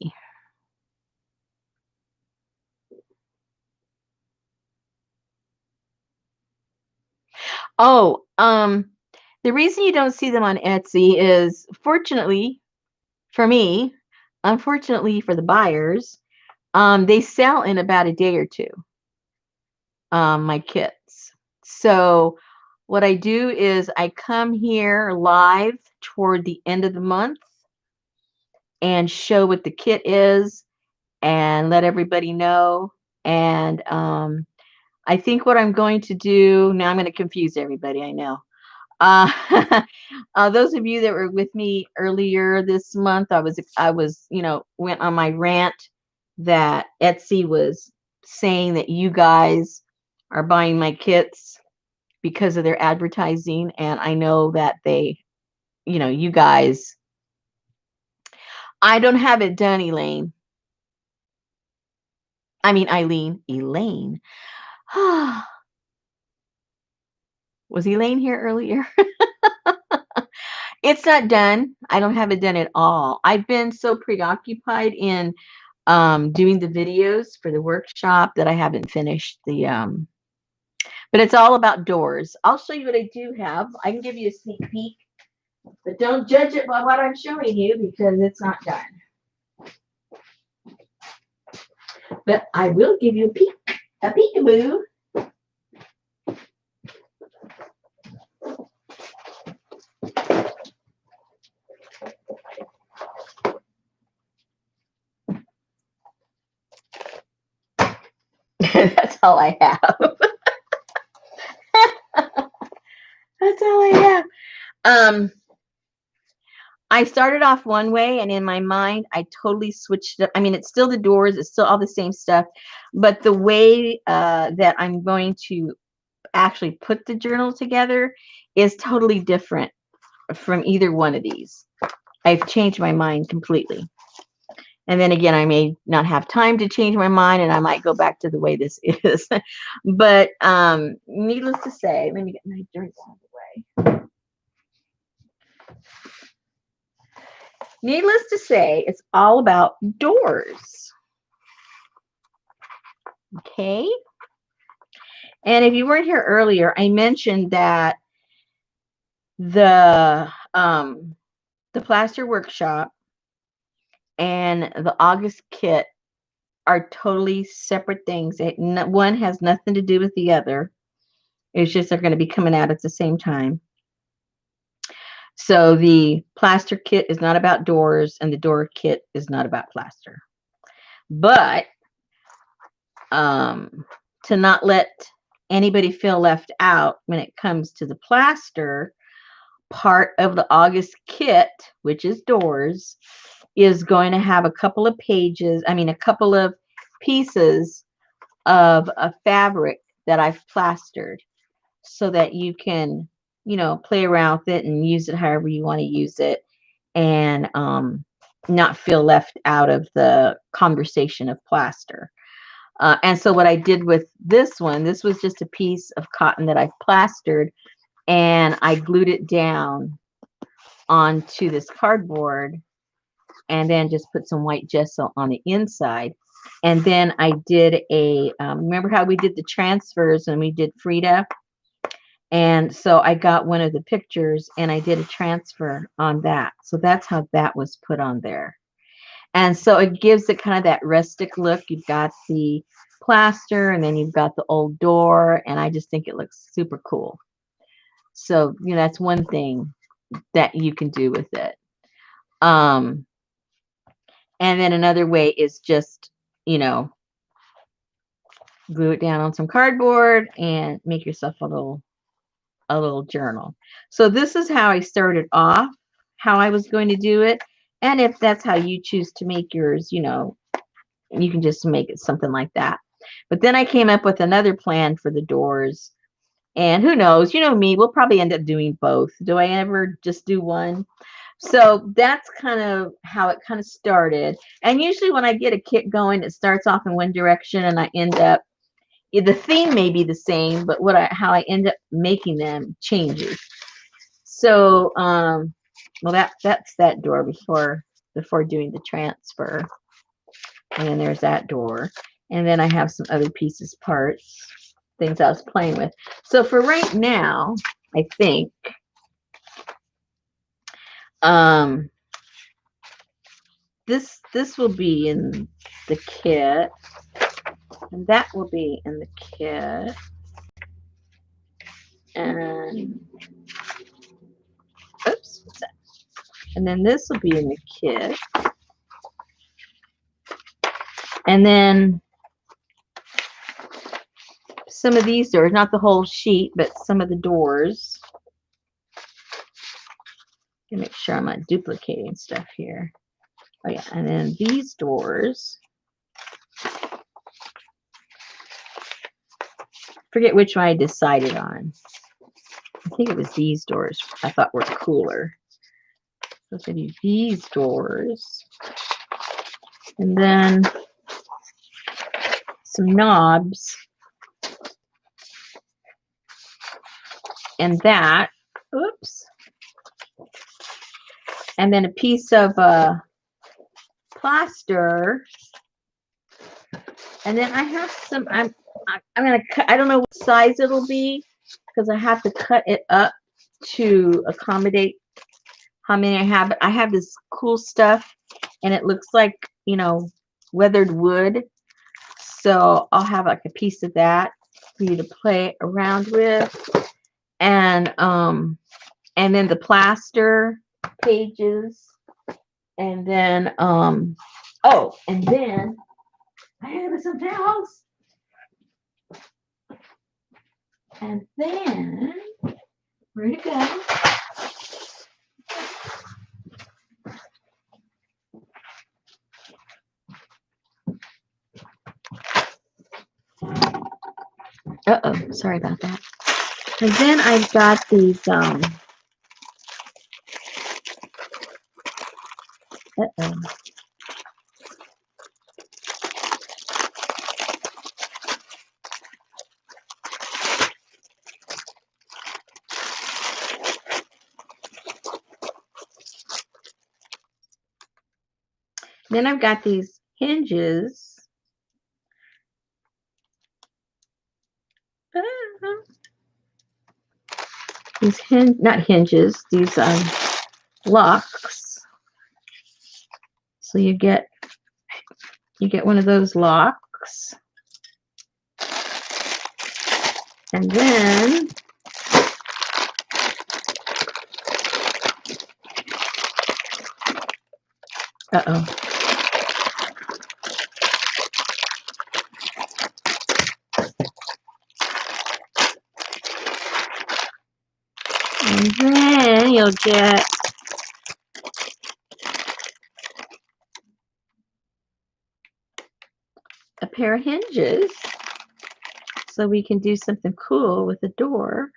Oh, the reason you don't see them on Etsy is, fortunately for me, unfortunately for the buyers, they sell in about a day or two, my kits. So what I do is I come here live toward the end of the month and show what the kit is and let everybody know. And I think what I'm going to do now, I'm going to confuse everybody, I know. Uh, those of you that were with me earlier this month, I was, went on my rant that Etsy was saying that you guys are buying my kits because of their advertising, and I know that they, you guys, I don't have it done, Elaine. I mean, Elaine. Was Elaine here earlier? It's not done. I don't have it done at all. I've been so preoccupied in doing the videos for the workshop that I haven't finished but it's all about doors. I'll show you what I do have. I can give you a sneak peek, but don't judge it by what I'm showing you because it's not done. But I will give you a peekaboo. That's all I have. That's all I have. I started off one way, and in my mind, I totally switched it up. I mean, it's still the doors, it's still all the same stuff, but the way that I'm going to actually put the journal together is totally different from either one of these. I've changed my mind completely. And then again, I may not have time to change my mind, and I might go back to the way this is. But needless to say, let me get my drink out of the way. Needless to say, it's all about doors. Okay. And if you weren't here earlier, I mentioned that the plaster workshop and the August kit are totally separate things. One has nothing to do with the other. It's just they're going to be coming out at the same time. So the plaster kit is not about doors, and the door kit is not about plaster. But to not let anybody feel left out when it comes to the plaster, part of the August kit, which is doors, is going to have a couple of pages, a couple of pieces of a fabric that I've plastered so that you can, play around with it and use it however you want to use it, and not feel left out of the conversation of plaster. And so what I did with this one, this was just a piece of cotton that I've plastered, and I glued it down onto this cardboard and then just put some white gesso on the inside. And then I did remember how we did the transfers and we did Frida? And so I got one of the pictures and I did a transfer on that. So that's how that was put on there. And so it gives it kind of that rustic look. You've got the plaster and then you've got the old door, and I just think it looks super cool. So, that's one thing that you can do with it. And then another way is just, glue it down on some cardboard and make yourself a little journal. So this is how I started off, how I was going to do it. And if that's how you choose to make yours, you can just make it something like that. But then I came up with another plan for the doors. And who knows, me, we'll probably end up doing both. Do I ever just do one? So that's kind of how it kind of started. And usually when I get a kit going, it starts off in one direction and I end up, the theme may be the same, but how I end up making them changes. So, well, that's that door before doing the transfer. And then there's that door. And then I have some other pieces, parts things I was playing with. So for right now, I think this will be in the kit, and that will be in the kit, and oops, what's that? And then this will be in the kit, and then some of these doors, not the whole sheet, but some of the doors. To make sure I'm not duplicating stuff here. Oh yeah, and then these doors. Forget which one I decided on. I think it was these doors I thought were cooler. So it's going to be these doors. And then some knobs. And that. Oops. And then a piece of plaster. And then I have some, I'm going to cut, I don't know what size it'll be because I have to cut it up to accommodate how many I have. But I have this cool stuff and it looks like, you know, weathered wood. So I'll have like a piece of that for you to play around with. And then the plaster pages. And then, oh, and then I have something else. And then, where'd it go? Uh-oh, sorry about that. And then I've got these, uh-oh. Then I've got these hinges. These not hinges, these locks. So you get one of those locks. And then uh-oh. And then you'll get a pair of hinges so we can do something cool with the door.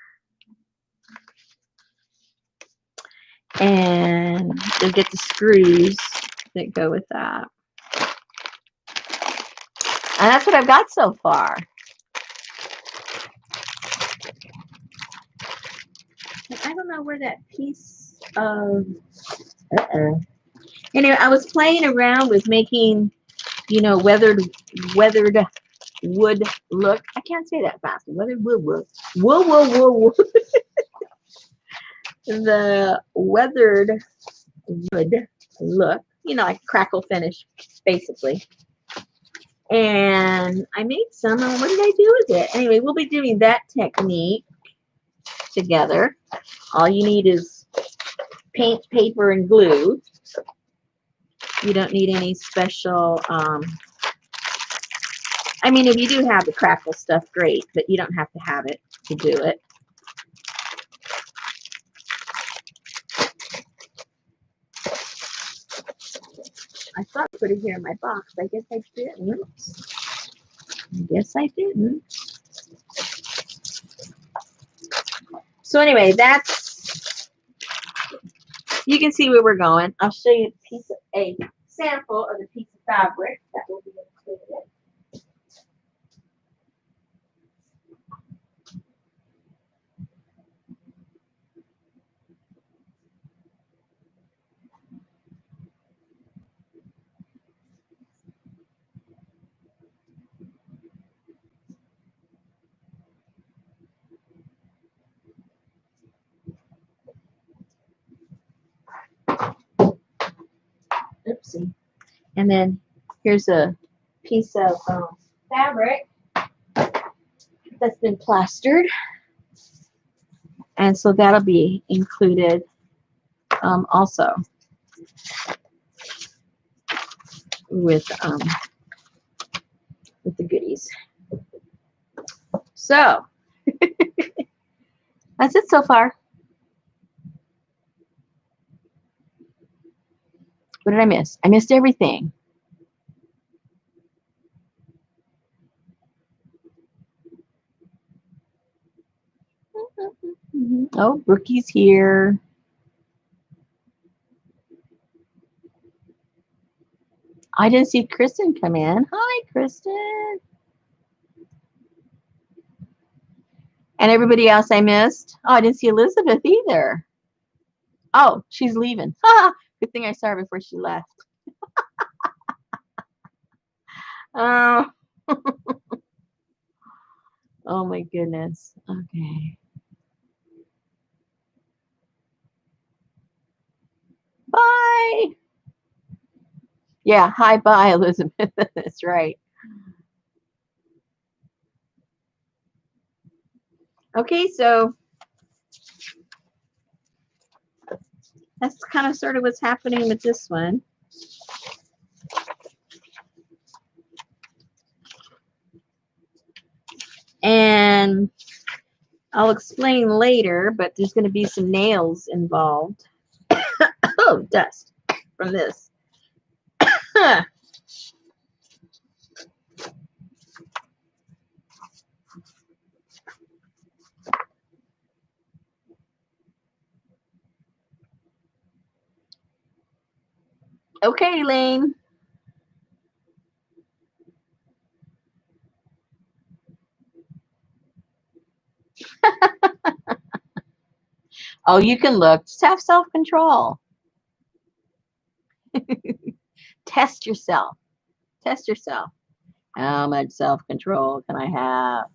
And you'll get the screws that go with that. And that's what I've got so far. And I don't know where that piece of Anyway, I was playing around with making, you know, weathered wood look. I can't say that fast. Weathered wood look. Whoa. The weathered wood look. You know, like crackle finish, basically. And I made some, and what did I do with it? Anyway, we'll be doing that technique together. All you need is paint, paper, and glue. You don't need any special, I mean, if you do have the crackle stuff, great, but you don't have to have it to do it. I thought I put it here in my box. I guess I didn't. So anyway, that's, you can see where we're going. I'll show you a sample of the piece of fabric that will be included. crazy. And then here's a piece of fabric that's been plastered. And so that'll be included also with the goodies. So that's it so far. What did I miss? I missed everything. Oh, Brookie's here. I didn't see Kristen come in. Hi, Kristen. And everybody else I missed. Oh, I didn't see Elizabeth either. Oh, she's leaving. Good thing I saw her before she left. Oh. Oh my goodness. Okay. Bye. Yeah, hi, bye, Elizabeth. That's right. Okay, so that's kind of sort of what's happening with this one. And I'll explain later, but there's going to be some nails involved. Oh, dust from this. Okay, Elaine. Oh, you can look. Just have self-control. Test yourself. Test yourself. How much self-control can I have?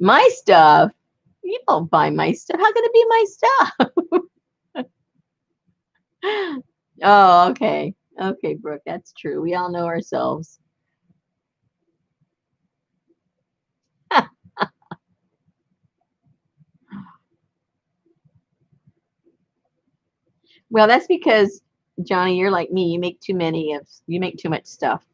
My stuff? You don't buy my stuff. How can it be my stuff? Oh, okay. Okay, Brooke, that's true. We all know ourselves. Well, that's because, Johnny, you're like me. You make you make too much stuff.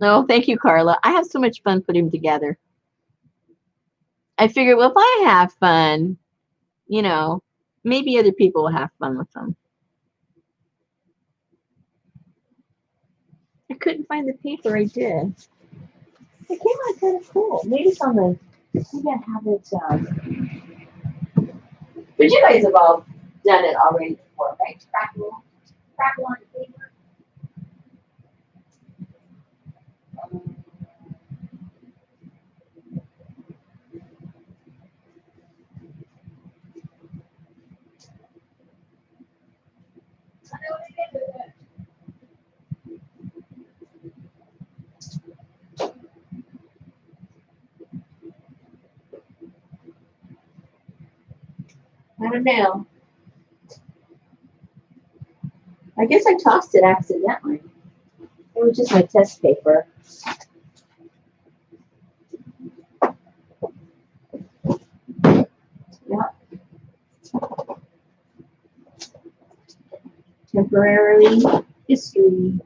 No, thank you, Carla. I have so much fun putting them together. I figured, well, if I have fun, you know, maybe other people will have fun with them. I couldn't find the paper I did. It came out kind of cool. Maybe it's on the, maybe I have it, but you guys have all done it already before, right? Crackle on the paper. I don't know. I guess I tossed it accidentally. It was just my test paper. Yep. Temporarily history.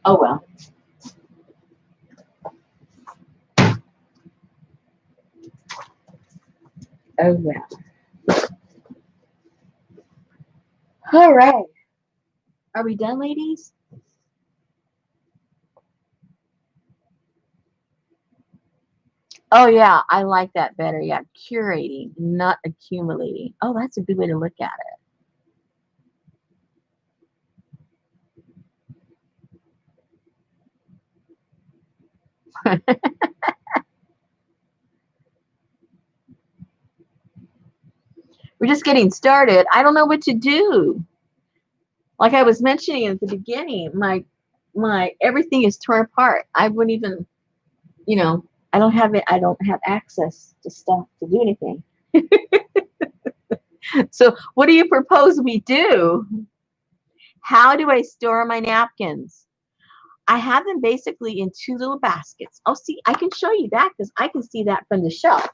Oh well. Oh well. All right. Are we done, ladies? Oh yeah, I like that better. Yeah, curating, not accumulating. Oh, that's a good way to look at it. We're just getting started. I don't know what to do. Like I was mentioning at the beginning, my everything is torn apart. I wouldn't even, you know, I don't have it. I don't have access to stuff to do anything. So, what do you propose we do? How do I store my napkins? I have them basically in two little baskets. Oh, see, I can show you that because I can see that from the shelf.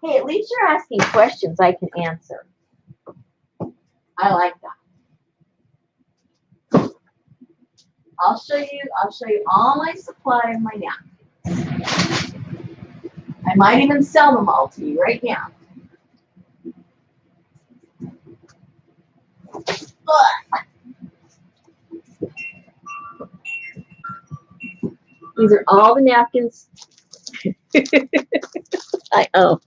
Hey, at least you're asking questions I can answer. I like that. I'll show you all my supply of my napkins. I might even sell them all to you right now. But these are all the napkins I own.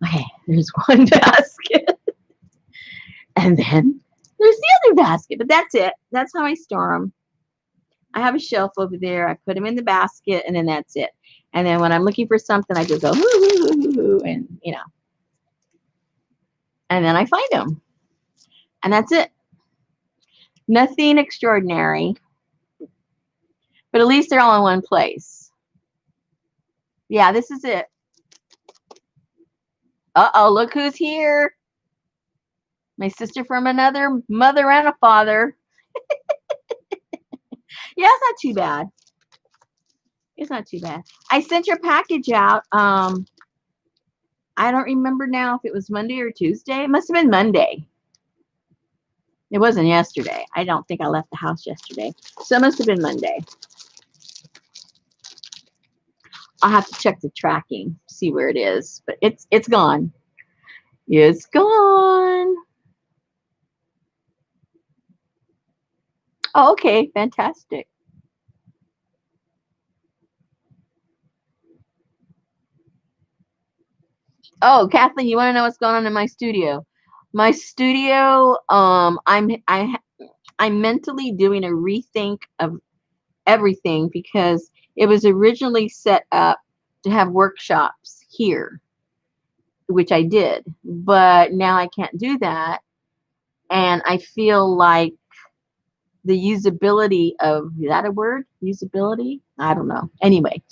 Okay, there's one basket. And then there's the other basket, but that's it. That's how I store them. I have a shelf over there. I put them in the basket, and then that's it. And then when I'm looking for something, I just go, and and then I find them. And that's it. Nothing extraordinary, but at least they're all in one place. Yeah, this is it. Uh-oh, look who's here. My sister from another mother and a father. Yeah, it's not too bad. It's not too bad. I sent your package out. I don't remember now if it was Monday or Tuesday. It must have been Monday. It wasn't yesterday. I don't think I left the house yesterday. So it must have been Monday. I'll have to check the tracking, see where it is. But it's gone. It's gone. Oh, okay. Fantastic. Oh, Kathleen, you want to know what's going on in my studio? My studio, I'm mentally doing a rethink of everything because it was originally set up to have workshops here, which I did, but now I can't do that. And I feel like the usability of, is that a word? Usability? I don't know. Anyway,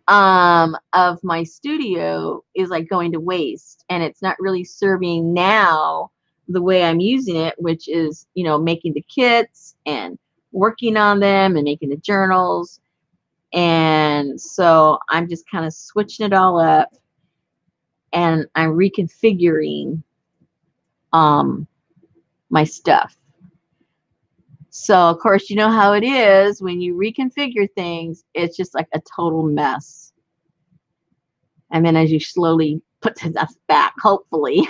of my studio is like going to waste, and it's not really serving now the way I'm using it, which is, making the kits and working on them and making the journals. And so I'm just kind of switching it all up, and I'm reconfiguring my stuff. So of course, you know how it is when you reconfigure things, it's just like a total mess. And then as you slowly put stuff back, hopefully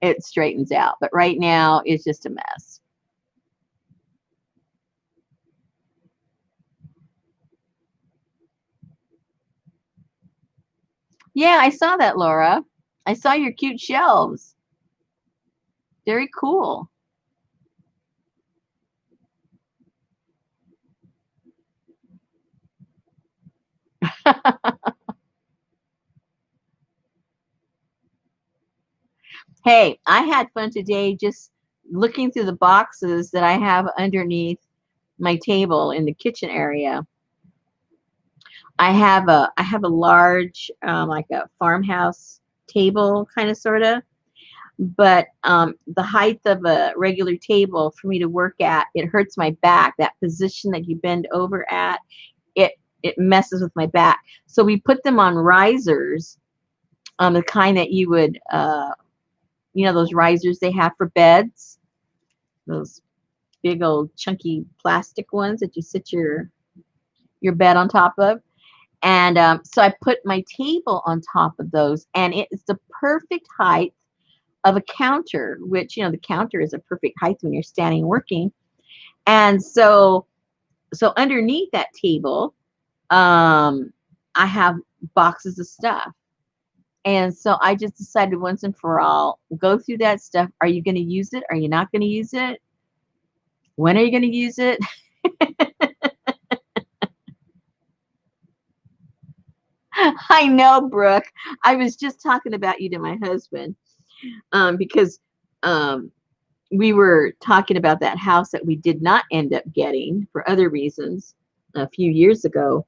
it straightens out. But right now it's just a mess. Yeah, I saw that, Laura. I saw your cute shelves. Very cool. Hey, I had fun today just looking through the boxes that I have underneath my table in the kitchen area. I have a large like a farmhouse table kind of sort of, but the height of a regular table for me to work at, it hurts my back. That position that you bend over at, it it messes with my back. So we put them on risers, the kind that you would those risers they have for beds, those big old chunky plastic ones that you sit your bed on top of. And so I put my table on top of those, and it is the perfect height of a counter, which, the counter is a perfect height when you're standing working. And so underneath that table, I have boxes of stuff. And so I just decided once and for all, go through that stuff. Are you going to use it? Are you not going to use it? When are you going to use it? I know, Brooke. I was just talking about you to my husband because we were talking about that house that we did not end up getting for other reasons a few years ago.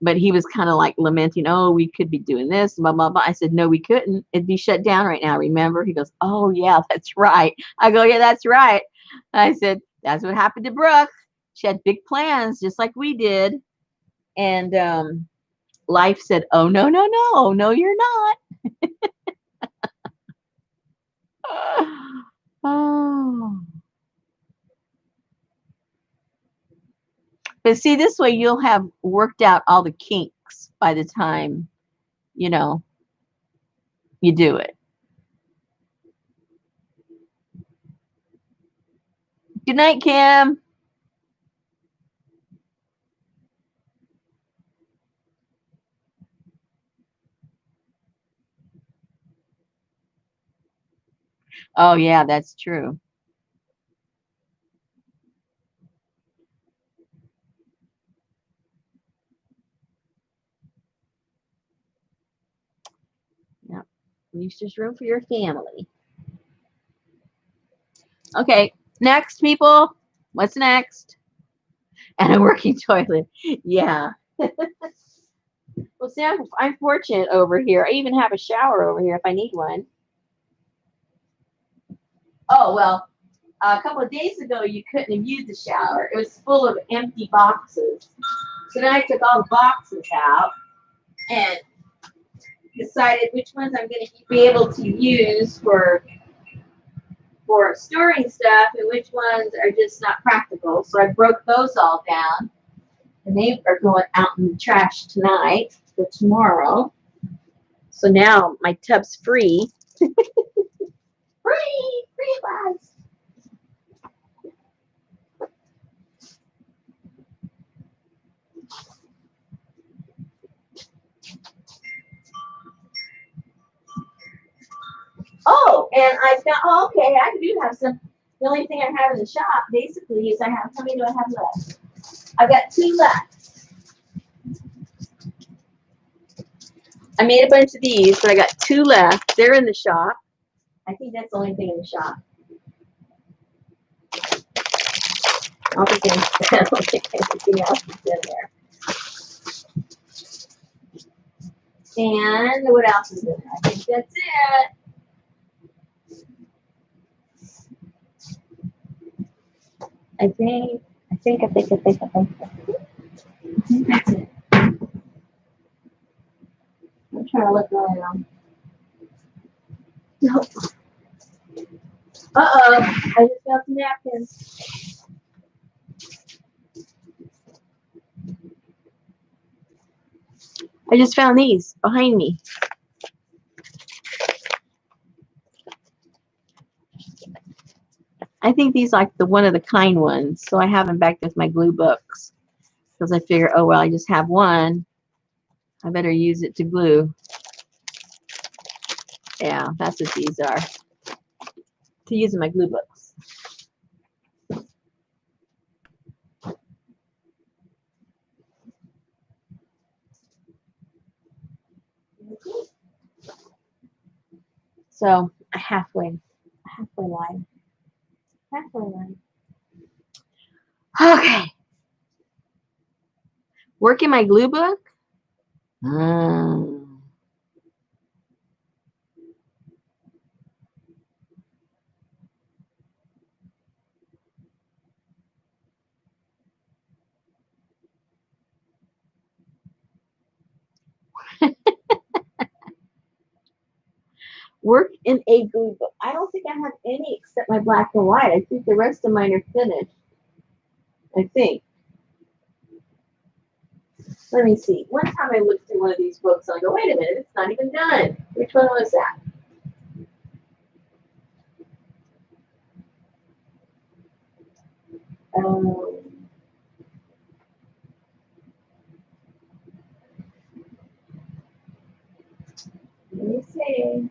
But he was kind of like lamenting, oh, we could be doing this, blah, blah, blah. I said, no, we couldn't. It'd be shut down right now, remember? He goes, oh, yeah, that's right. I go, yeah, that's right. I said, that's what happened to Brooke. She had big plans just like we did. And life said, oh, no, no, no, no, you're not. Oh. But see, this way you'll have worked out all the kinks by the time, you know, you do it. Good night, Kim. Oh, yeah, that's true. Yep. Leaves just room for your family. Okay, next, people. What's next? And a working toilet. Yeah. Well, see, I'm fortunate over here. I even have a shower over here if I need one. Oh, well, a couple of days ago, you couldn't have used the shower. It was full of empty boxes. So then I took all the boxes out and decided which ones I'm going to be able to use for storing stuff and which ones are just not practical. So I broke those all down, and they are going out in the trash tonight for tomorrow. So now my tub's free. Free at last. Oh, and I've got, oh, okay, I do have some. The only thing I have in the shop, basically, is I have, how many do I have left? I've got 2 left. I made a bunch of these, but I got 2 left. They're in the shop. I think that's the only thing in the shop. I don't think anything else is in there. And what else is in there? I think that's it. I think that's it. I'm trying to look around. Nope. Uh-oh. I just got some napkins. I just found these behind me. I think these like the one of the kind ones. So I have them back with my glue books. Because I figure, oh, well, I just have one. I better use it to glue. Yeah, that's what these are. To use in my glue books. So a halfway line. Halfway line. Okay. Work in my glue book. Work in a glue book. I don't think I have any except my black and white. I think the rest of mine are finished. I think. Let me see. One time I looked through one of these books and I go, wait a minute, it's not even done. Which one was that? Let me see.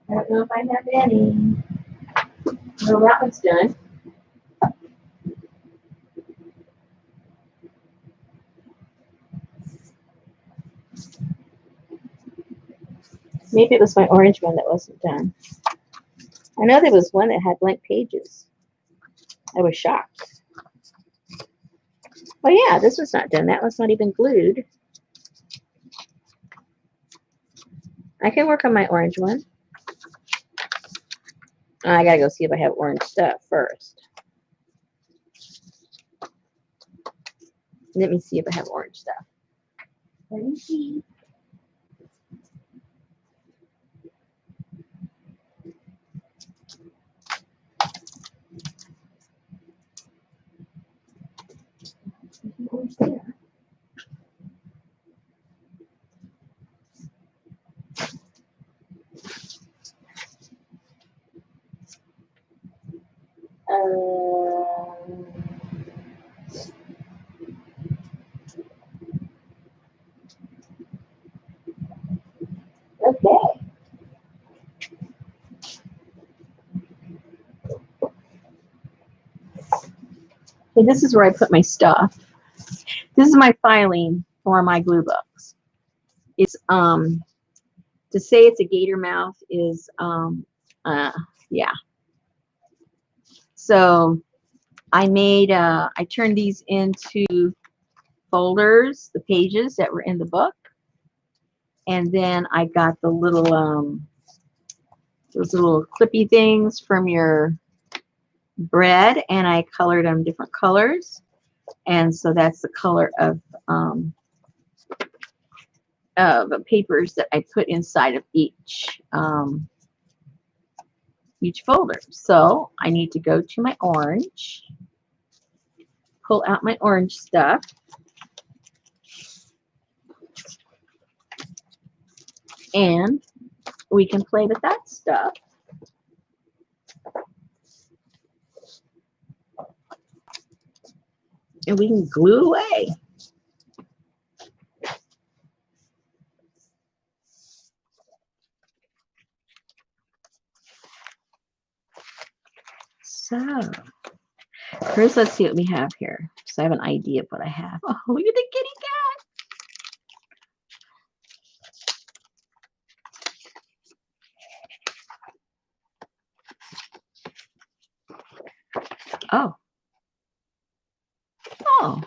I don't know if I have any. No, that one's done. Maybe it was my orange one that wasn't done. I know there was one that had blank pages. I was shocked. Oh yeah, this one's not done. That one's not even glued. I can work on my orange one. I gotta go see if I have orange stuff first. Let me see if I have orange stuff. Let me see. Orange there. Okay. So this is where I put my stuff. This is my filing for my glue books. It's to say it's a gator mouth is yeah. So I turned these into folders, the pages that were in the book, and then I got the little those little clippy things from your bread, and I colored them different colors, and so that's the color of papers that I put inside of each folder. So I need to go to my orange, pull out my orange stuff, and we can play with that stuff. And we can glue away. So first, let's see what we have here. So I have an idea of what I have. Oh, look at the kitty cat. Oh. Oh.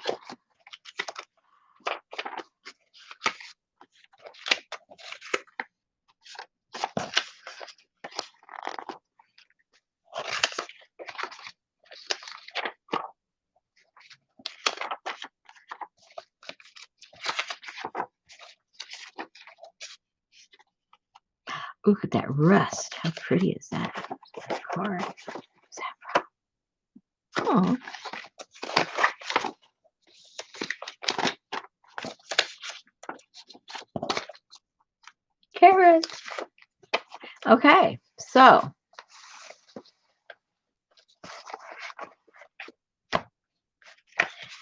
Look at that rust. How pretty is that? Card. What's that from? Oh. Carrots. Okay, so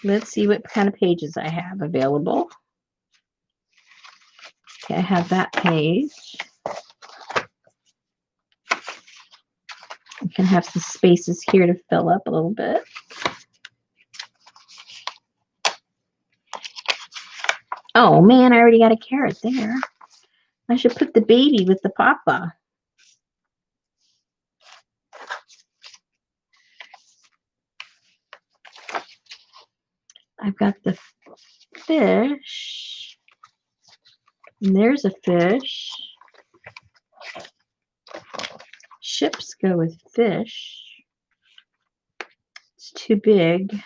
let's see what kind of pages I have available. Okay, I have that page. I can have some spaces here to fill up a little bit. Oh man, I already got a carrot there. I should put the baby with the papa. I've got the fish. And there's a fish. Ships go with fish. It's too big.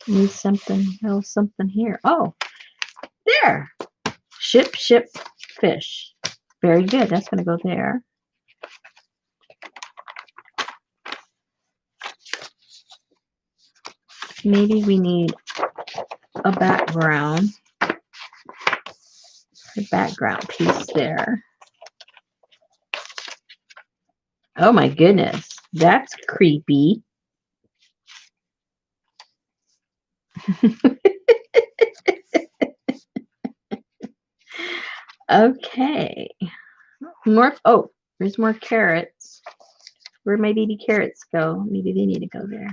Need something else, something here. Oh, there. Ship, fish. Very good. That's going to go there. Maybe we need a background. the background piece there. Oh my goodness, that's creepy. Okay, more. Oh, there's more carrots. Where'd my baby carrots go? Maybe they need to go there.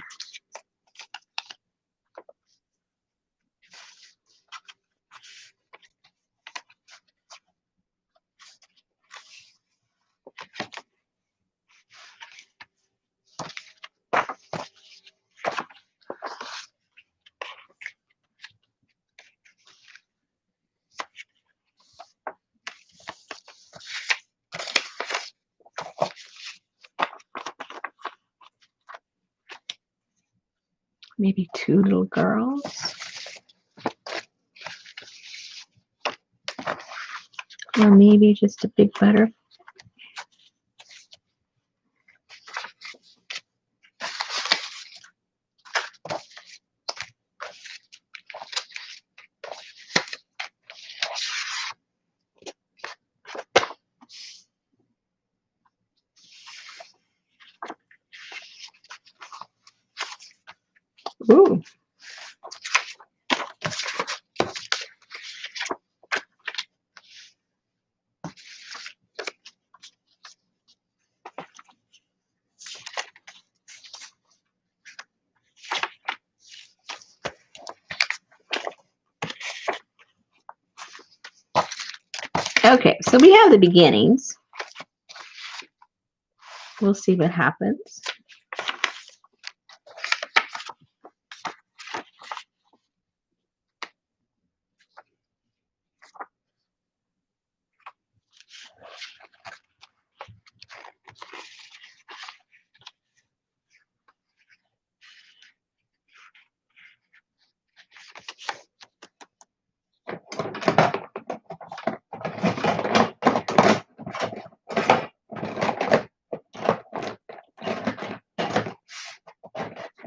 Maybe two little girls. Or maybe just a big butterfly. Ooh. Okay, so we have the beginnings. We'll see what happens.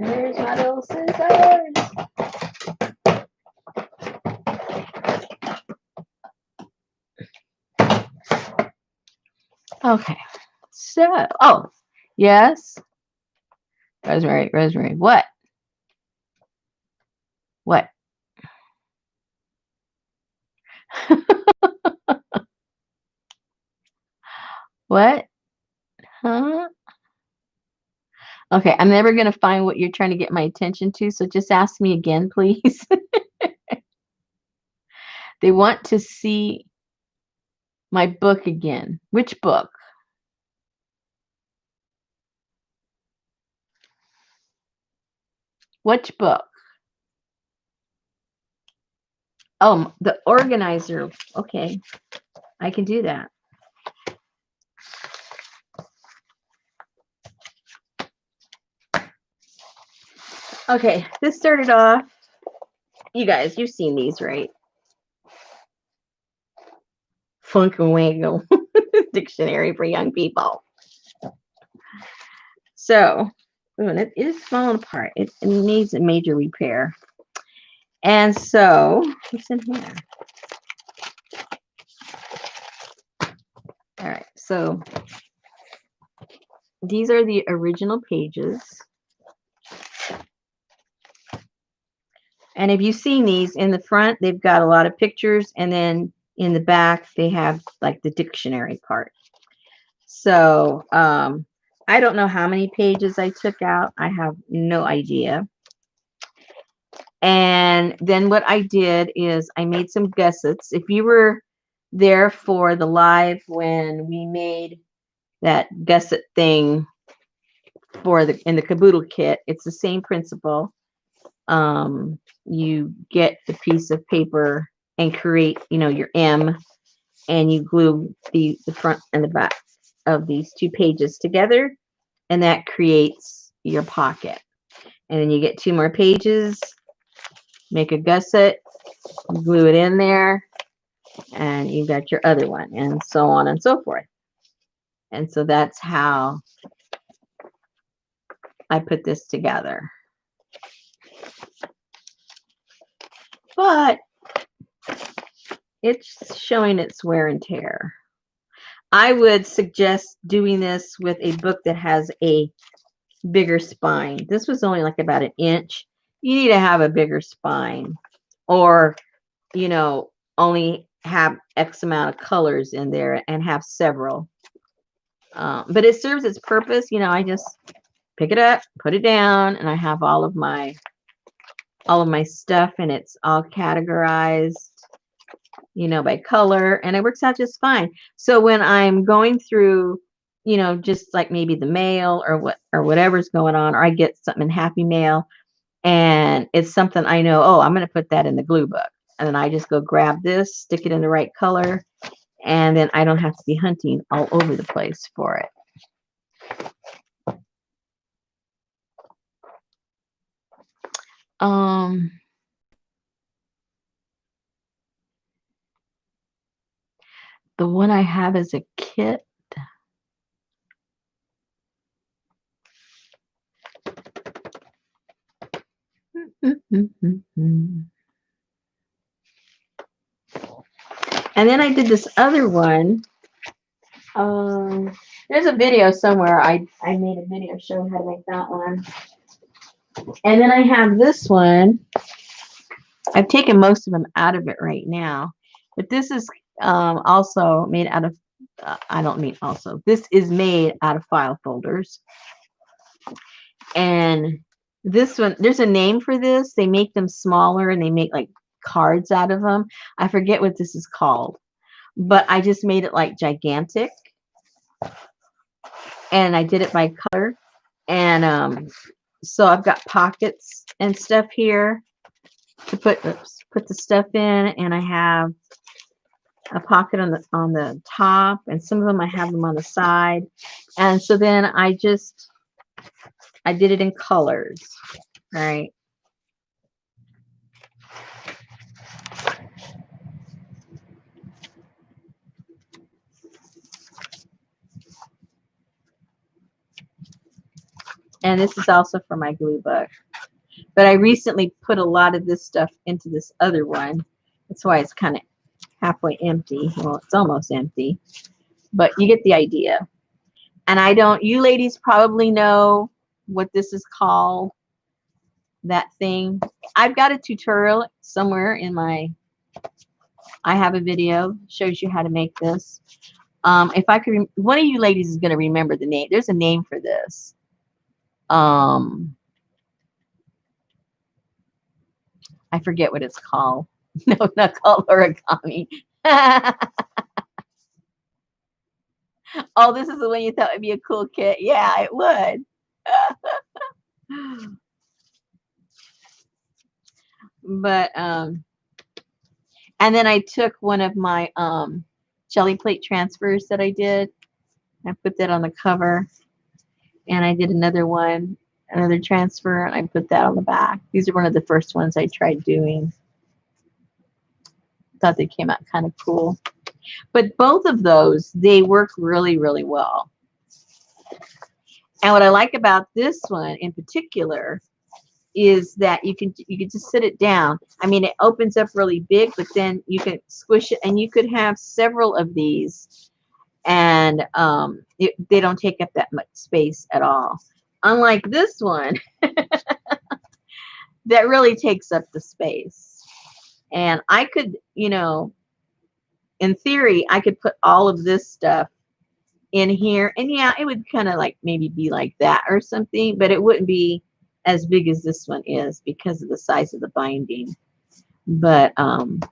There's my little scissors. Okay, so, oh, yes. Rosemary, Rosemary, what? What? What? Huh? Okay, I'm never going to find what you're trying to get my attention to, so just ask me again, please. They want to see my book again. Which book? Which book? Oh, the organizer. Okay, I can do that. Okay, this started off, you guys, you've seen these, right? Funk and Wangle dictionary for young people. So, and it is falling apart. It needs a major repair. And so, what's in here? All right, so these are the original pages. And if you've seen these, in the front, they've got a lot of pictures, and then in the back, they have like the dictionary part. So I don't know how many pages I took out. I have no idea. And then what I did is I made some gussets. If you were there for the live when we made that gusset thing for in the caboodle kit, it's the same principle. You get the piece of paper and create, your M, and you glue the front and the back of these two pages together, and that creates your pocket. And then you get two more pages, make a gusset, glue it in there, and you got your other one, and so on and so forth. And so that's how I put this together. But it's showing its wear and tear. I would suggest doing this with a book that has a bigger spine. This was only like about an inch. You need to have a bigger spine, or, you know, only have X amount of colors in there and have several. But it serves its purpose. You know, I just pick it up, put it down, and I have all of my stuff, and it's all categorized, you know, by color, and it works out just fine. So when I'm going through, you know, just like maybe the mail or whatever's going on, or I get something in Happy Mail and it's something I know, oh, I'm going to put that in the glue book. And then I just go grab this, stick it in the right color, and then I don't have to be hunting all over the place for it. The one I have is a kit. And then I did this other one. There's a video somewhere. I made a video showing how to make that one. And then I have this one. I've taken most of them out of it right now. But this is also made out of, I don't mean also. This is made out of file folders. And this one, there's a name for this. They make them smaller and they make like cards out of them. I forget what this is called. But I just made it like gigantic. And I did it by color. And so I've got pockets and stuff here to put the stuff in, and I have a pocket on the top, and some of them I have them on the side. And so then I did it in colors, right? And this is also for my glue book. But I recently put a lot of this stuff into this other one. That's why it's kind of halfway empty. Well, it's almost empty, but you get the idea. And you ladies probably know what this is called, that thing. I've got a tutorial somewhere I have a video, shows you how to make this. If I could, one of you ladies is going to remember the name. There's a name for this. I forget what it's called. No, not called origami. Oh, this is the one you thought would be a cool kit. Yeah, it would. But and then I took one of my jelly plate transfers that I did. I put that on the cover, and I did another transfer, and I put that on the back. These are one of the first ones I tried doing. Thought they came out kind of cool. But both of those, they work really, really well. And what I like about this one in particular is that you can just sit it down. I mean, it opens up really big, but then you can squish it, and you could have several of these, and they don't take up that much space at all. Unlike this one, that really takes up the space. And I could, you know, in theory, I could put all of this stuff in here, and yeah, it would kind of like maybe be like that or something, but it wouldn't be as big as this one is because of the size of the binding. But and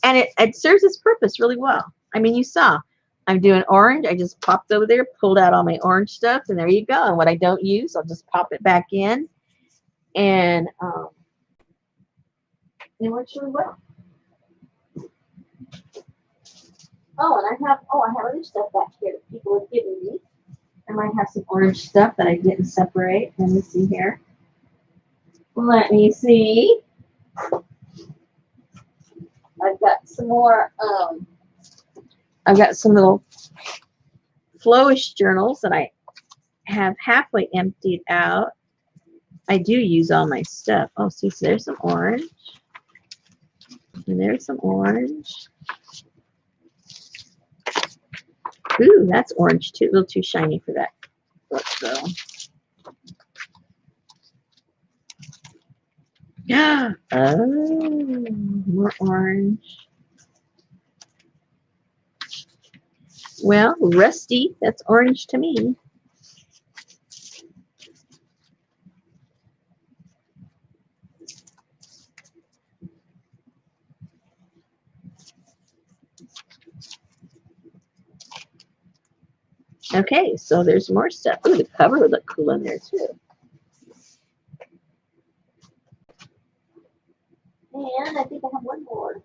it serves its purpose really well. I mean, you saw I'm doing orange. I just popped over there, pulled out all my orange stuff, and there you go. And what I don't use, I'll just pop it back in, and it works really well. Oh, and I have other stuff back here that people have given me. I might have some orange stuff that I didn't separate. Let me see here. Let me see. I've got some more. I've got some little flowish journals that I have halfway emptied out. I do use all my stuff. Oh, see, so there's some orange. And there's some orange. Ooh, that's orange too. A little too shiny for that book, though. Yeah. Oh, more orange. Well, rusty. That's orange to me. Okay, so there's more stuff. Ooh, the cover would look cool in there too. And I think I have one more.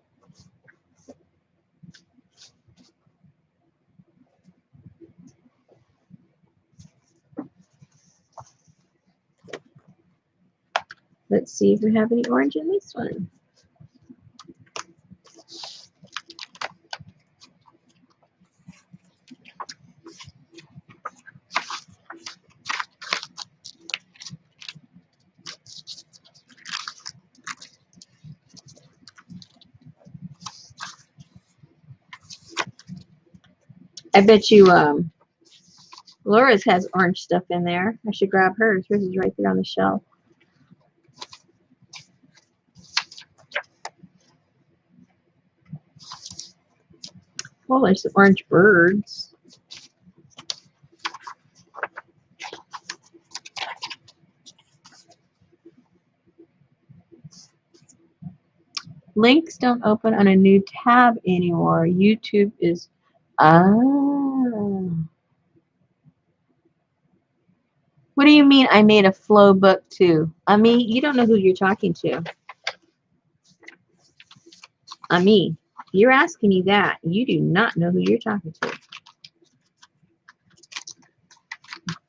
Let's see if we have any orange in this one. I bet you Laura's has orange stuff in there. I should grab hers. Hers is right there on the shelf. Well, there's some orange birds. Links don't open on a new tab anymore. YouTube is... Oh. What do you mean I made a flow book too? Ami, you don't know who you're talking to. Ami, you're asking me that. You do not know who you're talking to.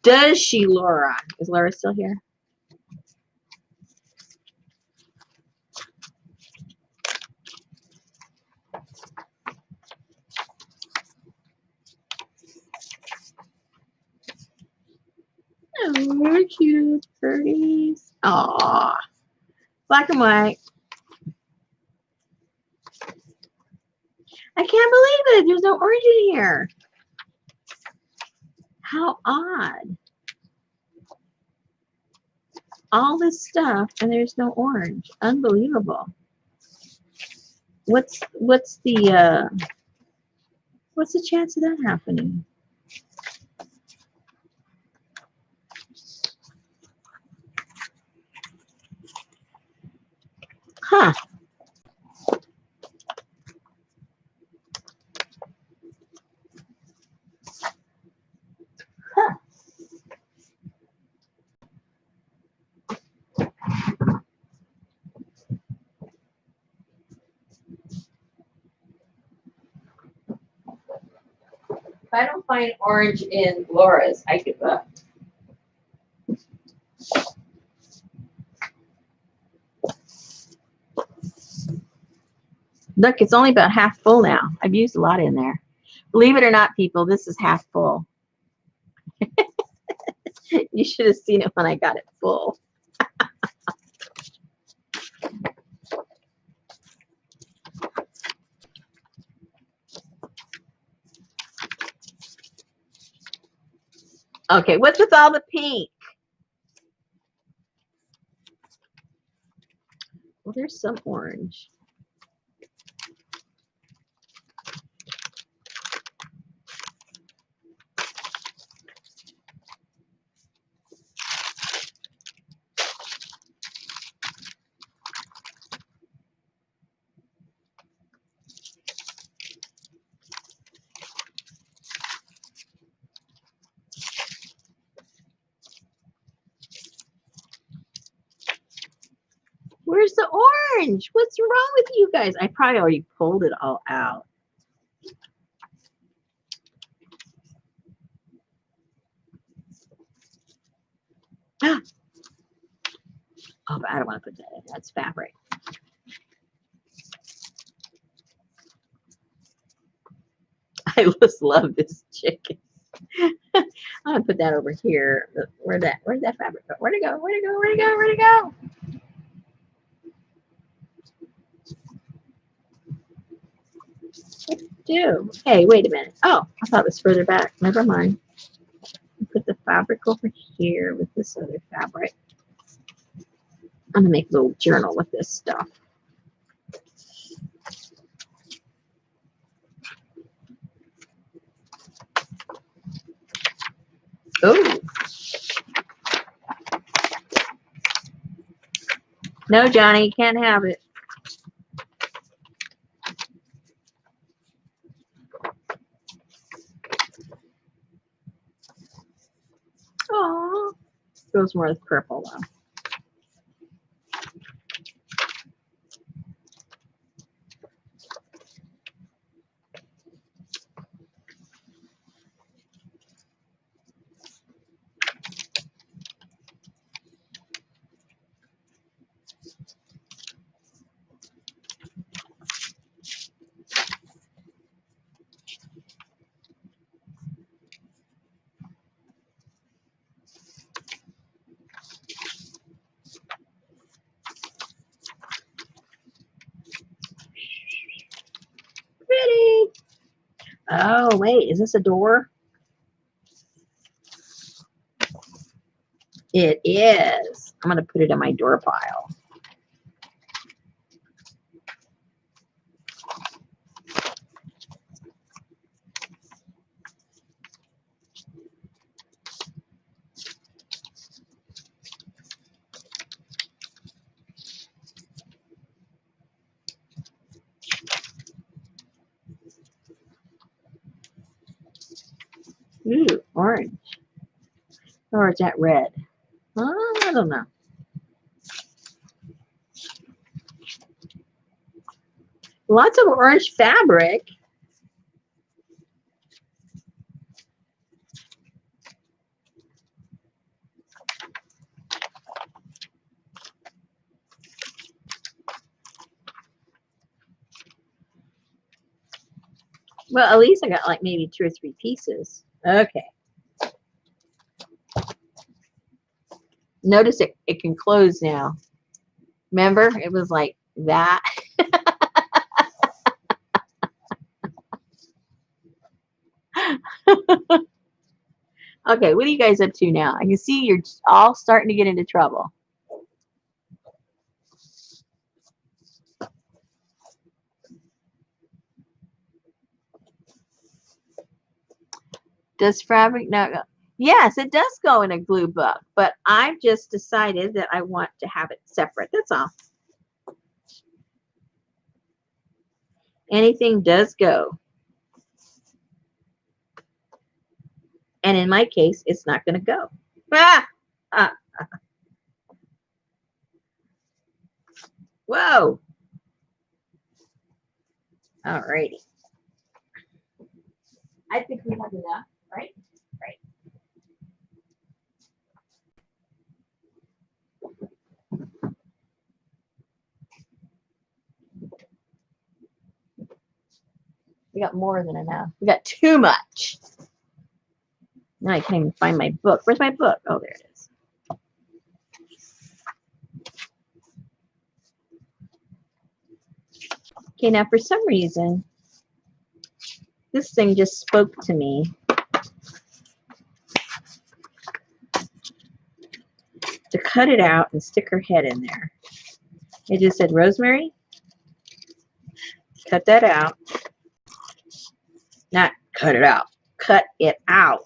Does she, Laura? Is Laura still here? Oh, cute birdies. Aw. Black and white. I can't believe it. There's no orange in here. How odd. All this stuff and there's no orange. Unbelievable. What's the chance of that happening? Huh. Huh. If I don't find orange in Laura's, I give up. Look, it's only about half full now. I've used a lot in there. Believe it or not, people, this is half full. You should have seen it when I got it full. Okay, what's with all the pink? Well, there's some orange. Where's the orange? What's wrong with you guys? I probably already pulled it all out. Oh, but I don't want to put that in. That's fabric. I just love this chicken. I'm gonna put that over here. Where'd that fabric go? Where'd it go? Where'd it go? Where'd it go? Where'd it go? Do. Hey, wait a minute. Oh, I thought it was further back. Never mind. Put the fabric over here with this other fabric. I'm gonna make a little journal with this stuff. Oh, no, Johnny, you can't have it. Oh, goes more with purple though. Pretty. Oh, wait, is this a door? It is. I'm gonna put it in my door pile. Ooh, orange. Or is that red? I don't know. Lots of orange fabric. Well, at least I got like maybe 2 or 3 pieces. Okay. Notice it can close now. Remember, it was like that. Okay, what are you guys up to now? I can see you're all starting to get into trouble. Does fabric not go? Yes, it does go in a glue book, but I've just decided that I want to have it separate. That's all. Anything does go. And in my case, it's not going to go. Ah! Ah! Whoa! Alrighty. I think we have enough, right? Right. We got more than enough. We got too much. Now I can't even find my book. Where's my book? Oh, there it is. Okay, now for some reason, this thing just spoke to me. To cut it out and stick her head in there. It just said, Rosemary, cut that out. Not cut it out. Cut it out.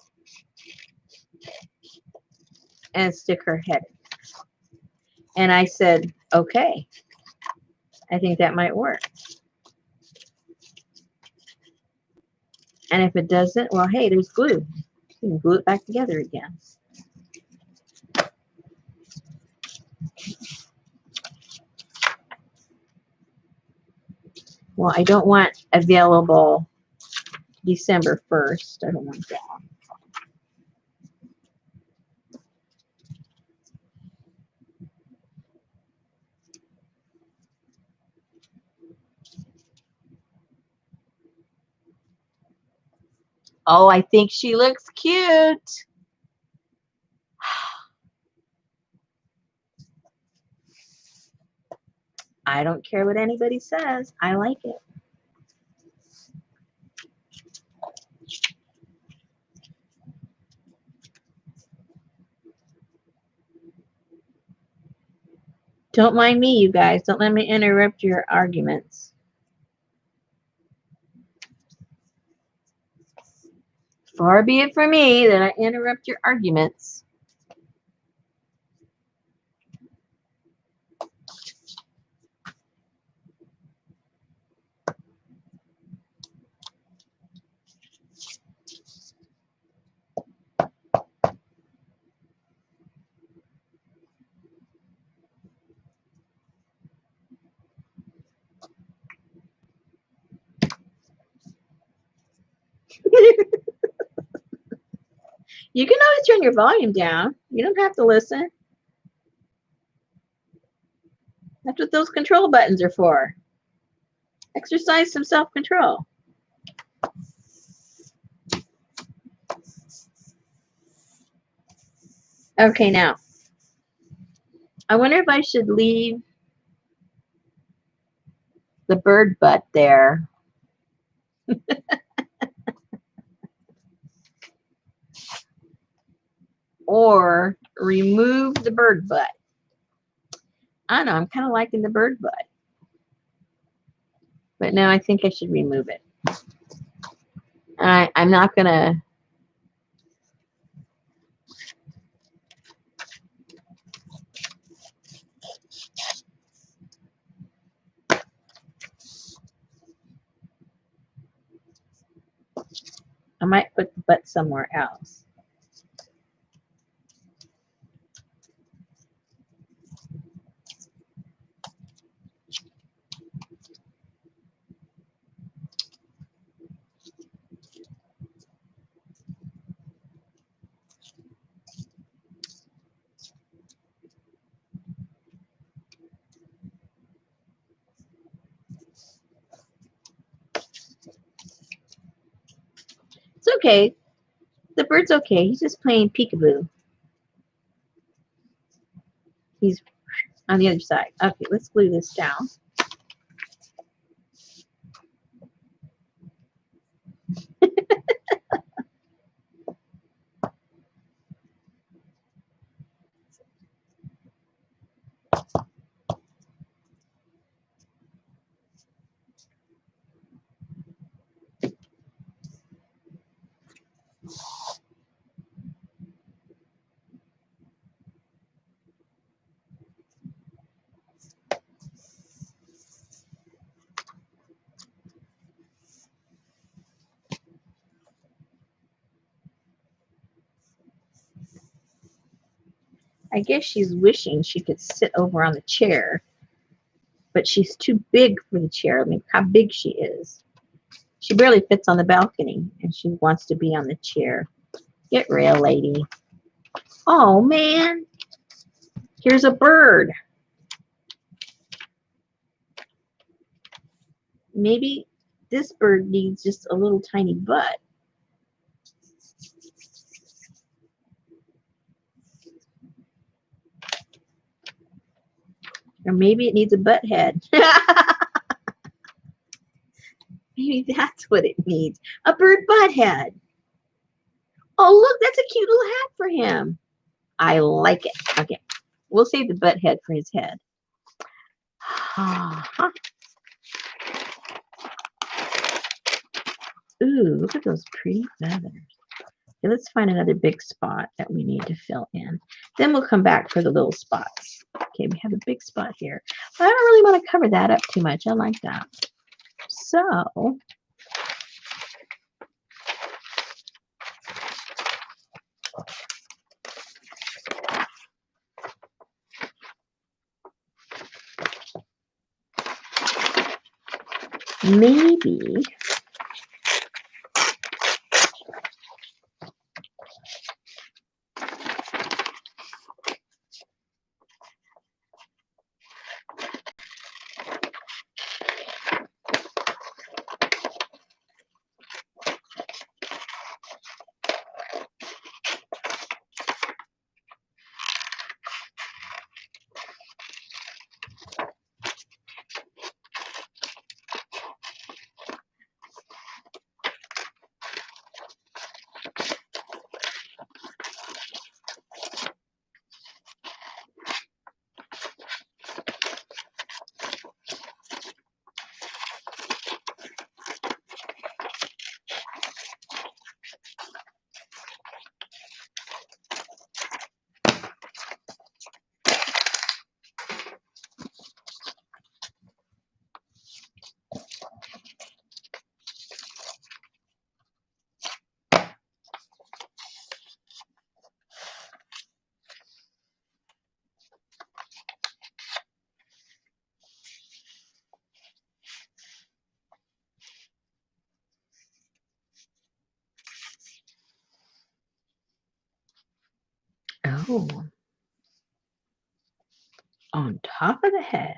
And stick her head in. And I said, okay. I think that might work. And if it doesn't, well, hey, there's glue. You can glue it back together again. Well, I don't want available December 1st. I don't want that. Oh, I think she looks cute. I don't care what anybody says. I like it. Don't mind me, you guys. Don't let me interrupt your arguments. Far be it from me that I interrupt your arguments. You can always turn your volume down. You don't have to listen. That's what those control buttons are for. Exercise some self-control. Okay, now, I wonder if I should leave the bird butt there. Or remove the bird butt. I don't know, I'm kind of liking the bird butt. But now I think I should remove it. I'm not going to... I might put the butt somewhere else. It's okay. The bird's okay. He's just playing peekaboo. He's on the other side. Okay, let's glue this down. I guess she's wishing she could sit over on the chair, but she's too big for the chair. I mean, how big she is. She barely fits on the balcony, and she wants to be on the chair. Get real, lady. Oh, man. Here's a bird. Maybe this bird needs just a little tiny butt. Or maybe it needs a butt head. Maybe that's what it needs. A bird butt head. Oh, look, that's a cute little hat for him. I like it. Okay, we'll save the butt head for his head. Ooh, look at those pretty feathers. Okay, let's find another big spot that we need to fill in. Then we'll come back for the little spots. Okay, we have a big spot here. But I don't really want to cover that up too much. I like that. So, maybe Oh, on top of the head.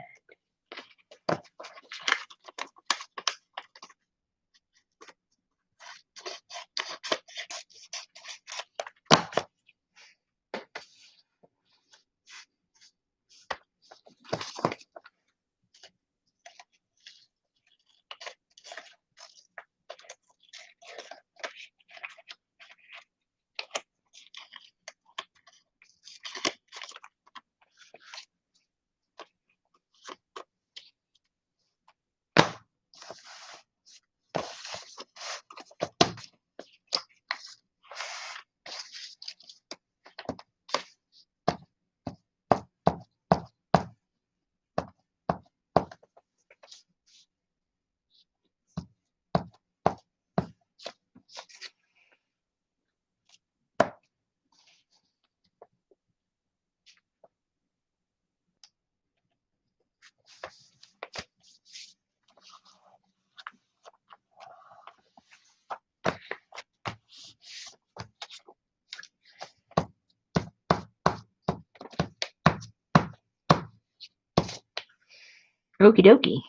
Okie dokie.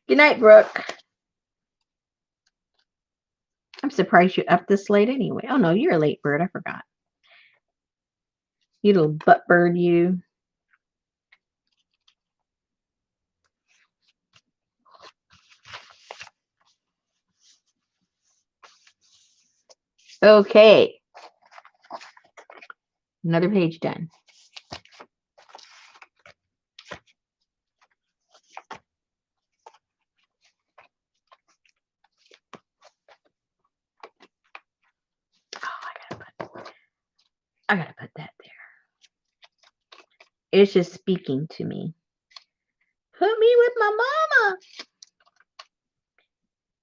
Good night, Brooke. I'm surprised you're up this late anyway. Oh, no, you're a late bird. I forgot. You little butt bird, you. Okay. Another page done. I gotta put that there. It's just speaking to me. Put me with my mama.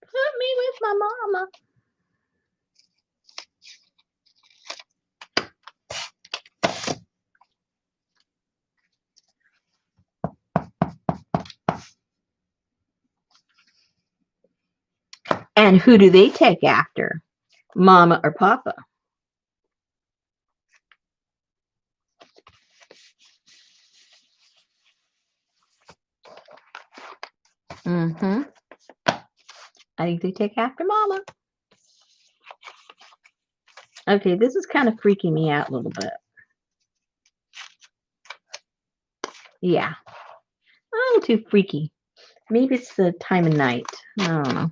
Put me with my mama. And who do they take after? Mama or Papa? Mm-hmm. I think they take after Mama. Okay, this is kind of freaking me out a little bit. Yeah. A little too freaky. Maybe it's the time of night. I don't know.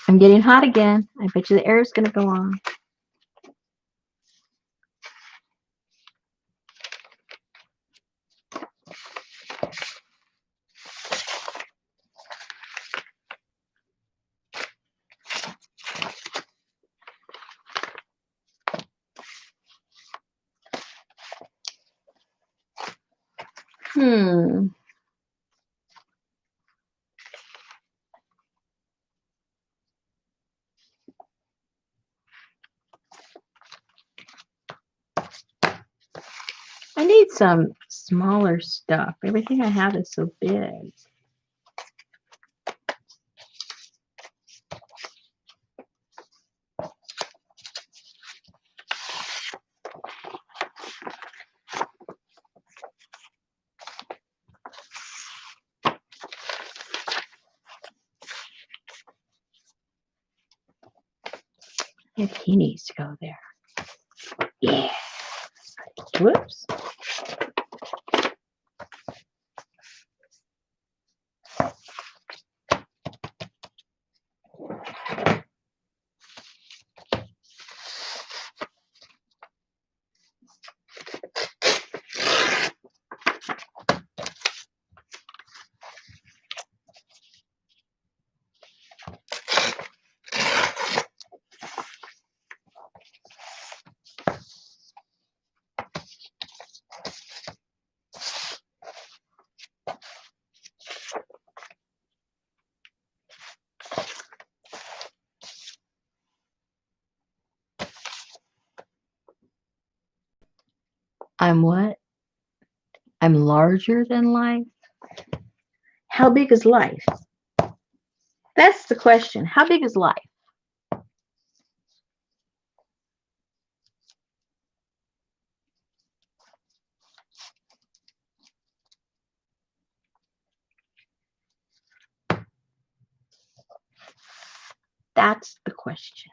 I'm getting hot again. I bet you the air is going to go on. I need some smaller stuff. Everything I have is so big. If he needs to go there. Yeah. Whoops. I'm what? I'm larger than life? How big is life? That's the question. How big is life? That's the question.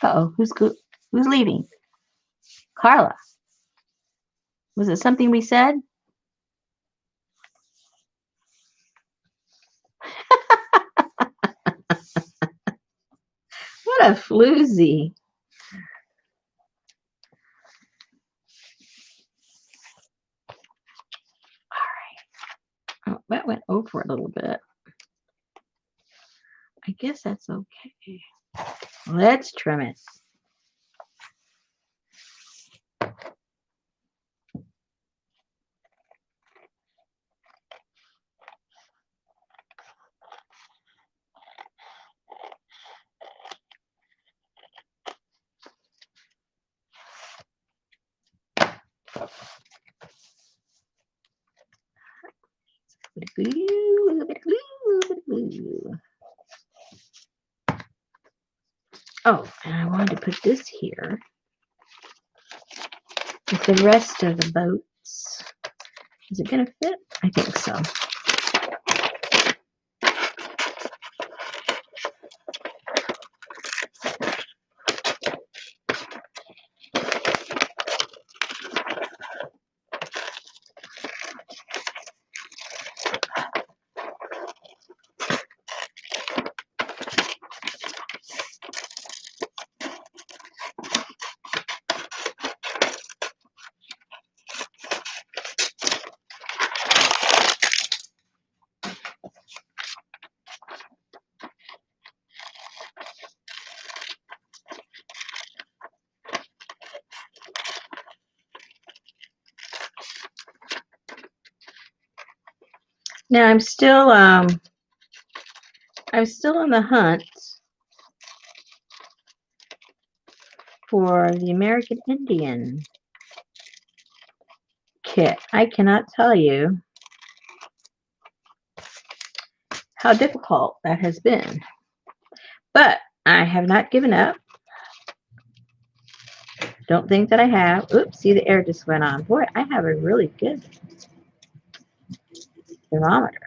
Uh-oh, who's leaving? Carla. Was it something we said? What a floozy. All right. Oh, that went over a little bit. I guess that's okay. Let's trim it. Oh, and I wanted to put this here with the rest of the boats. Is it going to fit? I think so. Now I'm still on the hunt for the American Indian kit. I cannot tell you how difficult that has been, but I have not given up. Don't think that I have. Oops, see, the air just went on. Boy, I have a really good thermometer.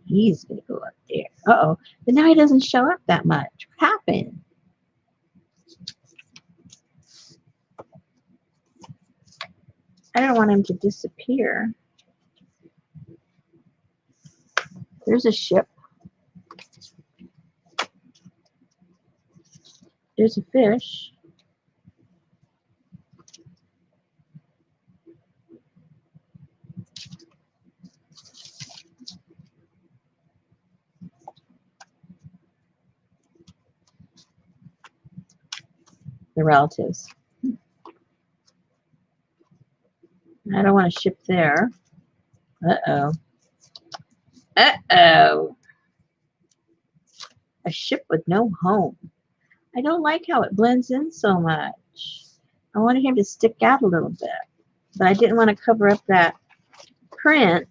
He's going to go up there. Uh-oh. But now he doesn't show up that much. What happened? I don't want him to disappear. There's a ship. There's a fish. The relatives. I don't want a ship there. Uh-oh. Uh-oh. A ship with no home. I don't like how it blends in so much. I wanted him to stick out a little bit, but I didn't want to cover up that print.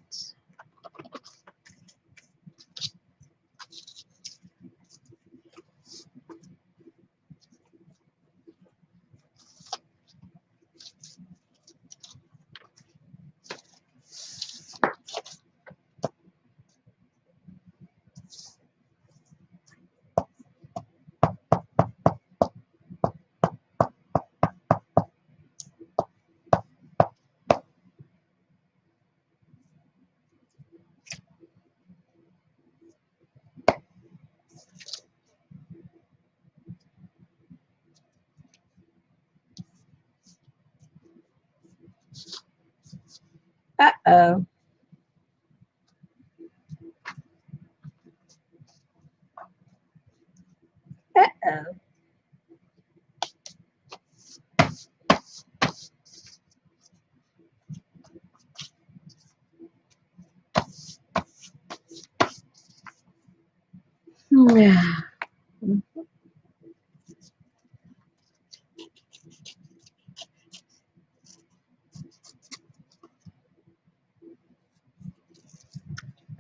Uh-oh. Uh-oh. Yeah.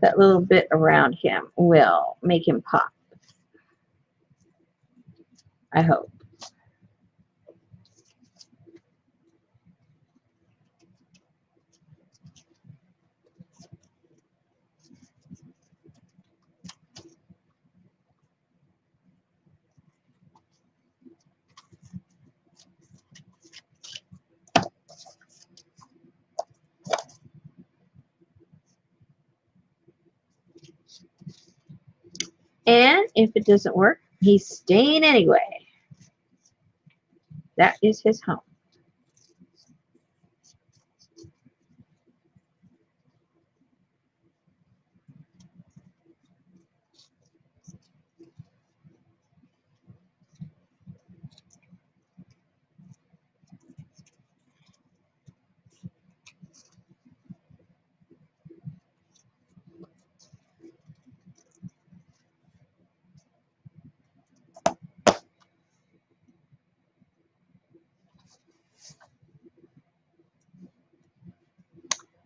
That little bit around him will make him pop, I hope. And if it doesn't work, he's staying anyway. That is his home.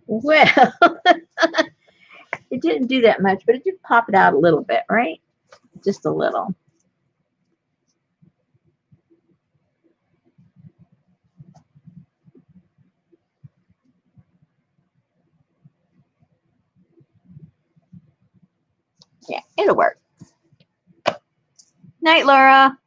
Well, it didn't do that much, but it did pop it out a little bit, right? Just a little. Yeah, it'll work. Night, Laura.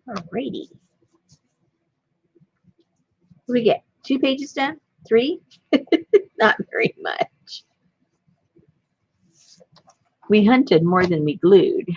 Alrighty. What do we get? 2 pages done? 3? Not very much. We hunted more than we glued.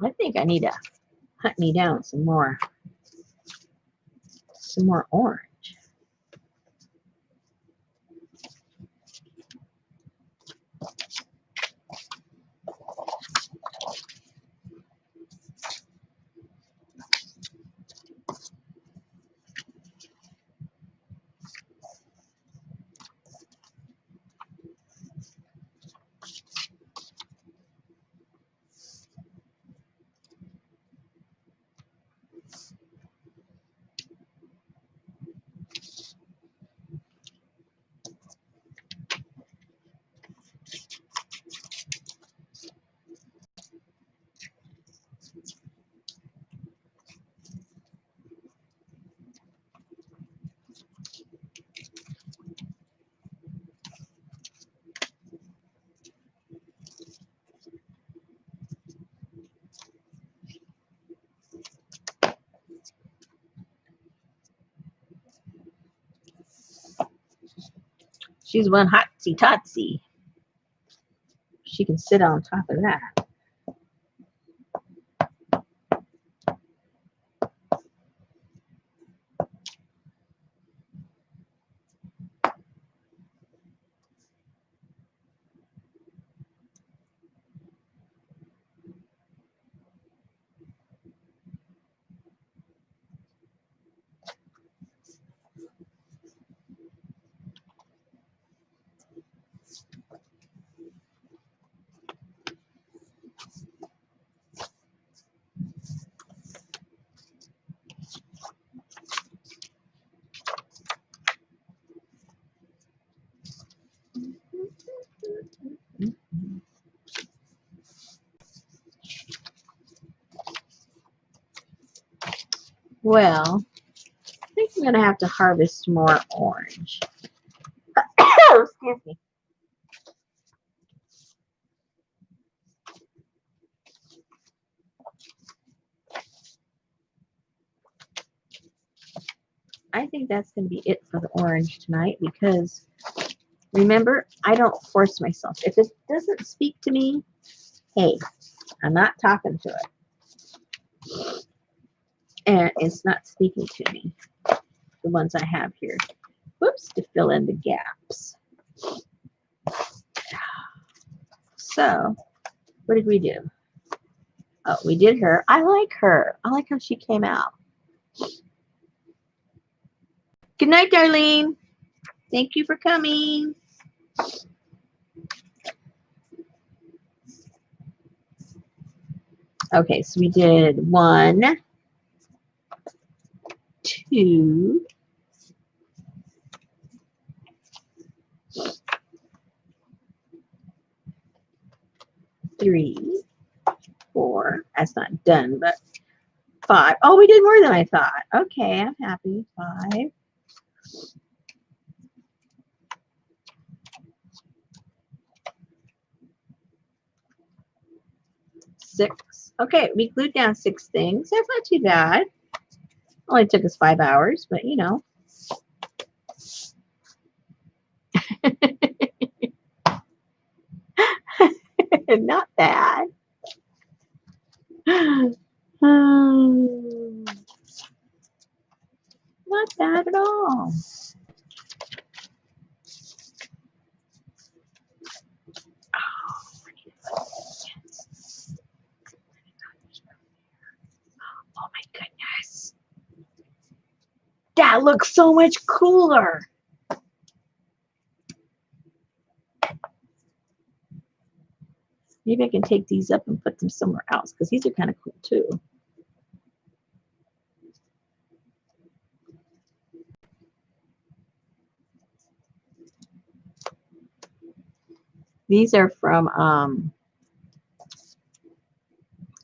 I think I need to hunt me down some more orange. She's one hotsy totsy. She can sit on top of that. Well, I think I'm going to have to harvest more orange. Excuse me. I think that's going to be it for the orange tonight because remember, I don't force myself. If it doesn't speak to me, hey, I'm not talking to it. And it's not speaking to me, the ones I have here. Whoops, to fill in the gaps. So, what did we do? Oh, we did her. I like her. I like how she came out. Good night, Darlene. Thank you for coming. Okay, so we did 1, 2, 3, 4. That's not done, but 5. Oh, we did more than I thought. Okay, I'm happy. 5. 6. Okay, we glued down 6 things. That's not too bad. Only took us 5 hours, but you know. Not bad. Not bad at all. Oh my goodness. That looks so much cooler. Maybe I can take these up and put them somewhere else because these are kind of cool too. These are from,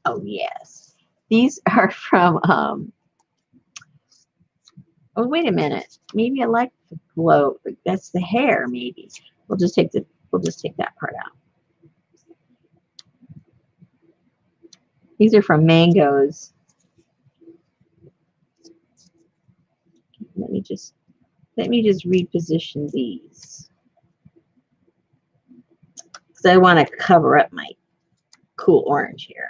oh yes. These are from, oh, wait a minute. Maybe I like the glow. That's the hair, maybe. We'll just take that part out. These are from mangoes. Let me just reposition these. Because I want to cover up my cool orange here.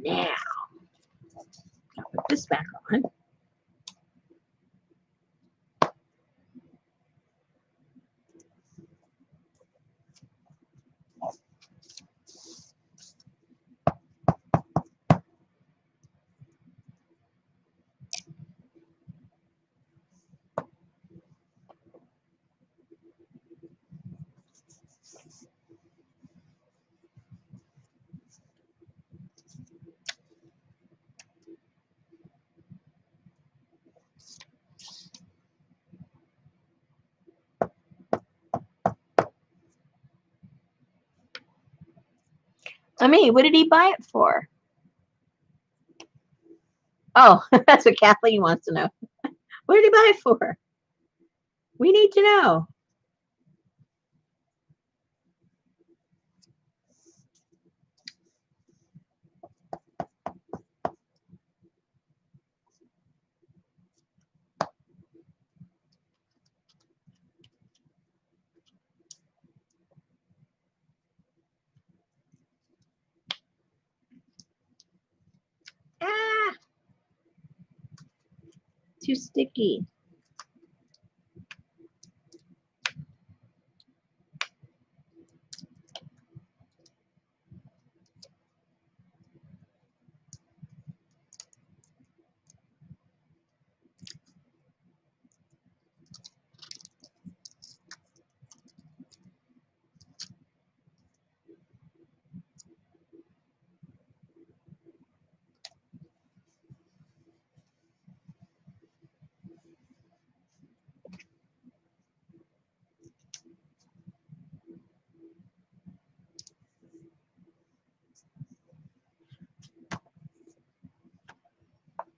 Now, I'll put this back on. I mean, what did he buy it for? Oh, that's what Kathleen wants to know. What did he buy it for? We need to know. Ah, too sticky.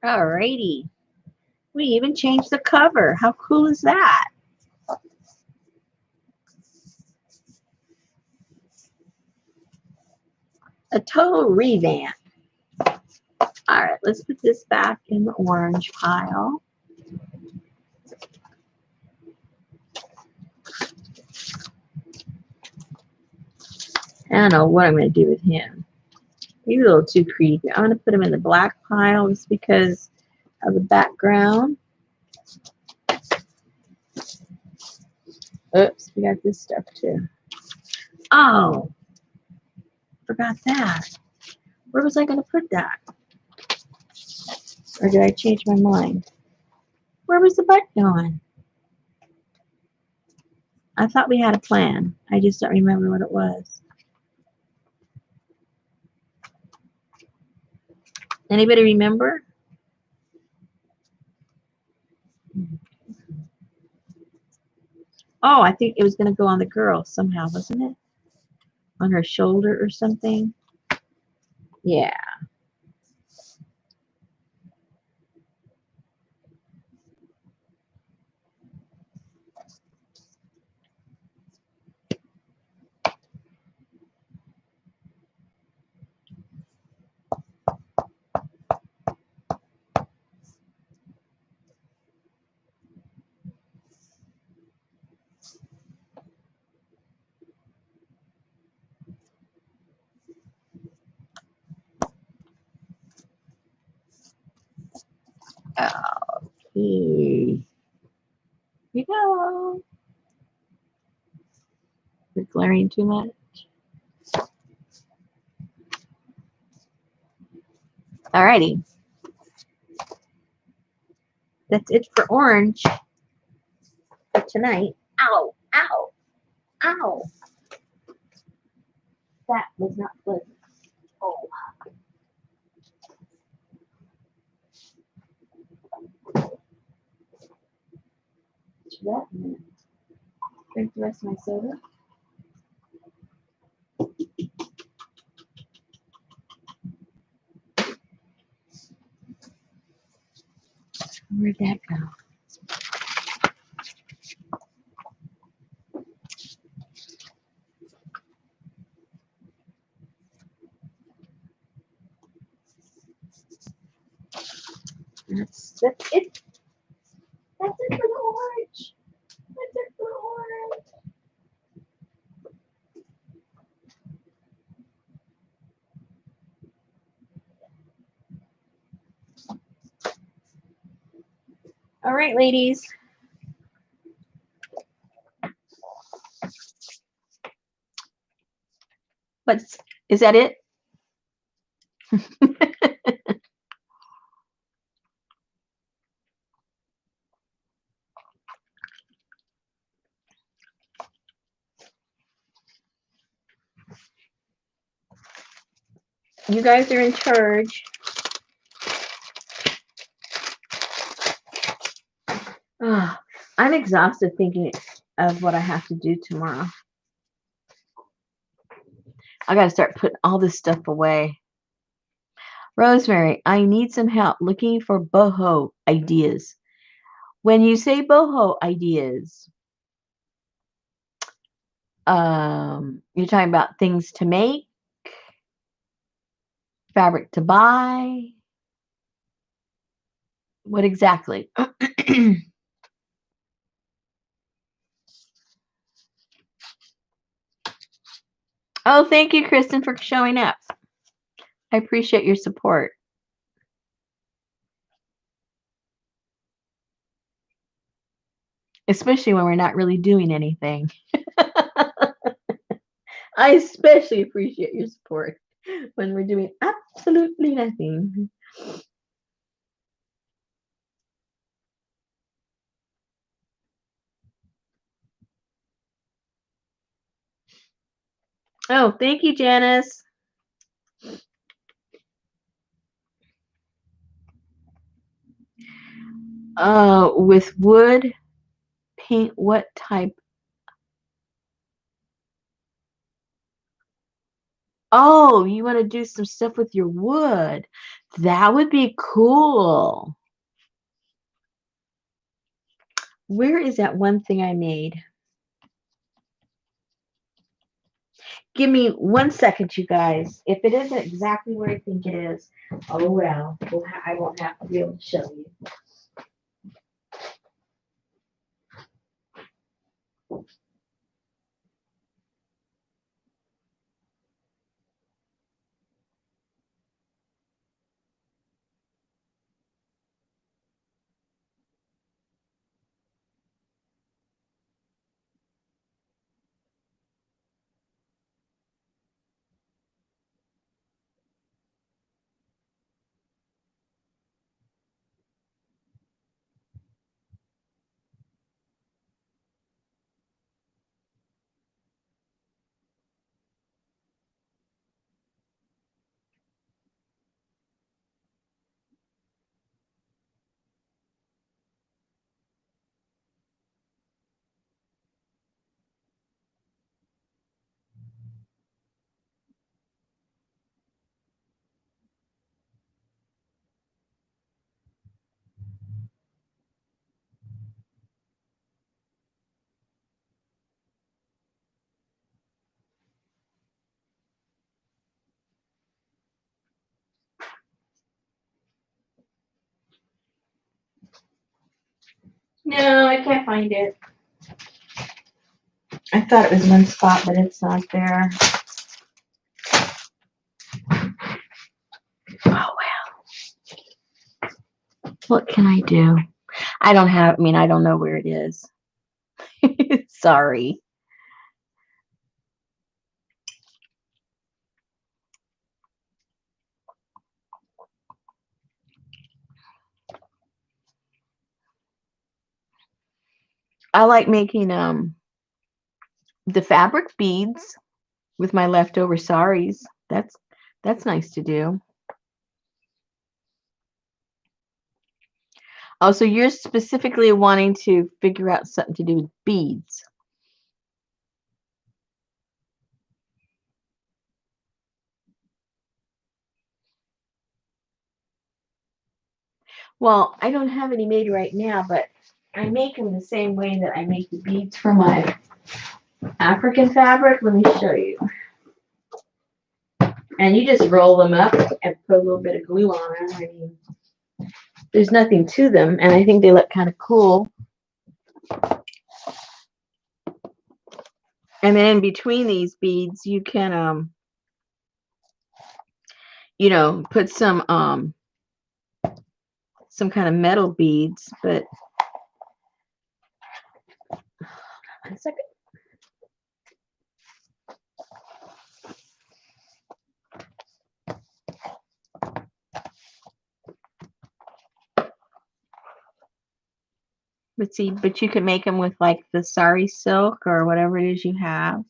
Alrighty. We even changed the cover. How cool is that? A total revamp. Alright, let's put this back in the orange pile. I don't know what I'm going to do with him. He's a little too creepy. I'm going to put him in the black pile just because of the background. Oops, we got this stuff too. Oh, forgot that. Where was I going to put that? Or did I change my mind? Where was the butt going? I thought we had a plan. I just don't remember what it was. Anybody remember? Oh, I think it was going to go on the girl somehow, wasn't it? On her shoulder or something. Yeah. Okay. Here we go. Is it glaring too much? Alrighty. That's it for orange for tonight. Ow, ow, ow. That was not pleasant. Oh. That minute. Drink the rest of my soda. Where'd that go? That's it. That's it for the orange. That's it for the orange. All right, ladies. But is that it? You guys are in charge. Oh, I'm exhausted thinking of what I have to do tomorrow. I got to start putting all this stuff away. Rosemary, I need some help looking for boho ideas. When you say boho ideas, you're talking about things to make, fabric to buy. What exactly? Oh, thank you, Kristen, for showing up. I appreciate your support. Especially when we're not really doing anything. I especially appreciate your support when we're doing absolutely nothing. Oh, thank you, Janice. With wood paint, what type? Oh, you want to do some stuff with your wood. That would be cool. Where is that one thing I made? Give me 1 second, you guys. If it isn't exactly where I think it is, oh well. I won't have to be able to show you. No, I can't find it. I thought it was one spot, but it's not there. Oh well. What can I do? I don't know where it is. Sorry. I like making the fabric beads with my leftover saris. That's nice to do. Oh, so you're specifically wanting to figure out something to do with beads. Well, I don't have any made right now, but I make them the same way that I make the beads for my African fabric. Let me show you. And you just roll them up and put a little bit of glue on them. I mean, there's nothing to them, and I think they look kind of cool. And then in between these beads, you can, put some kind of metal beads. But 1 second. Let's see, but you can make them with like the sari silk or whatever it is you have.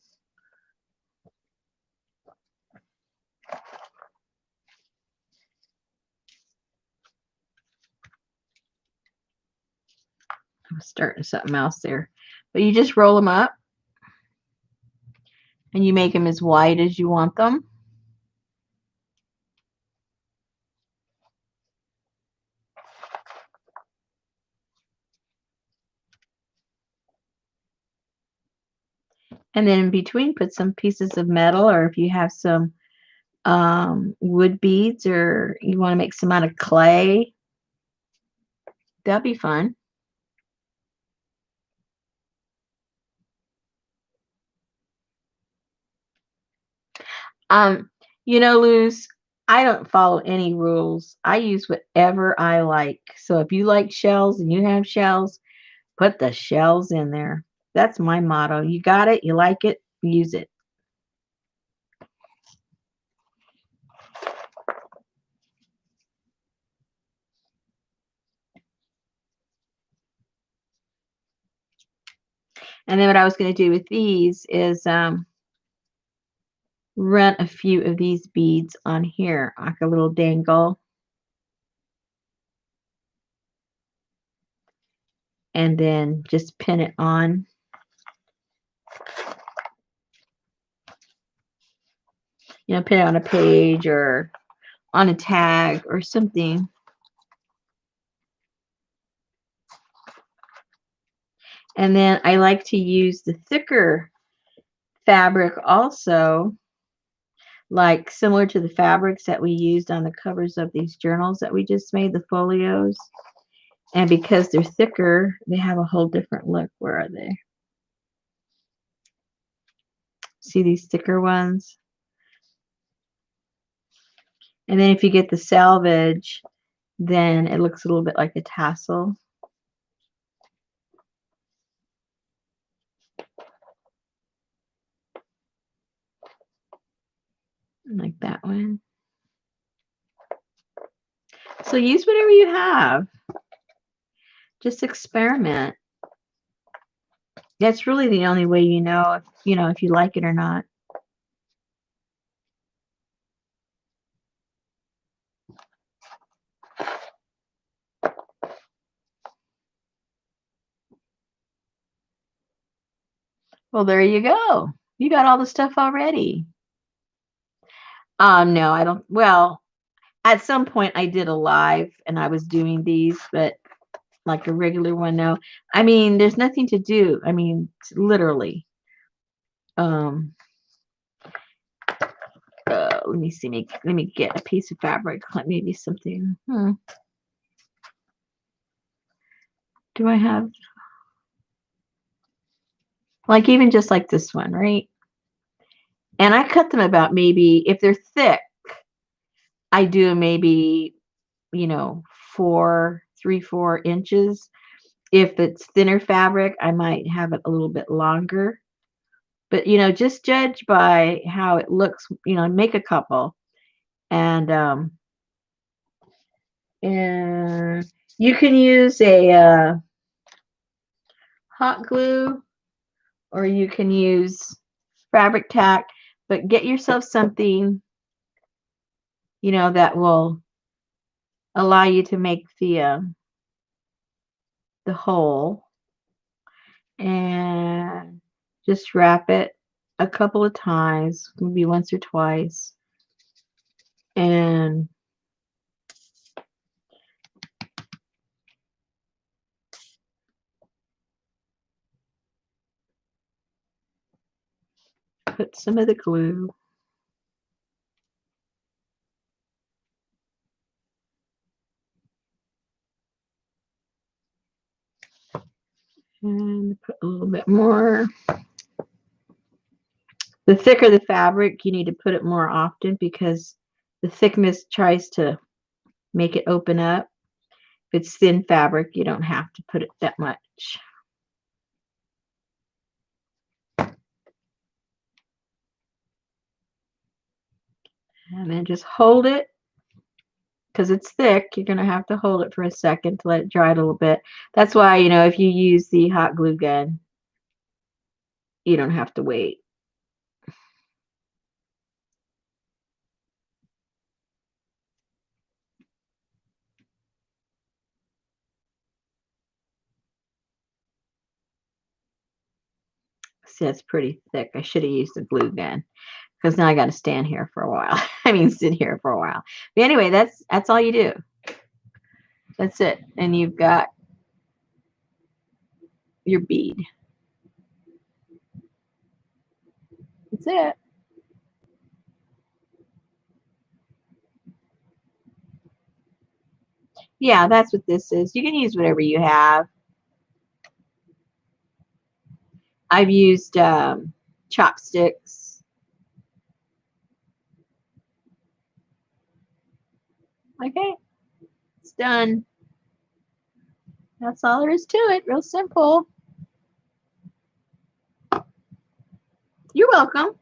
I'm starting something else there. But you just roll them up and you make them as wide as you want them. And then in between, put some pieces of metal, or if you have some wood beads, or you want to make some out of clay, that'd be fun. Um, Luz, I don't follow any rules. I use whatever I like. So if you like shells and you have shells, put the shells in there. That's my motto. You got it, you like it, use it. And then what I was going to do with these is run a few of these beads on here, like a little dangle. And then just pin it on. you know, put it on a page or on a tag or something. And then I like to use the thicker fabric also, like similar to the fabrics that we used on the covers of these journals that we just made, the folios. And because they're thicker, they have a whole different look. Where are they? See these thicker ones? And then if you get the selvage, then it looks a little bit like a tassel. Like that one. So use whatever you have. Just experiment. That's really the only way you know if you like it or not. Well, there you go. You got all the stuff already. No, I don't. Well, at some point I did a live and I was doing these, but like a regular one, no. I mean, there's nothing to do. I mean, literally. Let me see. Let me get a piece of fabric. Maybe something. Do I have like even just like this one, right? And I cut them about maybe if they're thick, I do maybe 4 inches. If it's thinner fabric, I might have it a little bit longer. But just judge by how it looks. Make a couple, and you can use a hot glue, or you can use fabric tack. But get yourself something that will allow you to make the hole, and just wrap it a couple of times, maybe once or twice, and put some of the glue. And put a little bit more. The thicker the fabric, you need to put it more often because the thickness tries to make it open up. If it's thin fabric, you don't have to put it that much. And then just hold it. Because it's thick, you're going to have to hold it for a second to let it dry a little bit. That's why, if you use the hot glue gun, you don't have to wait. See, that's pretty thick. I should have used the glue gun because now I got to stand here for a while. I mean, sit here for a while. But anyway, that's all you do. That's it. And you've got your bead. That's it. Yeah, that's what this is. You can use whatever you have. I've used chopsticks. Okay, it's done. That's all there is to it. Real simple. You're welcome.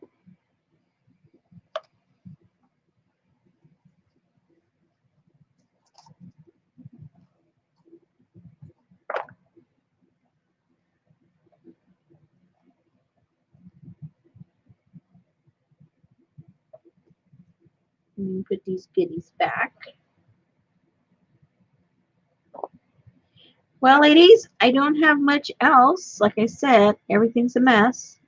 Put these goodies back. Well, ladies, I don't have much else. Like I said, everything's a mess.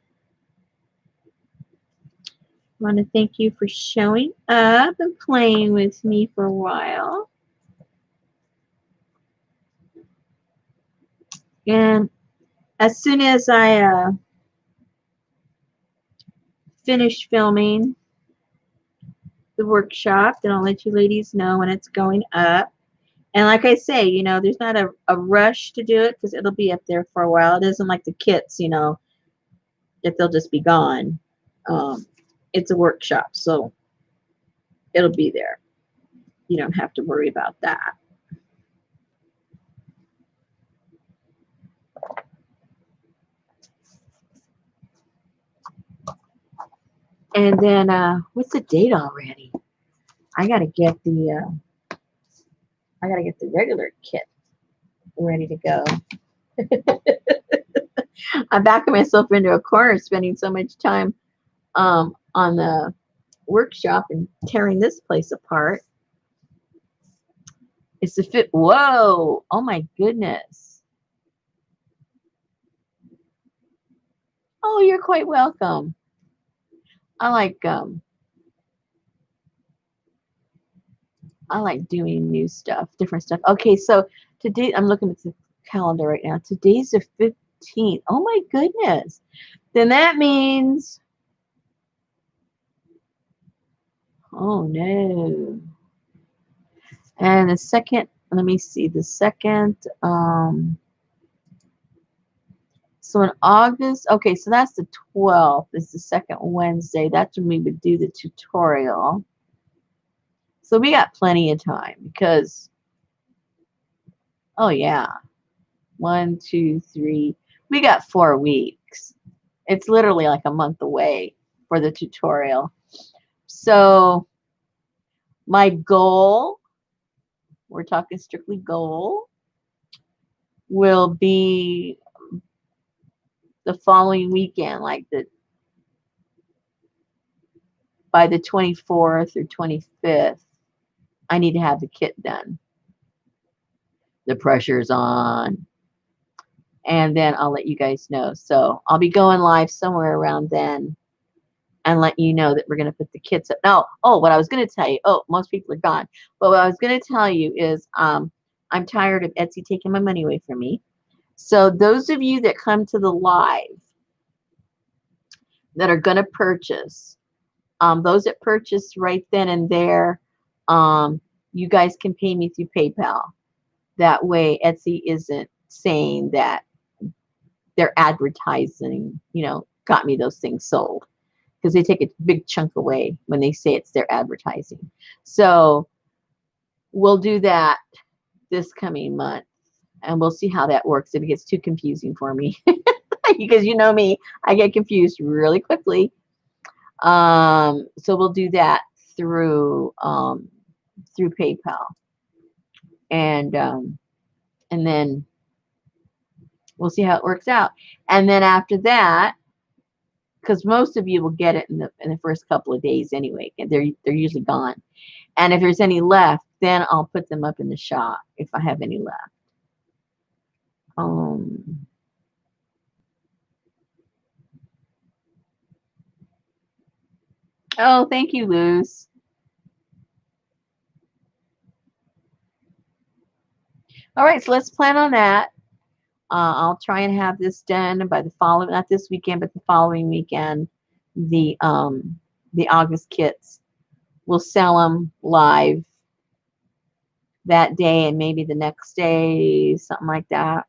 want to thank you for showing up and playing with me for a while. And as soon as I finish filming the workshop, then I'll let you ladies know when it's going up. And like I say, you know, there's not a rush to do it because it'll be up there for a while. It isn't like the kits, you know, that they'll just be gone. It's a workshop, so it'll be there. You don't have to worry about that. And then, what's the date already? I gotta get the regular kit ready to go. I'm backing myself into a corner, spending so much time on the workshop and tearing this place apart. It's the fit. Whoa! Oh my goodness! Oh, you're quite welcome. I like doing new stuff, different stuff. Okay, so today I'm looking at the calendar right now. Today's the 15th. Oh my goodness! Then that means, oh no. And the second, let me see, the second, so in August, okay, so that's the 12th, is the second Wednesday. That's when we would do the tutorial. So we got plenty of time because, oh yeah, 1, 2, 3, we got 4 weeks. It's literally like a month away for the tutorial. So my goal, we're talking strictly goal, will be the following weekend, like by the 24th or 25th, I need to have the kit done. The pressure's on. And then I'll let you guys know. So I'll be going live somewhere around then and let you know that we're going to put the kits up. No, oh, what I was going to tell you, oh, most people are gone. But what I was going to tell you is I'm tired of Etsy taking my money away from me. So those of you that come to the live that are going to purchase, those that purchase right then and there, you guys can pay me through PayPal. That way Etsy isn't saying that they're advertising, you know, got me those things sold, because they take a big chunk away when they say it's their advertising. So we'll do that this coming month, and we'll see how that works. If it gets too confusing for me, because you know me, I get confused really quickly. So we'll do that through PayPal, and then we'll see how it works out. And then after that, because most of you will get it in the first couple of days anyway, they're usually gone. And if there's any left, then I'll put them up in the shop if I have any left. Oh, thank you, Luz. All right, so let's plan on that. I'll try and have this done by the following, not this weekend, but the following weekend. The August kits. We'll sell them live that day and maybe the next day, something like that.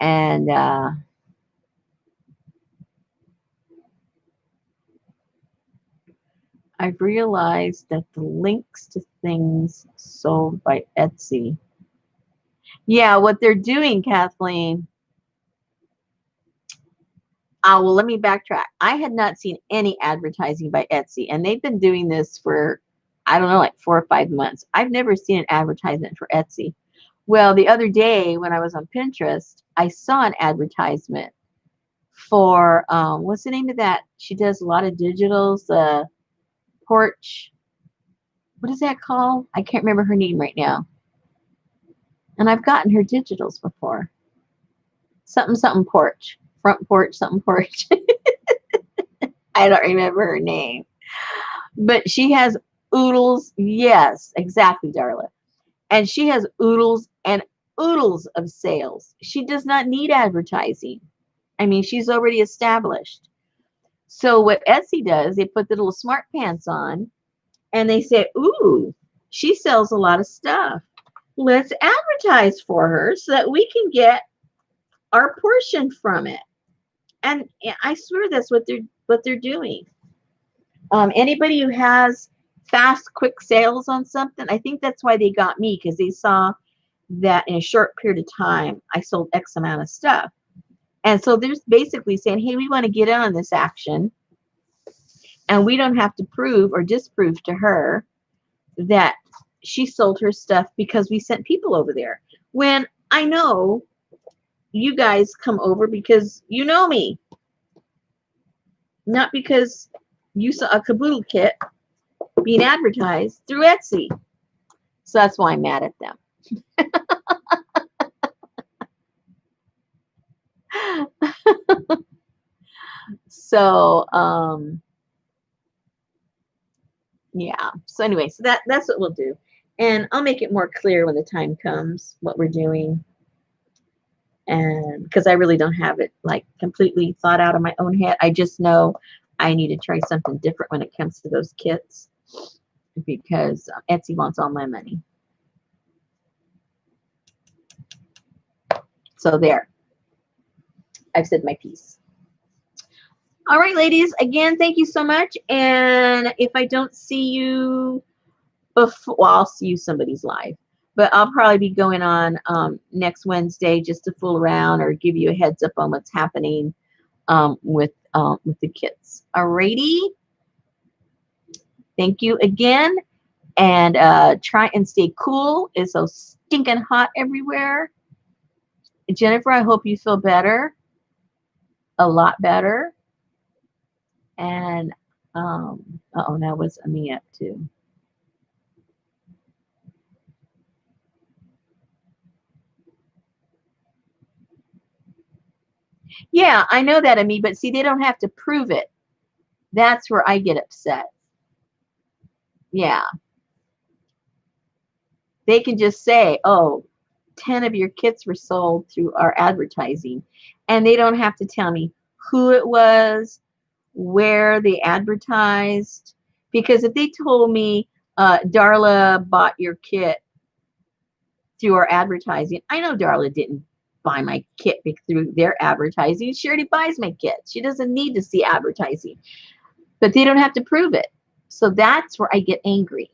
And I've realized that the links to things sold by Etsy. Yeah, what they're doing, Kathleen. Well, let me backtrack. I had not seen any advertising by Etsy, and they've been doing this for, I don't know, like 4 or 5 months. I've never seen an advertisement for Etsy. Well, the other day when I was on Pinterest, I saw an advertisement for, what's the name of that? She does a lot of digitals, Porch. What is that called? I can't remember her name right now. And I've gotten her digitals before. Something, something porch. Front porch, something porch. I don't remember her name. But she has oodles. Yes, exactly, Darla. And she has oodles and oodles of sales. She does not need advertising. I mean, she's already established. So what Etsy does, they put the little smart pants on and they say, ooh, she sells a lot of stuff. Let's advertise for her so that we can get our portion from it. And I swear that's what they're doing. Anybody who has fast, quick sales on something, I think that's why they got me, because they saw that in a short period of time, I sold X amount of stuff. And so they're basically saying, hey, we want to get in on this action. And we don't have to prove or disprove to her that she sold her stuff because we sent people over there. When I know you guys come over because you know me, not because you saw a caboodle kit being advertised through Etsy. So that's why I'm mad at them. So, yeah. So anyway, so that's what we'll do. And I'll make it more clear when the time comes what we're doing. And because I really don't have it like completely thought out of my own head. I just know I need to try something different when it comes to those kits, because Etsy wants all my money. So there. I've said my piece. All right, ladies. Again, thank you so much. And if I don't see you before, well, I'll see you somebody's live. But I'll probably be going on next Wednesday just to fool around or give you a heads up on what's happening with the kits. Alrighty. Thank you again. And try and stay cool. It's so stinking hot everywhere. Jennifer, I hope you feel better. A lot better. And uh-oh, now what's me up to? Yeah, I know that, Ami, but see, they don't have to prove it. That's where I get upset. Yeah. They can just say, oh, 10 of your kits were sold through our advertising. And they don't have to tell me who it was, where they advertised. Because if they told me Darla bought your kit through our advertising, I know Darla didn't buy my kit through their advertising. She already buys my kit. She doesn't need to see advertising. But they don't have to prove it. So that's where I get angry.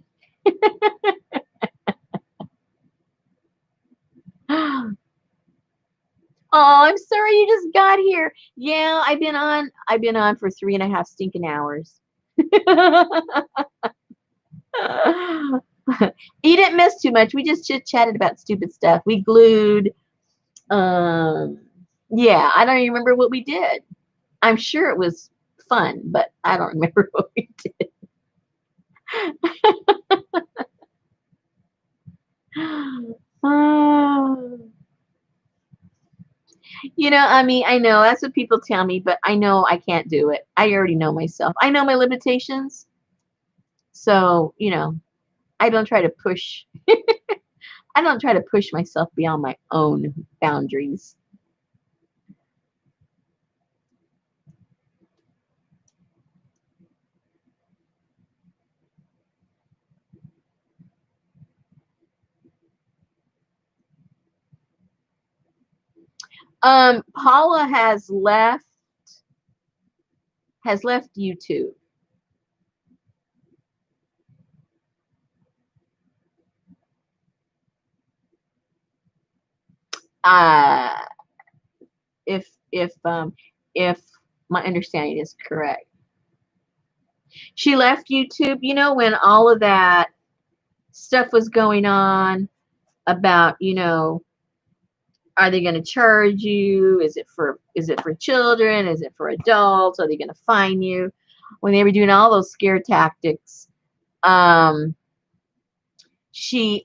Oh, I'm sorry you just got here. Yeah, I've been on for 3.5 stinking hours. You didn't miss too much. We just chit chatted about stupid stuff. We glued. Um, yeah, I don't even remember what we did. I'm sure it was fun, but I don't remember what we did. Oh. I mean, I know that's what people tell me, but I know I can't do it. I already know myself. I know my limitations. So, I don't try to push. I don't try to push myself beyond my own boundaries. Paula has left YouTube. Uh, if my understanding is correct, she left YouTube. When all of that stuff was going on about, are they going to charge you? Is it for children? Is it for adults? Are they going to fine you? When they were doing all those scare tactics, um, she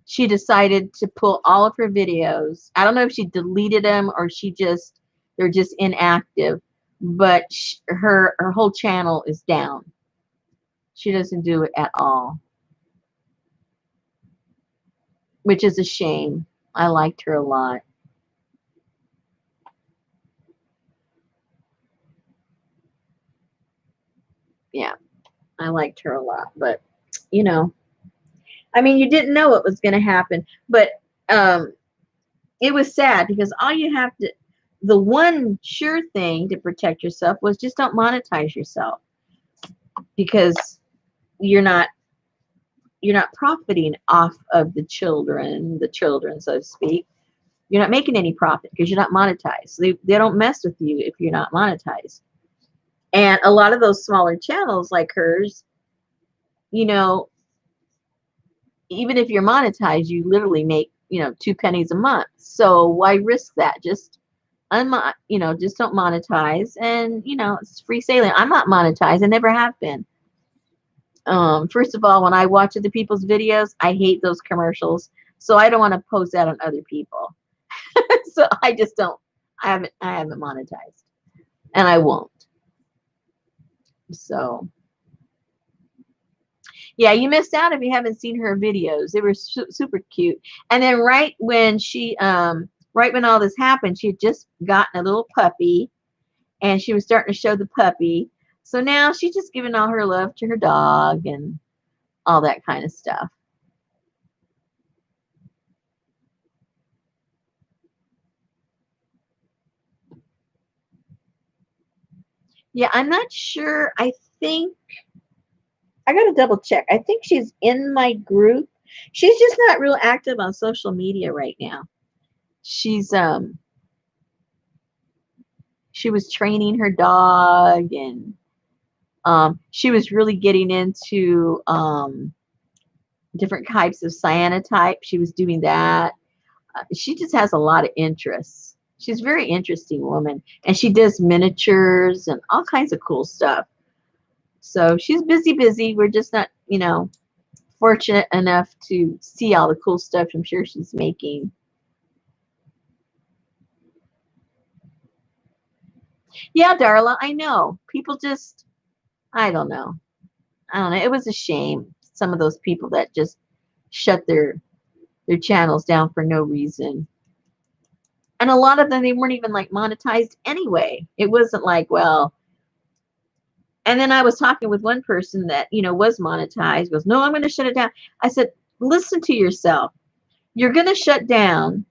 she decided to pull all of her videos. I don't know if she deleted them or they're just inactive. but her whole channel is down. She doesn't do it at all, which is a shame. I liked her a lot. Yeah, I liked her a lot, but you know, I mean, you didn't know what was going to happen, but um, it was sad because all you have to, the one sure thing to protect yourself was just don't monetize yourself, because you're not you're not profiting off of the children, so to speak. You're not making any profit because you're not monetized. They don't mess with you if you're not monetized. And a lot of those smaller channels like hers, you know, even if you're monetized, you literally make, 2 pennies a month. So why risk that? Just just don't monetize, and it's free sailing. I'm not monetized. I never have been. First of all, when I watch other people's videos, I hate those commercials. So I don't want to post that on other people. So I just don't. I haven't monetized, and I won't. So yeah, you missed out if you haven't seen her videos. They were super cute. And then right when all this happened, she had just gotten a little puppy, and she was starting to show the puppy. So now she's just giving all her love to her dog and all that kind of stuff. Yeah, I'm not sure. I think I got to double check. I think she's in my group. She's just not real active on social media right now. She's she was training her dog, and she was really getting into different types of cyanotype. She was doing that. She just has a lot of interests. She's a very interesting woman, and she does miniatures and all kinds of cool stuff. So she's busy. We're just not, fortunate enough to see all the cool stuff I'm sure she's making. Yeah, Darla, I know. People just, I don't know. I don't know. It was a shame. Some of those people that just shut their channels down for no reason. And a lot of them, they weren't even like monetized anyway. It wasn't like, well, and then I was talking with one person that, was monetized, goes, no, I'm going to shut it down. I said, listen to yourself. You're going to shut down.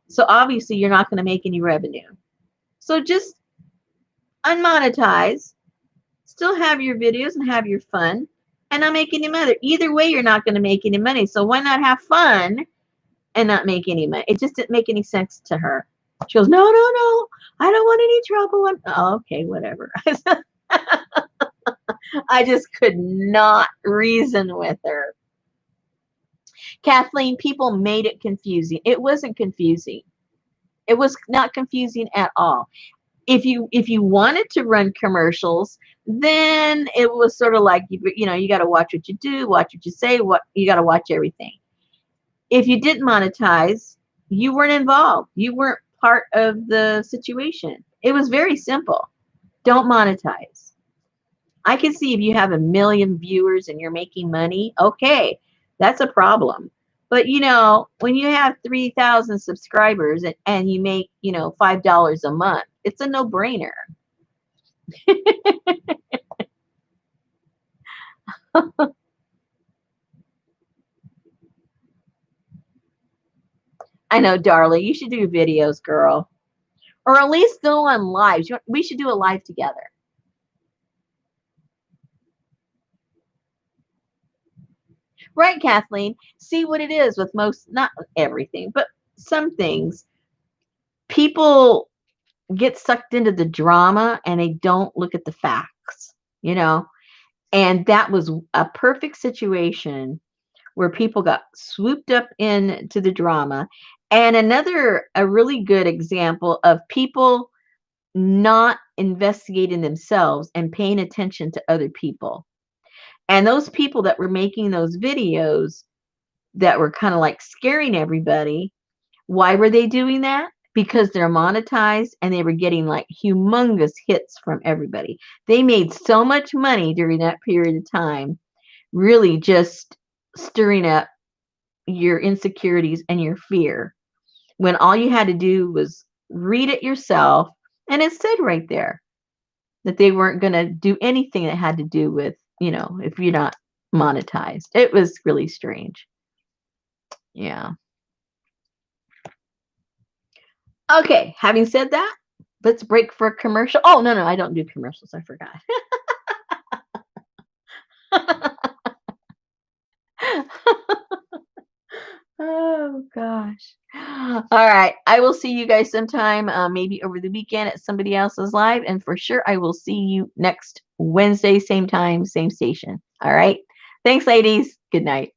So obviously you're not going to make any revenue. So just unmonetize, still have your videos and have your fun, and not make any money. Either way, you're not going to make any money. So why not have fun and not make any money? It just didn't make any sense to her. She goes, no, I don't want any trouble. Oh, okay, whatever. I just could not reason with her. Kathleen, people made it confusing. It wasn't confusing. It was not confusing at all. If you wanted to run commercials, then it was sort of like you got to watch what you do, watch what you say, what you got to watch everything. If you didn't monetize, you weren't involved. You weren't part of the situation. It was very simple. Don't monetize. I can see if you have 1 million viewers and you're making money, okay, that's a problem. But when you have 3,000 subscribers and you make, $5 a month, it's a no-brainer. I know, darling, you should do videos, girl. Or at least go on lives. We should do a live together. Right, Kathleen? See what it is with most, not everything, but some things. People get sucked into the drama and they don't look at the facts, you know? And that was a perfect situation where people got swooped up into the drama. And a really good example of people not investigating themselves and paying attention to other people. And those people that were making those videos that were kind of like scaring everybody, why were they doing that? because they're monetized and they were getting like humongous hits from everybody. They made so much money during that period of time, really just stirring up your insecurities and your fear when all you had to do was read it yourself. And it said right there that they weren't going to do anything that had to do with, if you're not monetized. It was really strange. Yeah. Okay. Having said that, let's break for a commercial. Oh, no, I don't do commercials. I forgot. Oh gosh. All right. I will see you guys sometime, maybe over the weekend at somebody else's live. And for sure, I will see you next Wednesday, same time, same station. All right. Thanks, ladies. Good night.